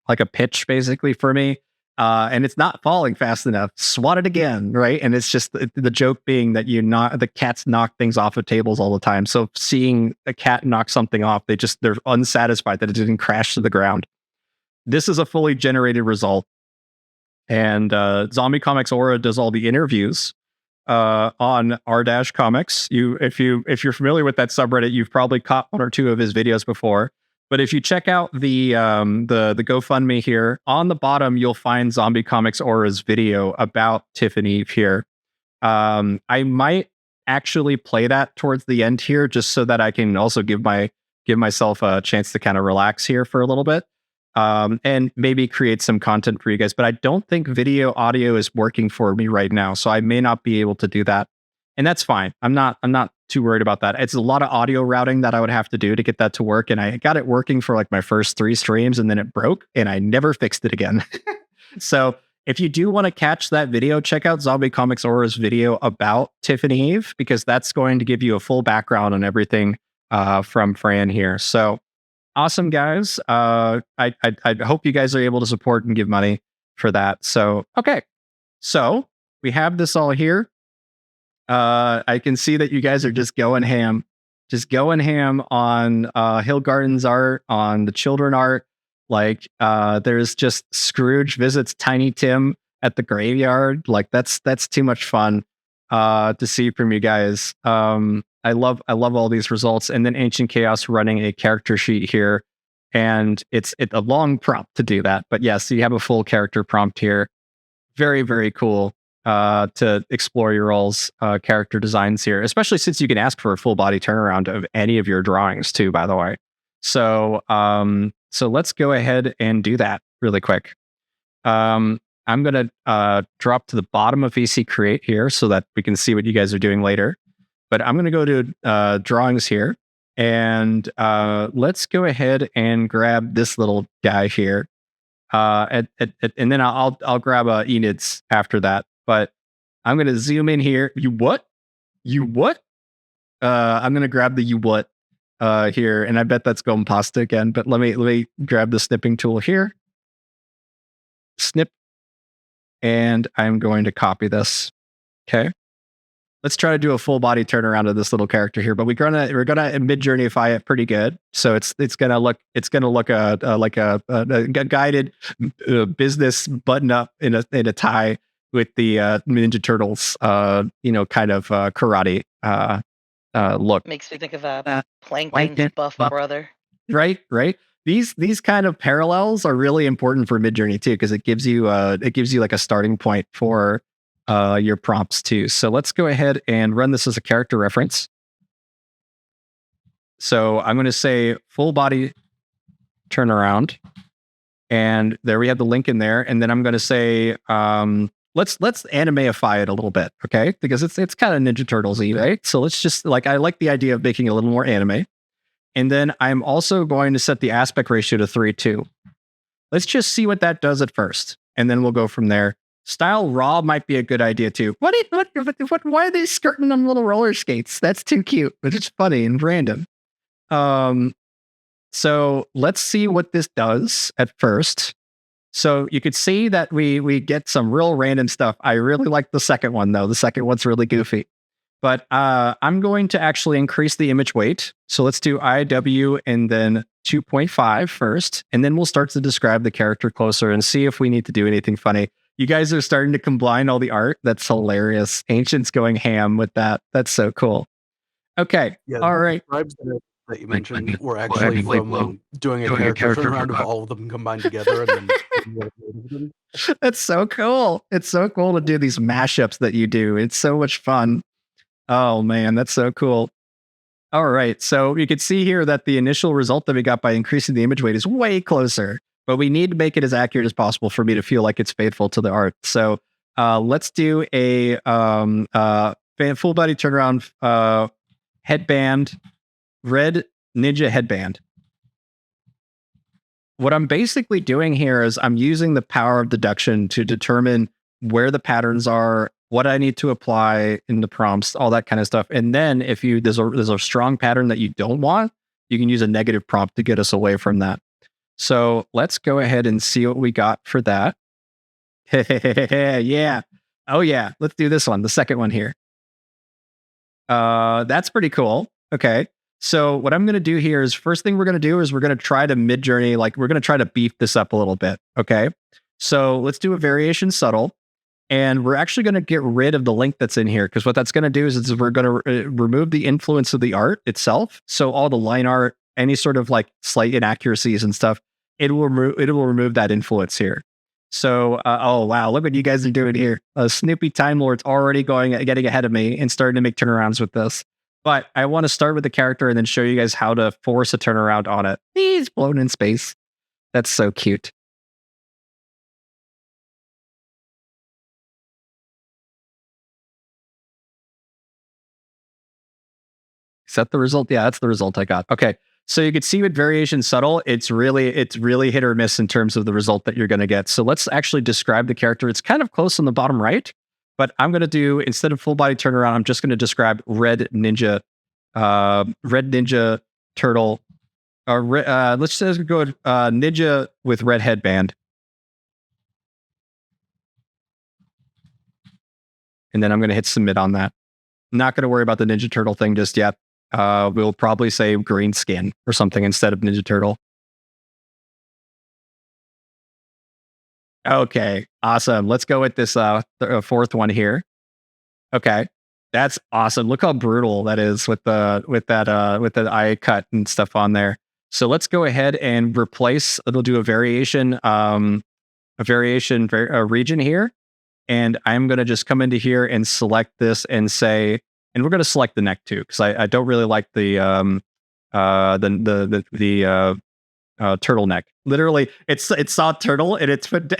like a pitch basically for me. And it's not falling fast enough. Swat it again, right? And it's just the joke being that the cats knock things off of tables all the time. So seeing a cat knock something off, they're unsatisfied that it didn't crash to the ground. This is a fully generated result. And Zombie Comics Aura does all the interviews on R-Comics. If you're familiar with that subreddit, you've probably caught one or two of his videos before. But if you check out the GoFundMe here, on the bottom, you'll find Zombie Comics Aura's video about Tiff and Eve here. I might actually play that towards the end here, just so that I can also give myself a chance to kind of relax here for a little bit, and maybe create some content for you guys. But I don't think video audio is working for me right now, so I may not be able to do that. And that's fine. I'm not too worried about that. It's a lot of audio routing that I would have to do to get that to work. And I got it working for like my first 3 streams, and then it broke and I never fixed it again. So if you do want to catch that video, check out Zombie Comics Aura's video about Tiff and Eve, because that's going to give you a full background on everything from Fran here. So awesome, guys. I hope you guys are able to support and give money for that. So, okay. So we have this all here. I can see that you guys are just going ham on Hill Garden's art, on the children art. Like there's just Scrooge visits Tiny Tim at the graveyard. Like that's too much fun to see from you guys. I love all these results. And then Ancient Chaos running a character sheet here, and it's a long prompt to do that. But yes, you have a full character prompt here. Very, very cool to explore your all's character designs here, especially since you can ask for a full body turnaround of any of your drawings too, by the way. So so let's go ahead and do that really quick. I'm going to drop to the bottom of VC Create here so that we can see what you guys are doing later. But I'm going to go to drawings here, and let's go ahead and grab this little guy here. And then I'll grab Enid's after that. But I'm going to zoom in here. You what? I'm going to grab the you what here, and I bet that's going pasta again. But let me grab the snipping tool here. Snip, and I'm going to copy this. Okay. Let's try to do a full body turnaround of this little character here, but we're gonna Midjourneyify it pretty good. So it's gonna look like a guided business button up in a tie with the Ninja Turtles, kind of karate look. Makes me think of a Plankton's buff brother. Right. These kind of parallels are really important for Midjourney too, because it gives you like a starting point for your prompts too. So let's go ahead and run this as a character reference. So I'm going to say full body turnaround, and there we have the link in there. And then I'm going to say let's animeify it a little bit, okay? Because it's kind of Ninja Turtles-y, right? So let's just I like the idea of making it a little more anime. And then I'm also going to set the aspect ratio to 3:2. Let's just see what that does at first, and then we'll go from there. Style raw might be a good idea too. What? Why are they skirting on little roller skates? That's too cute, but it's funny and random. So let's see what this does at first. So you could see that we get some real random stuff. I really like the second one though. The second one's really goofy. But I'm going to actually increase the image weight. So let's do IW and then 2.5 first. And then we'll start to describe the character closer and see if we need to do anything funny. You guys are starting to combine all the art. That's hilarious. Ancient's going ham with that. That's so cool. Okay. Yeah, all right. Scribes that you mentioned were actually from doing a character turnaround of all of them combined together. And then That's so cool. It's so cool to do these mashups that you do. It's so much fun. Oh man, that's so cool. All right, so you can see here that the initial result that we got by increasing the image weight is way closer, but we need to make it as accurate as possible for me to feel like it's faithful to the art. So let's do a full body turnaround headband, red ninja headband. What I'm basically doing here is I'm using the power of deduction to determine where the patterns are, what I need to apply in the prompts, all that kind of stuff. And then if there's a strong pattern that you don't want, you can use a negative prompt to get us away from that. So let's go ahead and see what we got for that. Yeah. Oh yeah. Let's do this one. The second one here. That's pretty cool. Okay. So what I'm going to do here is first thing we're going to do is we're going to try to mid-journey, like we're going to try to beef this up a little bit. Okay. So let's do a variation subtle. And we're actually going to get rid of the link that's in here because what that's going to do is we're going to remove the influence of the art itself. So all the line art, any sort of like slight inaccuracies and stuff, it will remove that influence here. So, oh wow, look what you guys are doing here. Snoopy Time Lord's already getting ahead of me and starting to make turnarounds with this. But I want to start with the character and then show you guys how to force a turnaround on it. He's blown in space. That's so cute. Is that the result? Yeah, that's the result I got. Okay. So you can see with variation subtle, it's really hit or miss in terms of the result that you're going to get. So let's actually describe the character. It's kind of close on the bottom right, but I'm going to do, instead of full body turnaround, I'm just going to describe red ninja turtle. Let's just go ninja with red headband. And then I'm going to hit submit on that. Not going to worry about the Ninja Turtle thing just yet. We'll probably say green skin or something instead of Ninja Turtle. Okay, awesome. Let's go with this fourth one here. Okay, that's awesome. Look how brutal that is with the eye cut and stuff on there. So let's go ahead and replace. It'll do a variation region here. And I'm going to just come into here and select this and say, and we're going to select the neck too, because I don't really like the turtleneck. Literally, it saw turtle and it's put.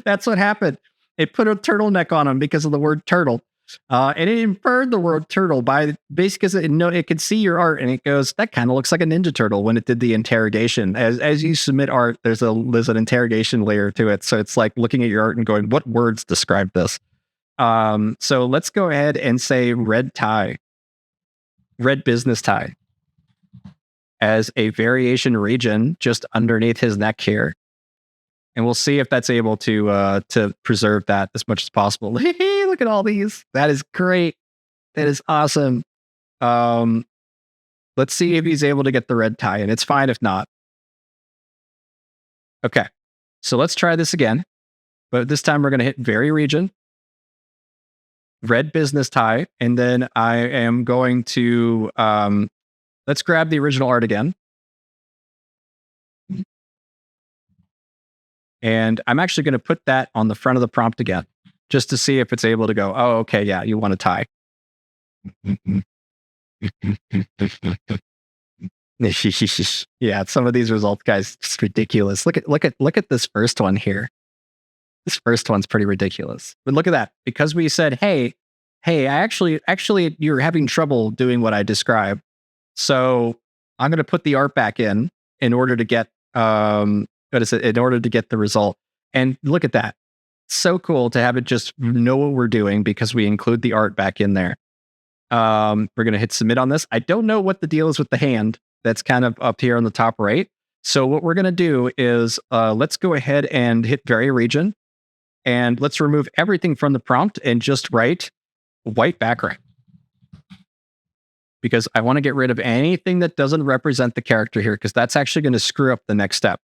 That's what happened. It put a turtleneck on him because of the word turtle, and it inferred the word turtle by basically because it could see your art and it goes, that kind of looks like a Ninja Turtle when it did the interrogation. As you submit art, there's an interrogation layer to it, so it's like looking at your art and going, what words describe this? So let's go ahead and say red business tie, as a variation region just underneath his neck here. And we'll see if that's able to preserve that as much as possible. Look at all these. That is great. That is awesome. Let's see if he's able to get the red tie, and it's fine if not. Okay. So let's try this again. But this time we're going to hit vary region, red business tie, and then I am going to let's grab the original art again. And I'm actually going to put that on the front of the prompt again, just to see if it's able to go, oh, okay, yeah, you want a tie. Yeah, some of these results, guys, it's ridiculous. Look at this first one here. This first one's pretty ridiculous. But look at that. Because we said, hey, I actually, you're having trouble doing what I described. So I'm going to put the art back in order to get, what is it? In order to get the result. And look at that. So cool to have it just know what we're doing because we include the art back in there. We're going to hit submit on this. I don't know what the deal is with the hand that's kind of up here on the top right. So what we're going to do is let's go ahead and hit vary region. And let's remove everything from the prompt and just write white background. Because I want to get rid of anything that doesn't represent the character here, because that's actually going to screw up the next step.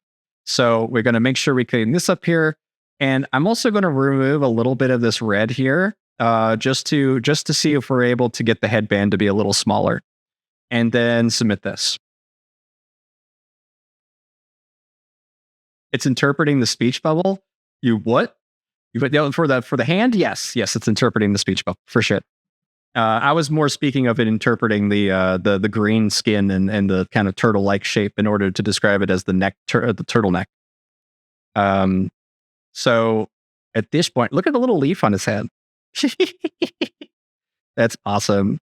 So we're going to make sure we clean this up here. And I'm also going to remove a little bit of this red here, just to see if we're able to get the headband to be a little smaller. And then submit this. It's interpreting the speech bubble. You what? For the hand? Yes, it's interpreting the speech bubble for sure. I was more speaking of it interpreting the green skin and the kind of turtle-like shape in order to describe it as the neck, the turtleneck. So at this point, look at the little leaf on his head. That's awesome.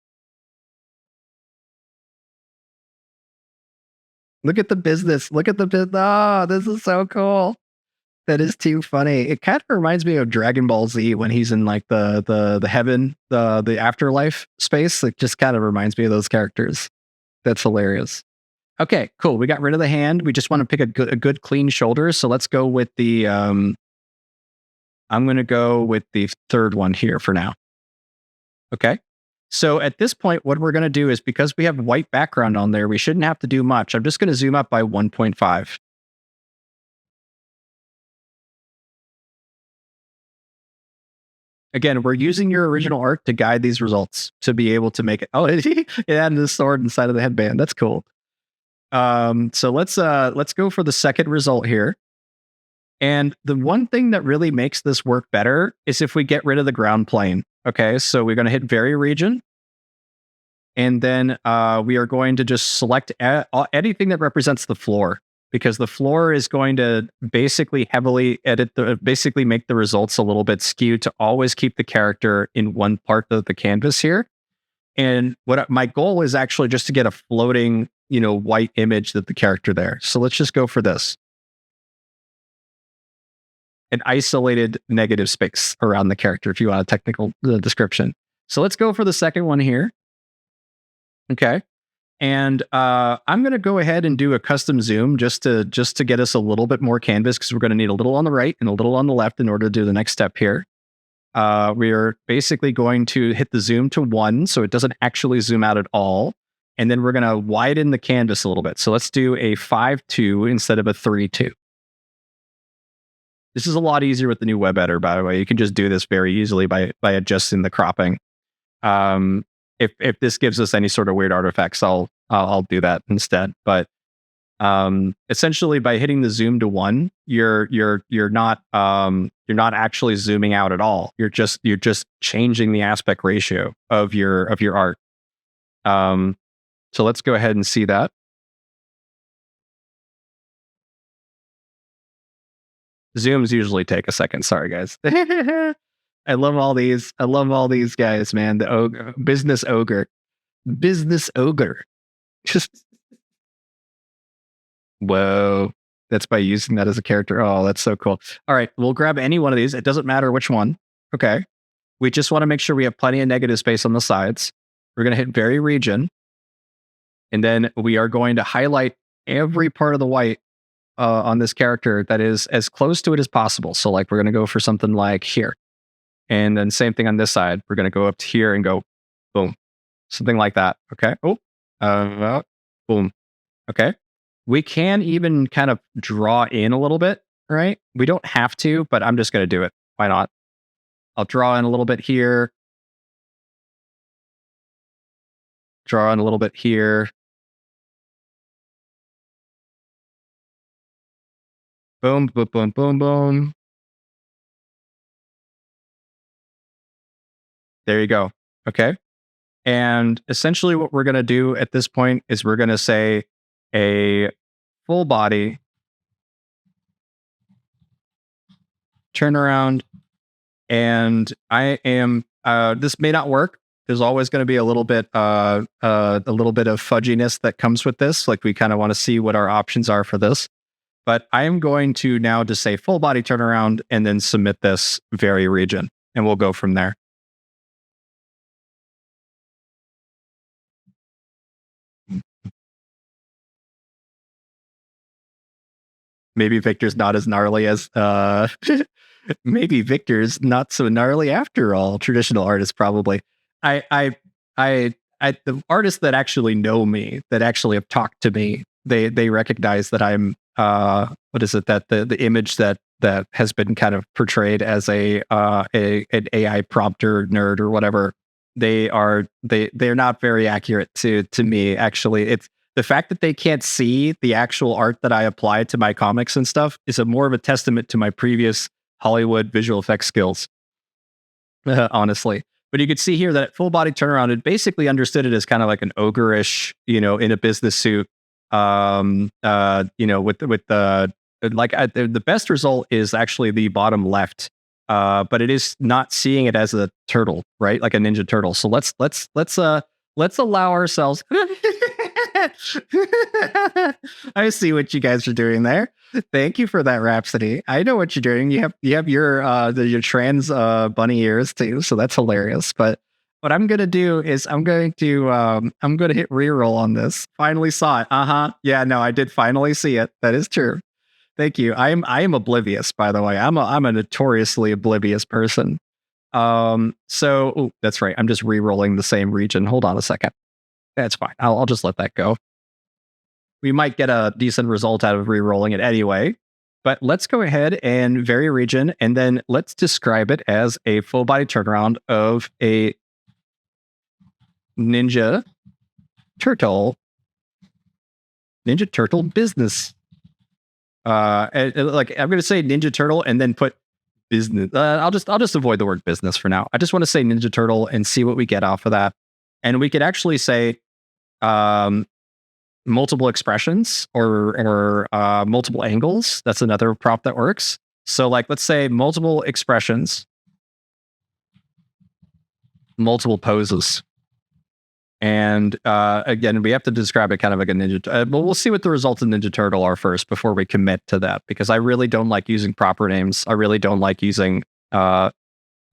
Look at the business. Look at the business. Oh, this is so cool. That is too funny. It kind of reminds me of Dragon Ball Z when he's in like the heaven, the afterlife space. It just kind of reminds me of those characters. That's hilarious. Okay, cool. We got rid of the hand. We just want to pick a good clean shoulder. So let's go with the. I'm going to go with the third one here for now. Okay. So at this point, what we're going to do is, because we have white background on there, we shouldn't have to do much. I'm just going to zoom up by 1.5. Again, we're using your original art to guide these results to be able to make it. Oh, it added the sword inside of the headband. That's cool. So let's go for the second result here. And the one thing that really makes this work better is if we get rid of the ground plane. Okay, so we're going to hit vary region. And then we are going to just select anything that represents the floor, because the floor is going to basically heavily basically make the results a little bit skewed to always keep the character in one part of the canvas here. And what my goal is actually just to get a floating, white image of the character there. So let's just go for this. An isolated negative space around the character, if you want a technical description. So let's go for the second one here. Okay. And I'm going to go ahead and do a custom zoom just to get us a little bit more canvas, because we're going to need a little on the right and a little on the left in order to do the next step here. We are basically going to hit the zoom to 1, so it doesn't actually zoom out at all. And then we're going to widen the canvas a little bit. So let's do a 5:2 instead of a 3:2. This is a lot easier with the new web editor, by the way. You can just do this very easily by adjusting the cropping. If this gives us any sort of weird artifacts, I'll do that instead. But essentially, by hitting the zoom to 1, you're not actually zooming out at all. You're just changing the aspect ratio of your art. So let's go ahead and see that. Zooms usually take a second. Sorry, guys. I love all these guys, man. The ogre, business ogre. Whoa. That's by using that as a character. Oh, that's so cool. All right. We'll grab any one of these. It doesn't matter which one. Okay. We just want to make sure we have plenty of negative space on the sides. We're going to hit vary region. And then we are going to highlight every part of the white on this character that is as close to it as possible. So like we're going to go for something like here. And then same thing on this side. We're going to go up to here and go boom. Something like that. Okay. Oh, boom. Okay. We can even kind of draw in a little bit, right? We don't have to, but I'm just going to do it. Why not? I'll draw in a little bit here. Draw in a little bit here. Boom, boom, boom, boom, boom. There you go. Okay. And essentially what we're going to do at this point is we're going to say a full body turnaround, and I am. This may not work. There's always going to be a little bit of fudginess that comes with this. Like we kind of want to see what our options are for this. But I am going to now just say full body turnaround and then submit this vary region, and we'll go from there. Maybe Victor's not as gnarly as maybe Victor's not so gnarly after all. Traditional artists probably. I the artists that actually know me, that actually have talked to me, they recognize that I'm what is it, that the image that has been kind of portrayed as an AI prompter nerd or whatever, they're not very accurate to me. Actually, it's the fact that they can't see the actual art that I apply to my comics and stuff is more of a testament to my previous Hollywood visual effects skills, honestly. But you could see here that full body turnaround, it basically understood it as kind of like an ogre-ish, in a business suit, with the the best result is actually the bottom left, but it is not seeing it as a turtle, right? Like a ninja turtle. So let's allow ourselves. I see what you guys are doing there. Thank you for that, Rhapsody. I know what you're doing. You have your trans bunny ears too, so that's hilarious. But what I'm gonna do is I'm gonna hit reroll on this. Finally saw it. Yeah, no, I did finally see it. That is true. Thank you. I am oblivious, by the way. I'm a notoriously oblivious person. That's right. I'm just re-rolling the same region. Hold on a second. That's fine. I'll just let that go. We might get a decent result out of re-rolling it anyway. But let's go ahead and vary region, and then let's describe it as a full body turnaround of a Ninja Turtle business. I'm going to say Ninja Turtle and then put business. I'll just avoid the word business for now. I just want to say Ninja Turtle and see what we get off of that. And we could actually say multiple expressions or multiple angles. That's another prop that works. So let's say multiple expressions, multiple poses. And again, we have to describe it kind of like a ninja. But we'll see what the results of Ninja Turtle are first before we commit to that, because I really don't like using proper names. I really don't like using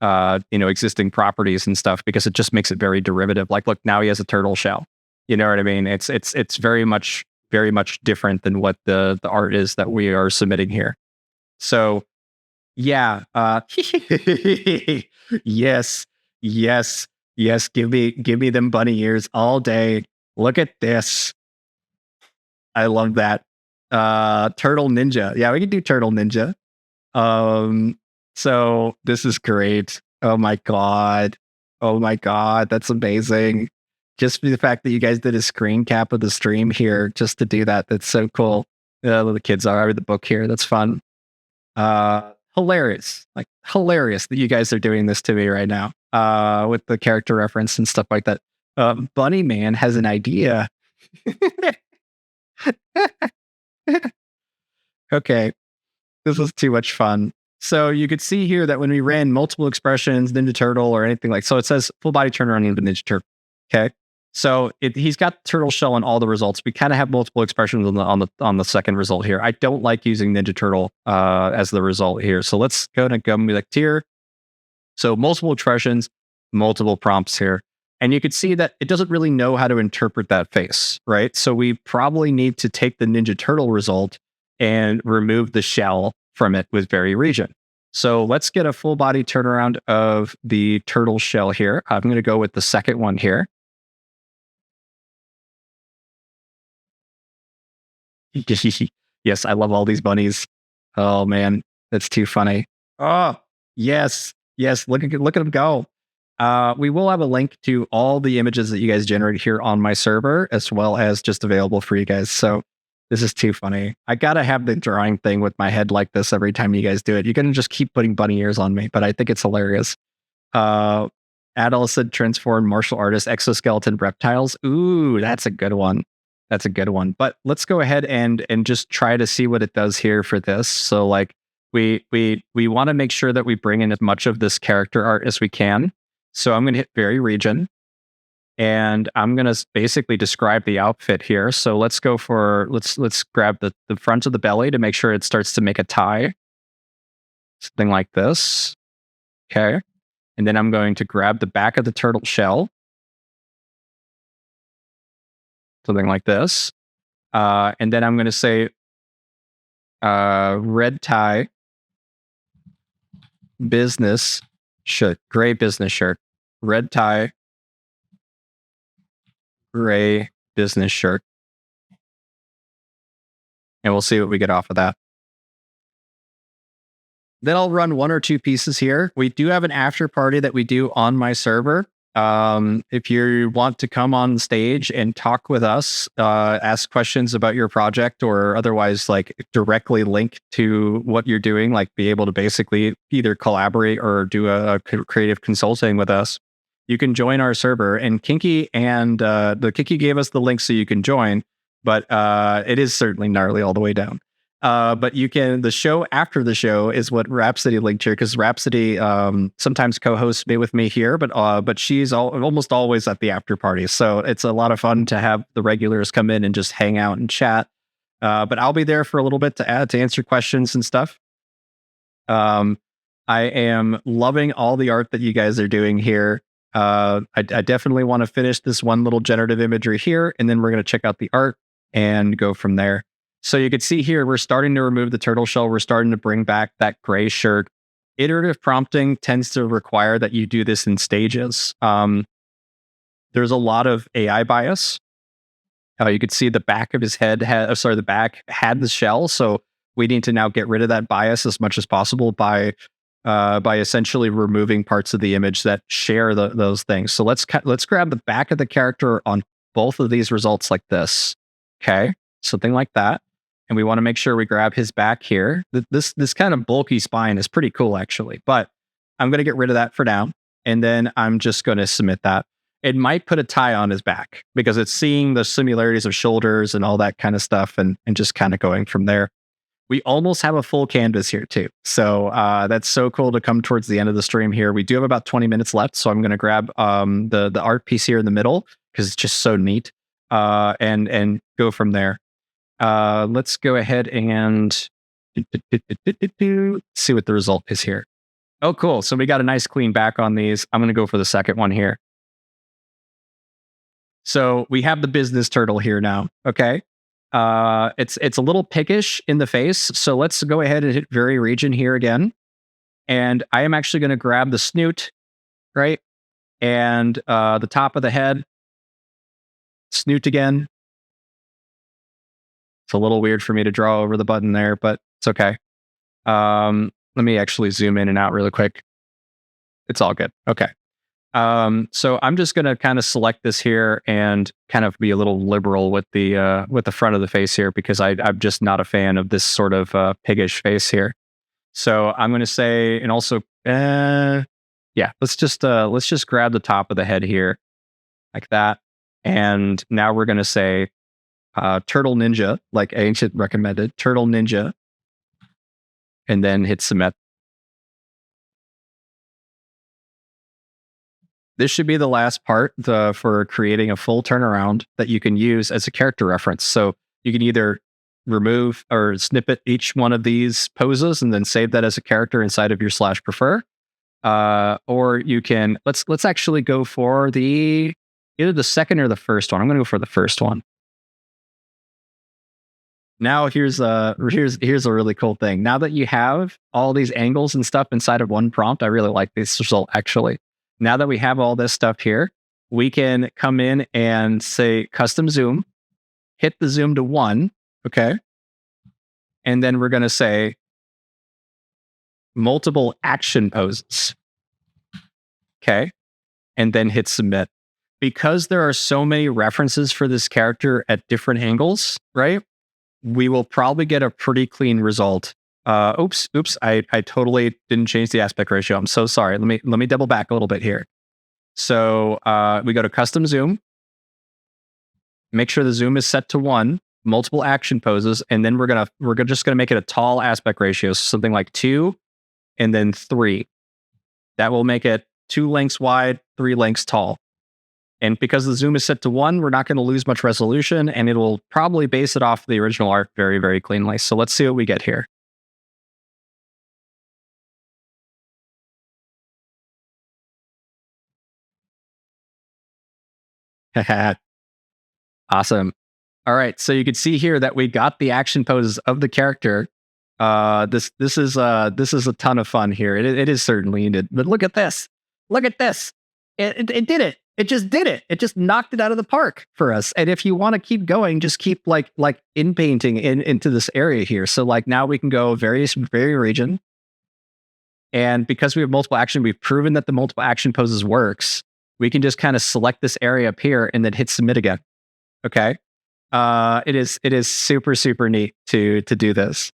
existing properties and stuff, because it just makes it very derivative. Like, look, now he has a turtle shell. You know what I mean? It's very much different than what the art is that we are submitting here. So yeah, yes. Give me them bunny ears all day. Look at this. I love that. Turtle Ninja. Yeah, we can do Turtle Ninja. So this is great. Oh my god, that's amazing. Just for the fact that you guys did a screen cap of the stream here just to do that, that's so cool. The kids are. I read the book here. That's fun. Hilarious that you guys are doing this to me right now, with the character reference and stuff like that. Bunny Man has an idea. Okay, this was too much fun. So you could see here that when we ran multiple expressions, Ninja Turtle or anything so it says full body turnaround into Ninja Turtle. Okay, so he's got turtle shell in all the results. We kind of have multiple expressions on the second result here. I don't like using Ninja Turtle as the result here. So let's go and go and be like tier. So multiple expressions, multiple prompts here. And you could see that it doesn't really know how to interpret that face, right? So we probably need to take the Ninja Turtle result and remove the shell from it with vary region. So let's get a full body turnaround of the turtle shell here. I'm going to go with the second one here. Yes, I love all these bunnies. Oh man, that's too funny. Oh, yes. Look at them go. We will have a link to all the images that you guys generate here on my server, as well as just available for you guys. So this is too funny. I gotta have the drawing thing with my head like this every time you guys do it. You're gonna just keep putting bunny ears on me, but I think it's hilarious. Adolescent transformed martial artist exoskeleton reptiles. Ooh, that's a good one. But let's go ahead and just try to see what it does here for this. So we want to make sure that we bring in as much of this character art as we can. So I'm going to hit vary region, and I'm going to basically describe the outfit here. So let's go for let's grab the front of the belly to make sure it starts to make a tie, something like this. Okay, and then I'm going to grab the back of the turtle shell, something like this, and then I'm going to say red tie, business shirt, gray business shirt, red tie, gray business shirt. And we'll see what we get off of that. Then I'll run 1 or 2 pieces here. We do have an after party that we do on my server. If you want to come on stage and talk with us, ask questions about your project, or otherwise like directly link to what you're doing, like be able to basically either collaborate or do a creative consulting with us, you can join our server. And Kinky and the Kinky gave us the link so you can join, but it is certainly gnarly all the way down. But you can, the show after the show is what Rhapsody linked here, because Rhapsody sometimes co-hosts me with me here, but she's almost always at the after party. So it's a lot of fun to have the regulars come in and just hang out and chat. But I'll be there for a little bit to answer questions and stuff. I am loving all the art that you guys are doing here. I definitely want to finish this one little generative imagery here, and then we're going to check out the art and go from there. So you can see here, we're starting to remove the turtle shell. We're starting to bring back that gray shirt. Iterative prompting tends to require that you do this in stages. There's a lot of AI bias. You could see the back of his head, the back had the shell. So we need to now get rid of that bias as much as possible by essentially removing parts of the image that share those things. So let's grab the back of the character on both of these results like this. Okay, something like that. And we want to make sure we grab his back here. This kind of bulky spine is pretty cool, actually. But I'm going to get rid of that for now. And then I'm just going to submit that. It might put a tie on his back because it's seeing the similarities of shoulders and all that kind of stuff, and just kind of going from there. We almost have a full canvas here too. So that's so cool to come towards the end of the stream here. We do have about 20 minutes left. So I'm going to grab the art piece here in the middle because it's just so neat, and go from there. Let's go ahead and see what the result is here. Oh, cool. So we got a nice clean back on these. I'm going to go for the second one here. So we have the business turtle here now. Okay. It's a little piggish in the face. So let's go ahead and hit vary region here again. And I am actually going to grab the snoot, right? And the top of the head, snoot again. It's a little weird for me to draw over the button there, but it's okay. Let me actually zoom in and out really quick. It's all good. Okay. So I'm just going to kind of select this here and kind of be a little liberal with the front of the face here, because I'm just not a fan of this sort of piggish face here. So I'm going to say, and also, yeah, let's just grab the top of the head here like that. And now we're going to say, Turtle Ninja, like Ancient recommended, Turtle Ninja, and then hit submit. This should be the last part for creating a full turnaround that you can use as a character reference. So you can either remove or snippet each one of these poses and then save that as a character inside of your /prefer. Or you can, let's actually go for either the second or the first one. I'm going to go for the first one. Now here's a really cool thing. Now that you have all these angles and stuff inside of one prompt, I really like this result actually. Now that we have all this stuff here, we can come in and say custom zoom, hit the zoom to 1, okay? And then we're going to say multiple action poses, okay? And then hit submit. Because there are so many references for this character at different angles, right? We will probably get a pretty clean result. Oops, I totally didn't change the aspect ratio. I'm so sorry. Let me double back a little bit here. So we go to custom zoom. Make sure the zoom is set to 1. multiple action poses, and then we're just gonna make it a tall aspect ratio, so something like 2 and then 3. That will make it 2 lengths wide, 3 lengths tall. And because the zoom is set to 1, we're not going to lose much resolution, and it will probably base it off the original art very, very cleanly. So let's see what we get here. Awesome. All right, so you can see here that we got the action poses of the character. This is a ton of fun here. It is certainly needed. But look at this. Look at this. It did it. It just did it. It just knocked it out of the park for us. And if you want to keep going, just keep like in painting into this area here. So like now we can go very region. And because we have multiple action, we've proven that the multiple action poses works. We can just kind of select this area up here and then hit submit again. Okay. It is super, super neat to do this.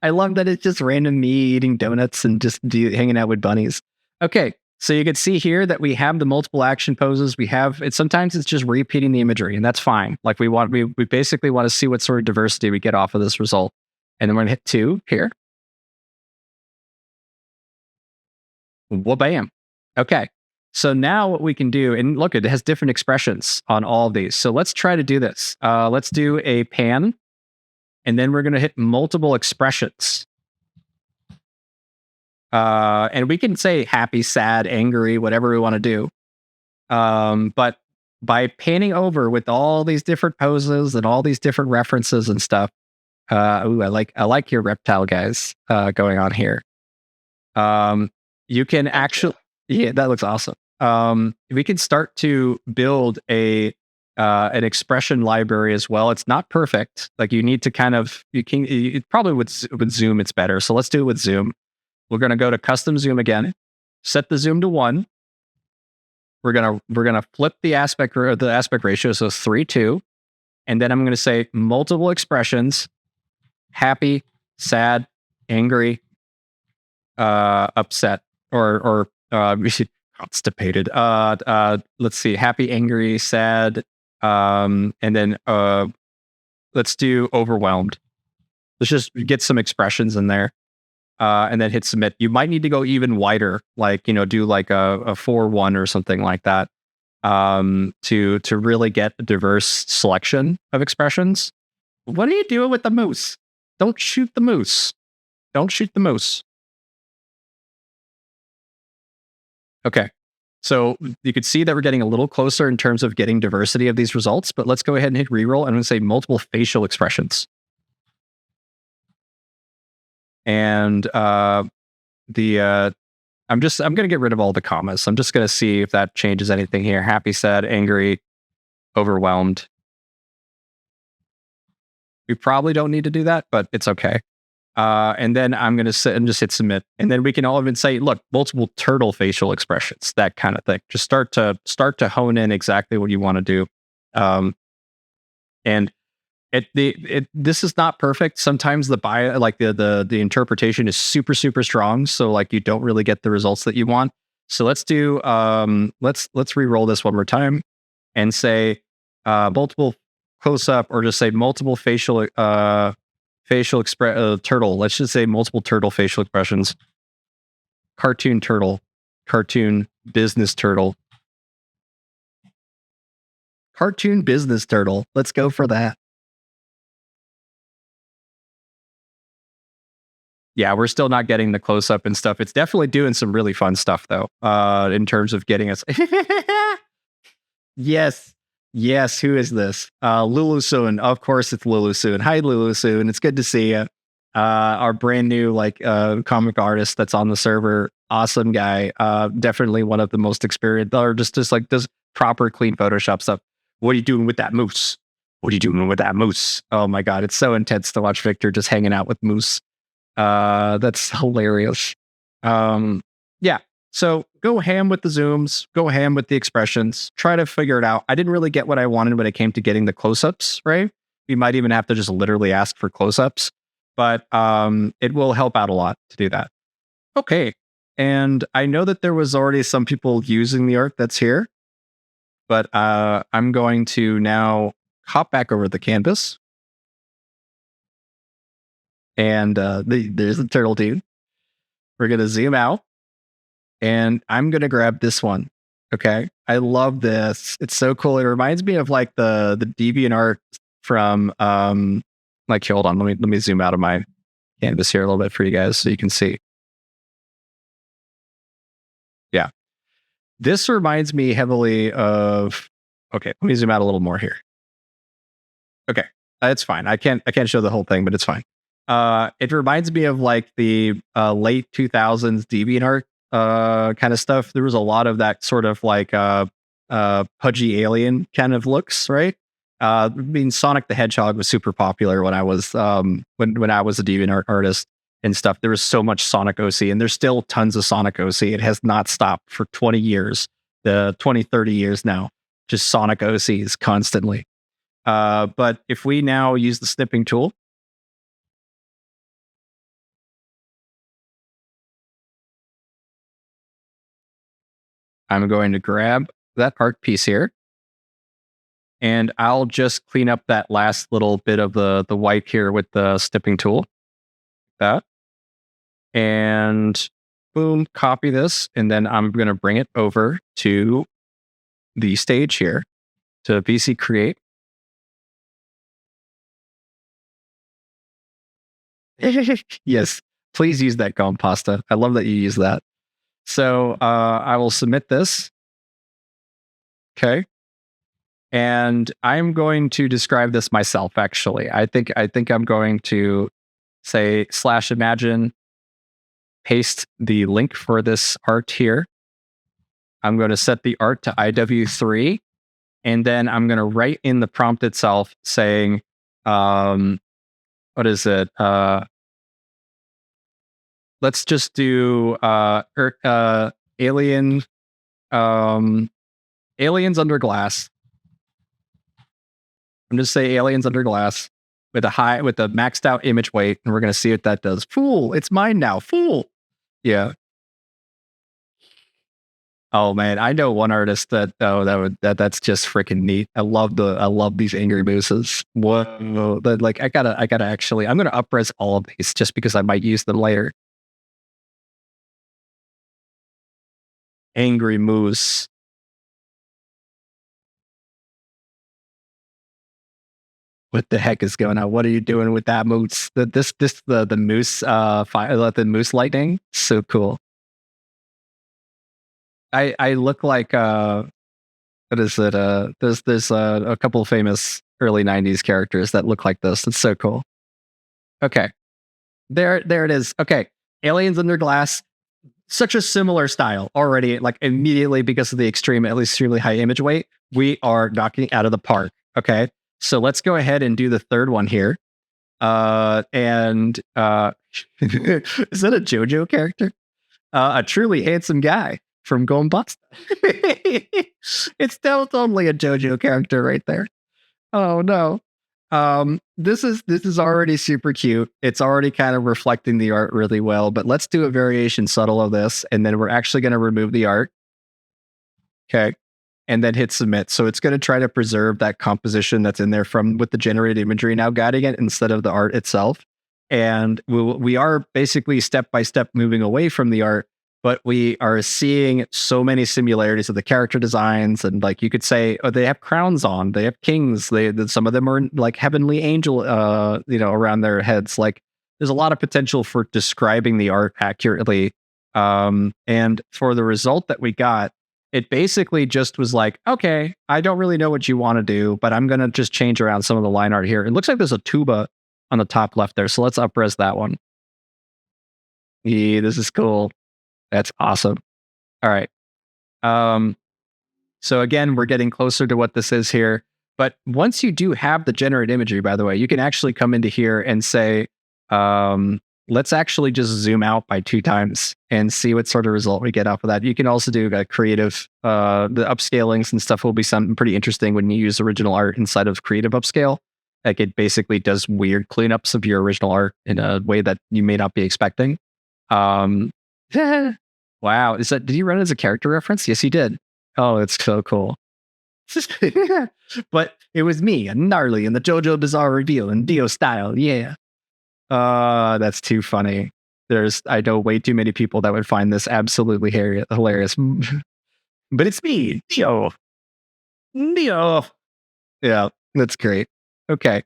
I love that it's just random me eating donuts and just hanging out with bunnies. Okay, so you can see here that we have the multiple action poses. We have it. Sometimes it's just repeating the imagery, and that's fine. Like we basically want to see what sort of diversity we get off of this result, and then we're gonna hit 2 here. Well, bam. Okay. So now what we can do, and look, it has different expressions on all of these. So let's try to do this. Let's do a pan, and then we're going to hit multiple expressions. And we can say happy, sad, angry, whatever we want to do. But by panning over with all these different poses and all these different references and stuff, I like your reptile guys going on here. You can actually, yeah, that looks awesome. We can start to build an expression library as well. It's not perfect. Like you need to kind of, probably with zoom, it's better. So let's do it with zoom. We're going to go to custom zoom again, set the zoom to 1. We're going to flip the aspect ratio. So 3:2. And then I'm going to say multiple expressions, happy, sad, angry, upset, or constipated. Let's see, happy, angry, sad, and then let's do overwhelmed. Let's just get some expressions in there, and then hit submit. You might need to go even wider, like do like a 4:1 or something like that, to really get a diverse selection of expressions. What are you doing with the moose? Don't shoot the moose. Don't shoot the moose. Okay, so you could see that we're getting a little closer in terms of getting diversity of these results, but let's go ahead and hit reroll. I'm going to say multiple facial expressions. And I'm going to get rid of all the commas. I'm just going to see if that changes anything here. Happy, sad, angry, overwhelmed. We probably don't need to do that, but it's okay. And then I'm going to sit and just hit submit. And then we can all even say, look, multiple turtle facial expressions, that kind of thing. Just start to hone in exactly what you want to do. And this is not perfect. Sometimes the interpretation is super, super strong. So like you don't really get the results that you want. So let's do, let's re-roll this one more time and say multiple close up, or just say multiple facial turtle. Let's just say multiple turtle facial expressions. Cartoon turtle, cartoon business turtle, cartoon business turtle. Let's go for that. Yeah, we're still not getting the close up and stuff. It's definitely doing some really fun stuff though, in terms of getting us. Yes, who is this? Lulu Soon. Of course, it's Lulu Soon. Hi, Lulu Soon. It's good to see you. Our brand new comic artist that's on the server. Awesome guy. Definitely one of the most experienced, or just like does proper clean Photoshop stuff. What are you doing with that moose? What are you doing with that moose? Oh my God, it's so intense to watch Victor just hanging out with moose. That's hilarious. Yeah. So go ham with the zooms, go ham with the expressions, try to figure it out. I didn't really get what I wanted when it came to getting the close-ups, right? We might even have to just literally ask for close-ups, but it will help out a lot to do that. Okay, And I know that there was already some people using the art that's here, but I'm going to now hop back over the canvas. And there's the turtle dude. We're going to zoom out, and I'm going to grab this one. Okay. I love this. It's so cool. It reminds me of like the DeviantArt from like, hold on, let me zoom out of my canvas here a little bit for you guys so you can see. Yeah. This reminds me heavily of, okay, let me zoom out a little more here. Okay. It's fine. I can't show the whole thing, but it's fine. It reminds me of like the late 2000s DeviantArt kind of stuff. There was a lot of that sort of like pudgy alien kind of looks, right? I mean, Sonic the Hedgehog was super popular when I was when I was a DeviantArt artist and stuff. There was so much Sonic OC, and there's still tons of Sonic OC. It has not stopped for 20 years, the 20, 30 years now, just Sonic OCs constantly. But if we now use the snipping tool, I'm going to grab that art piece here, and I'll just clean up that last little bit of the white here with the snipping tool. Like that. And boom, copy this, and then I'm going to bring it over to the stage here to VC Create. Yes, please use that Compasta. I love that you use that. So I will submit this. Okay. And I'm going to describe this myself, actually. I think I'm going to say /imagine, paste the link for this art here. I'm going to set the art to IW3, and then I'm going to write in the prompt itself saying, what is it? Let's just do alien, aliens under glass. I'm just say aliens under glass with a maxed out image weight, and we're going to see what that does. Fool, it's mine now. Fool. Yeah. Oh man, I know one artist that's just freaking neat. I love these angry mooses. Whoa, like I gotta actually, I'm gonna upres all of these just because I might use them later. Angry moose. What the heck is going on? What are you doing with that moose? The moose the moose lightning. So cool. I look like what is it? There's a couple of famous early 90s characters that look like this. It's so cool. Okay. There it is. Okay. Aliens Under Glass. Such a similar style already, like immediately because of the extremely high image weight. We are knocking it out of the park. Okay. So let's go ahead and do the third one here. And is that a JoJo character? A truly handsome guy from Going Bust. It's totally a JoJo character right there. Oh no. This is already super cute. It's already kind of reflecting the art really well, but let's do a variation subtle of this, and then we're actually going to remove the art. Okay. And then hit submit. So it's going to try to preserve that composition that's in there from with the generated imagery now guiding it instead of the art itself. And we are basically step by step moving away from the art, but we are seeing so many similarities of the character designs. And like you could say, oh, they have crowns on, they have kings, some of them are like heavenly angel, around their heads. Like there's a lot of potential for describing the art accurately. And for the result that we got, it basically just was like, okay, I don't really know what you want to do, but I'm going to just change around some of the line art here. It looks like there's a tuba on the top left there. So let's upres that one. Yeah, this is cool. That's awesome. All right. So again, we're getting closer to what this is here. But once you do have the generate imagery, by the way, you can actually come into here and say, let's actually just zoom out by 2 times and see what sort of result we get off of that. You can also do creative, the upscalings and stuff will be something pretty interesting when you use original art inside of creative upscale. Like it basically does weird cleanups of your original art in a way that you may not be expecting. Wow. Did you run it as a character reference? Yes, you did. Oh, it's so cool. But it was me, a gnarly, in the JoJo Bizarre reveal in Dio style. Yeah. That's too funny. I know way too many people that would find this absolutely hilarious. But it's me, Dio. Dio. Yeah, that's great. Okay.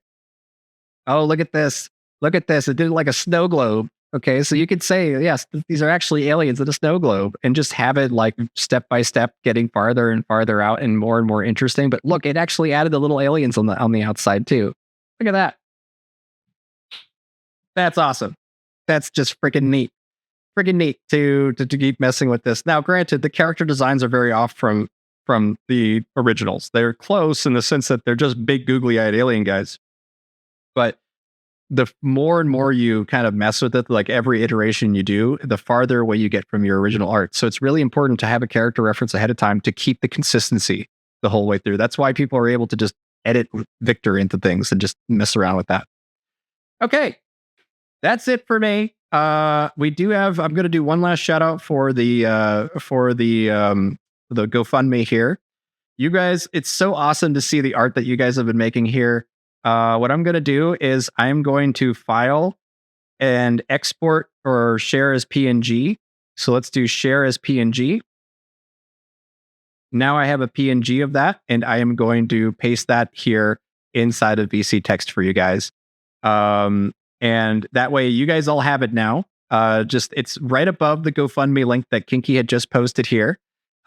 Oh, look at this. Look at this. It did like a snow globe. Okay, so you could say, yes, these are actually aliens in a snow globe and just have it like step by step getting farther and farther out and more interesting. But look, it actually added the little aliens on the outside too. Look at that. That's awesome. That's just freaking neat. Freaking neat to keep messing with this. Now, granted, the character designs are very off from the originals. They're close in the sense that they're just big googly-eyed alien guys. But the more and more you kind of mess with it, like every iteration you do, the farther away you get from your original art. So it's really important to have a character reference ahead of time to keep the consistency the whole way through. That's why people are able to just edit Victor into things and just mess around with that. Okay, that's it for me. We do have. I'm going to do one last shout out for the GoFundMe here. You guys, it's so awesome to see the art that you guys have been making here. What I'm going to do is I'm going to file and export or share as PNG. So let's do share as PNG. Now I have a PNG of that, and I am going to paste that here inside of VC text for you guys. And that way you guys all have it now. It's right above the GoFundMe link that Kinky had just posted here.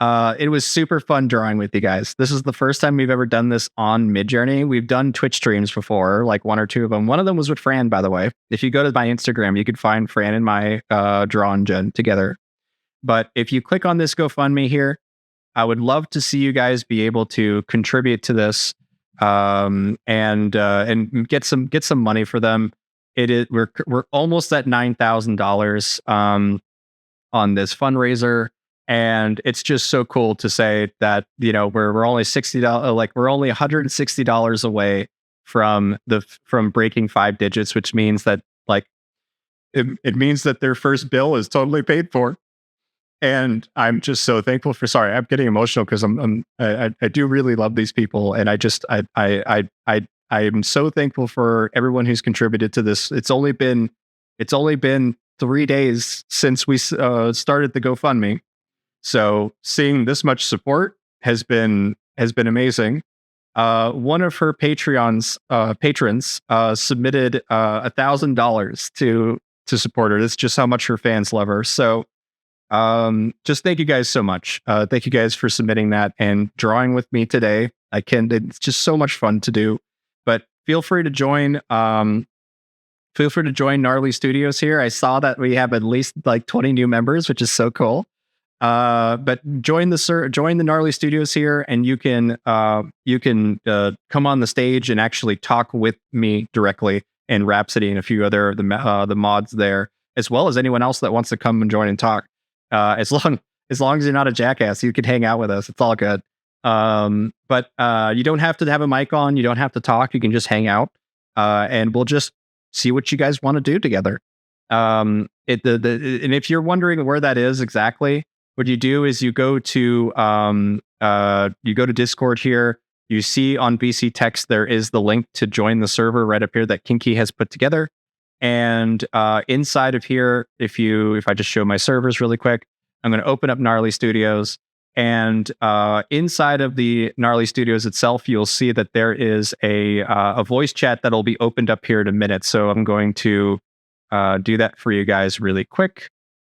It was super fun drawing with you guys. This is the first time we've ever done this on Midjourney. We've done Twitch streams before, like one or two of them. One of them was with Fran, by the way. If you go to my Instagram, you could find Fran and my draw and gen together. But if you click on this GoFundMe here, I would love to see you guys be able to contribute to this and get some money for them. We're almost at $9,000 on this fundraiser. And it's just so cool to say that, we're only $60, like we're only $160 away from breaking 5 digits, which means that like it means that their first bill is totally paid for. And I'm just so thankful sorry, I'm getting emotional because I do really love these people. And I am so thankful for everyone who's contributed to this. It's only been 3 days since we started the GoFundMe. So seeing this much support has been amazing. One of her patrons submitted $1,000 to support her. That's just how much her fans love her. So just thank you guys so much. Thank you guys for submitting that and drawing with me today. It's just so much fun to do. But feel free to join. Feel free to join Gnarly Studios here. I saw that we have at least like 20 new members, which is so cool. But join the Gnarly Studios here, and you can come on the stage and actually talk with me directly, and Rhapsody and a few other the mods there, as well as anyone else that wants to come and join and talk. As long as you're not a jackass, you can hang out with us. It's all good. But you don't have to have a mic on. You don't have to talk. You can just hang out, and we'll just see what you guys want to do together. And if you're wondering where that is exactly, what you do is you go to Discord here. You see on VC Text there is the link to join the server right up here that Kinky has put together. And inside of here, if I just show my servers really quick, I'm going to open up Gnarly Studios. And inside of the Gnarly Studios itself, you'll see that there is a voice chat that'll be opened up here in a minute. So I'm going to do that for you guys really quick.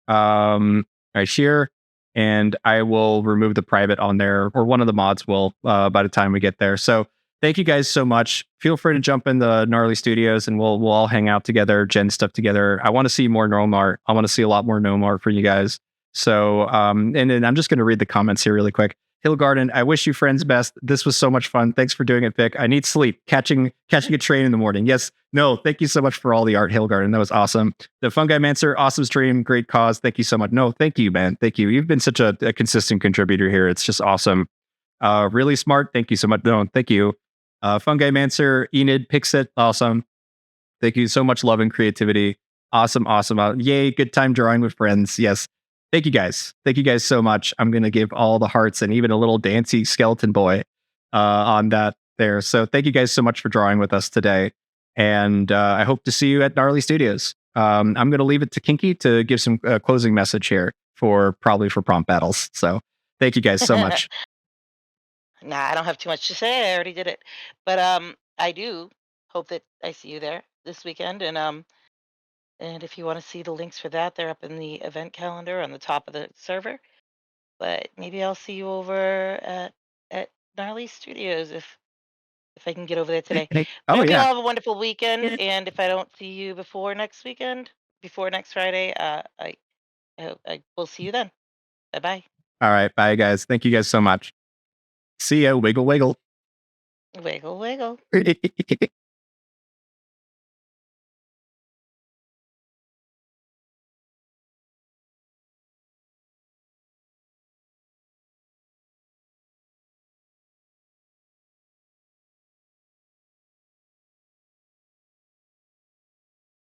Right here. And I will remove the private on there, or one of the mods will by the time we get there. So thank you guys so much. Feel free to jump in the Gnarly Studios and we'll all hang out together, gen stuff together. I want to see more gnome art. I want to see a lot more gnome art for you guys. So, and then I'm just going to read the comments here really quick. Hillgarden, I wish you friends best. This was so much fun. Thanks for doing it, Vic. I need sleep. Catching a train in the morning. Yes. No, thank you so much for all the art, Hillgarden. That was awesome. The Fungi Mancer, awesome stream. Great cause. Thank you so much. No, thank you, man. Thank you. You've been such a consistent contributor here. It's just awesome. Really smart. Thank you so much. No, thank you. Fungi Mancer, Enid, Pixit. Awesome. Thank you so much. Love and creativity. Awesome. Awesome. Yay. Good time drawing with friends. Yes. Thank you guys. Thank you guys so much. I'm going to give all the hearts and even a little dancy skeleton boy on that there. So thank you guys so much for drawing with us today. And I hope to see you at Gnarly Studios. I'm going to leave it to Kinky to give some closing message here for prompt battles. So thank you guys so much. Nah, I don't have too much to say. I already did it. But I do hope that I see you there this weekend. And if you want to see the links for that, they're up in the event calendar on the top of the server. But maybe I'll see you over at Gnarly Studios if I can get over there today. But I Oh hope you all yeah. have a wonderful weekend. And if I don't see you before next weekend, before next Friday, I will see you then. Bye bye. All right. Bye guys. Thank you guys so much. See ya. Wiggle wiggle. Wiggle wiggle.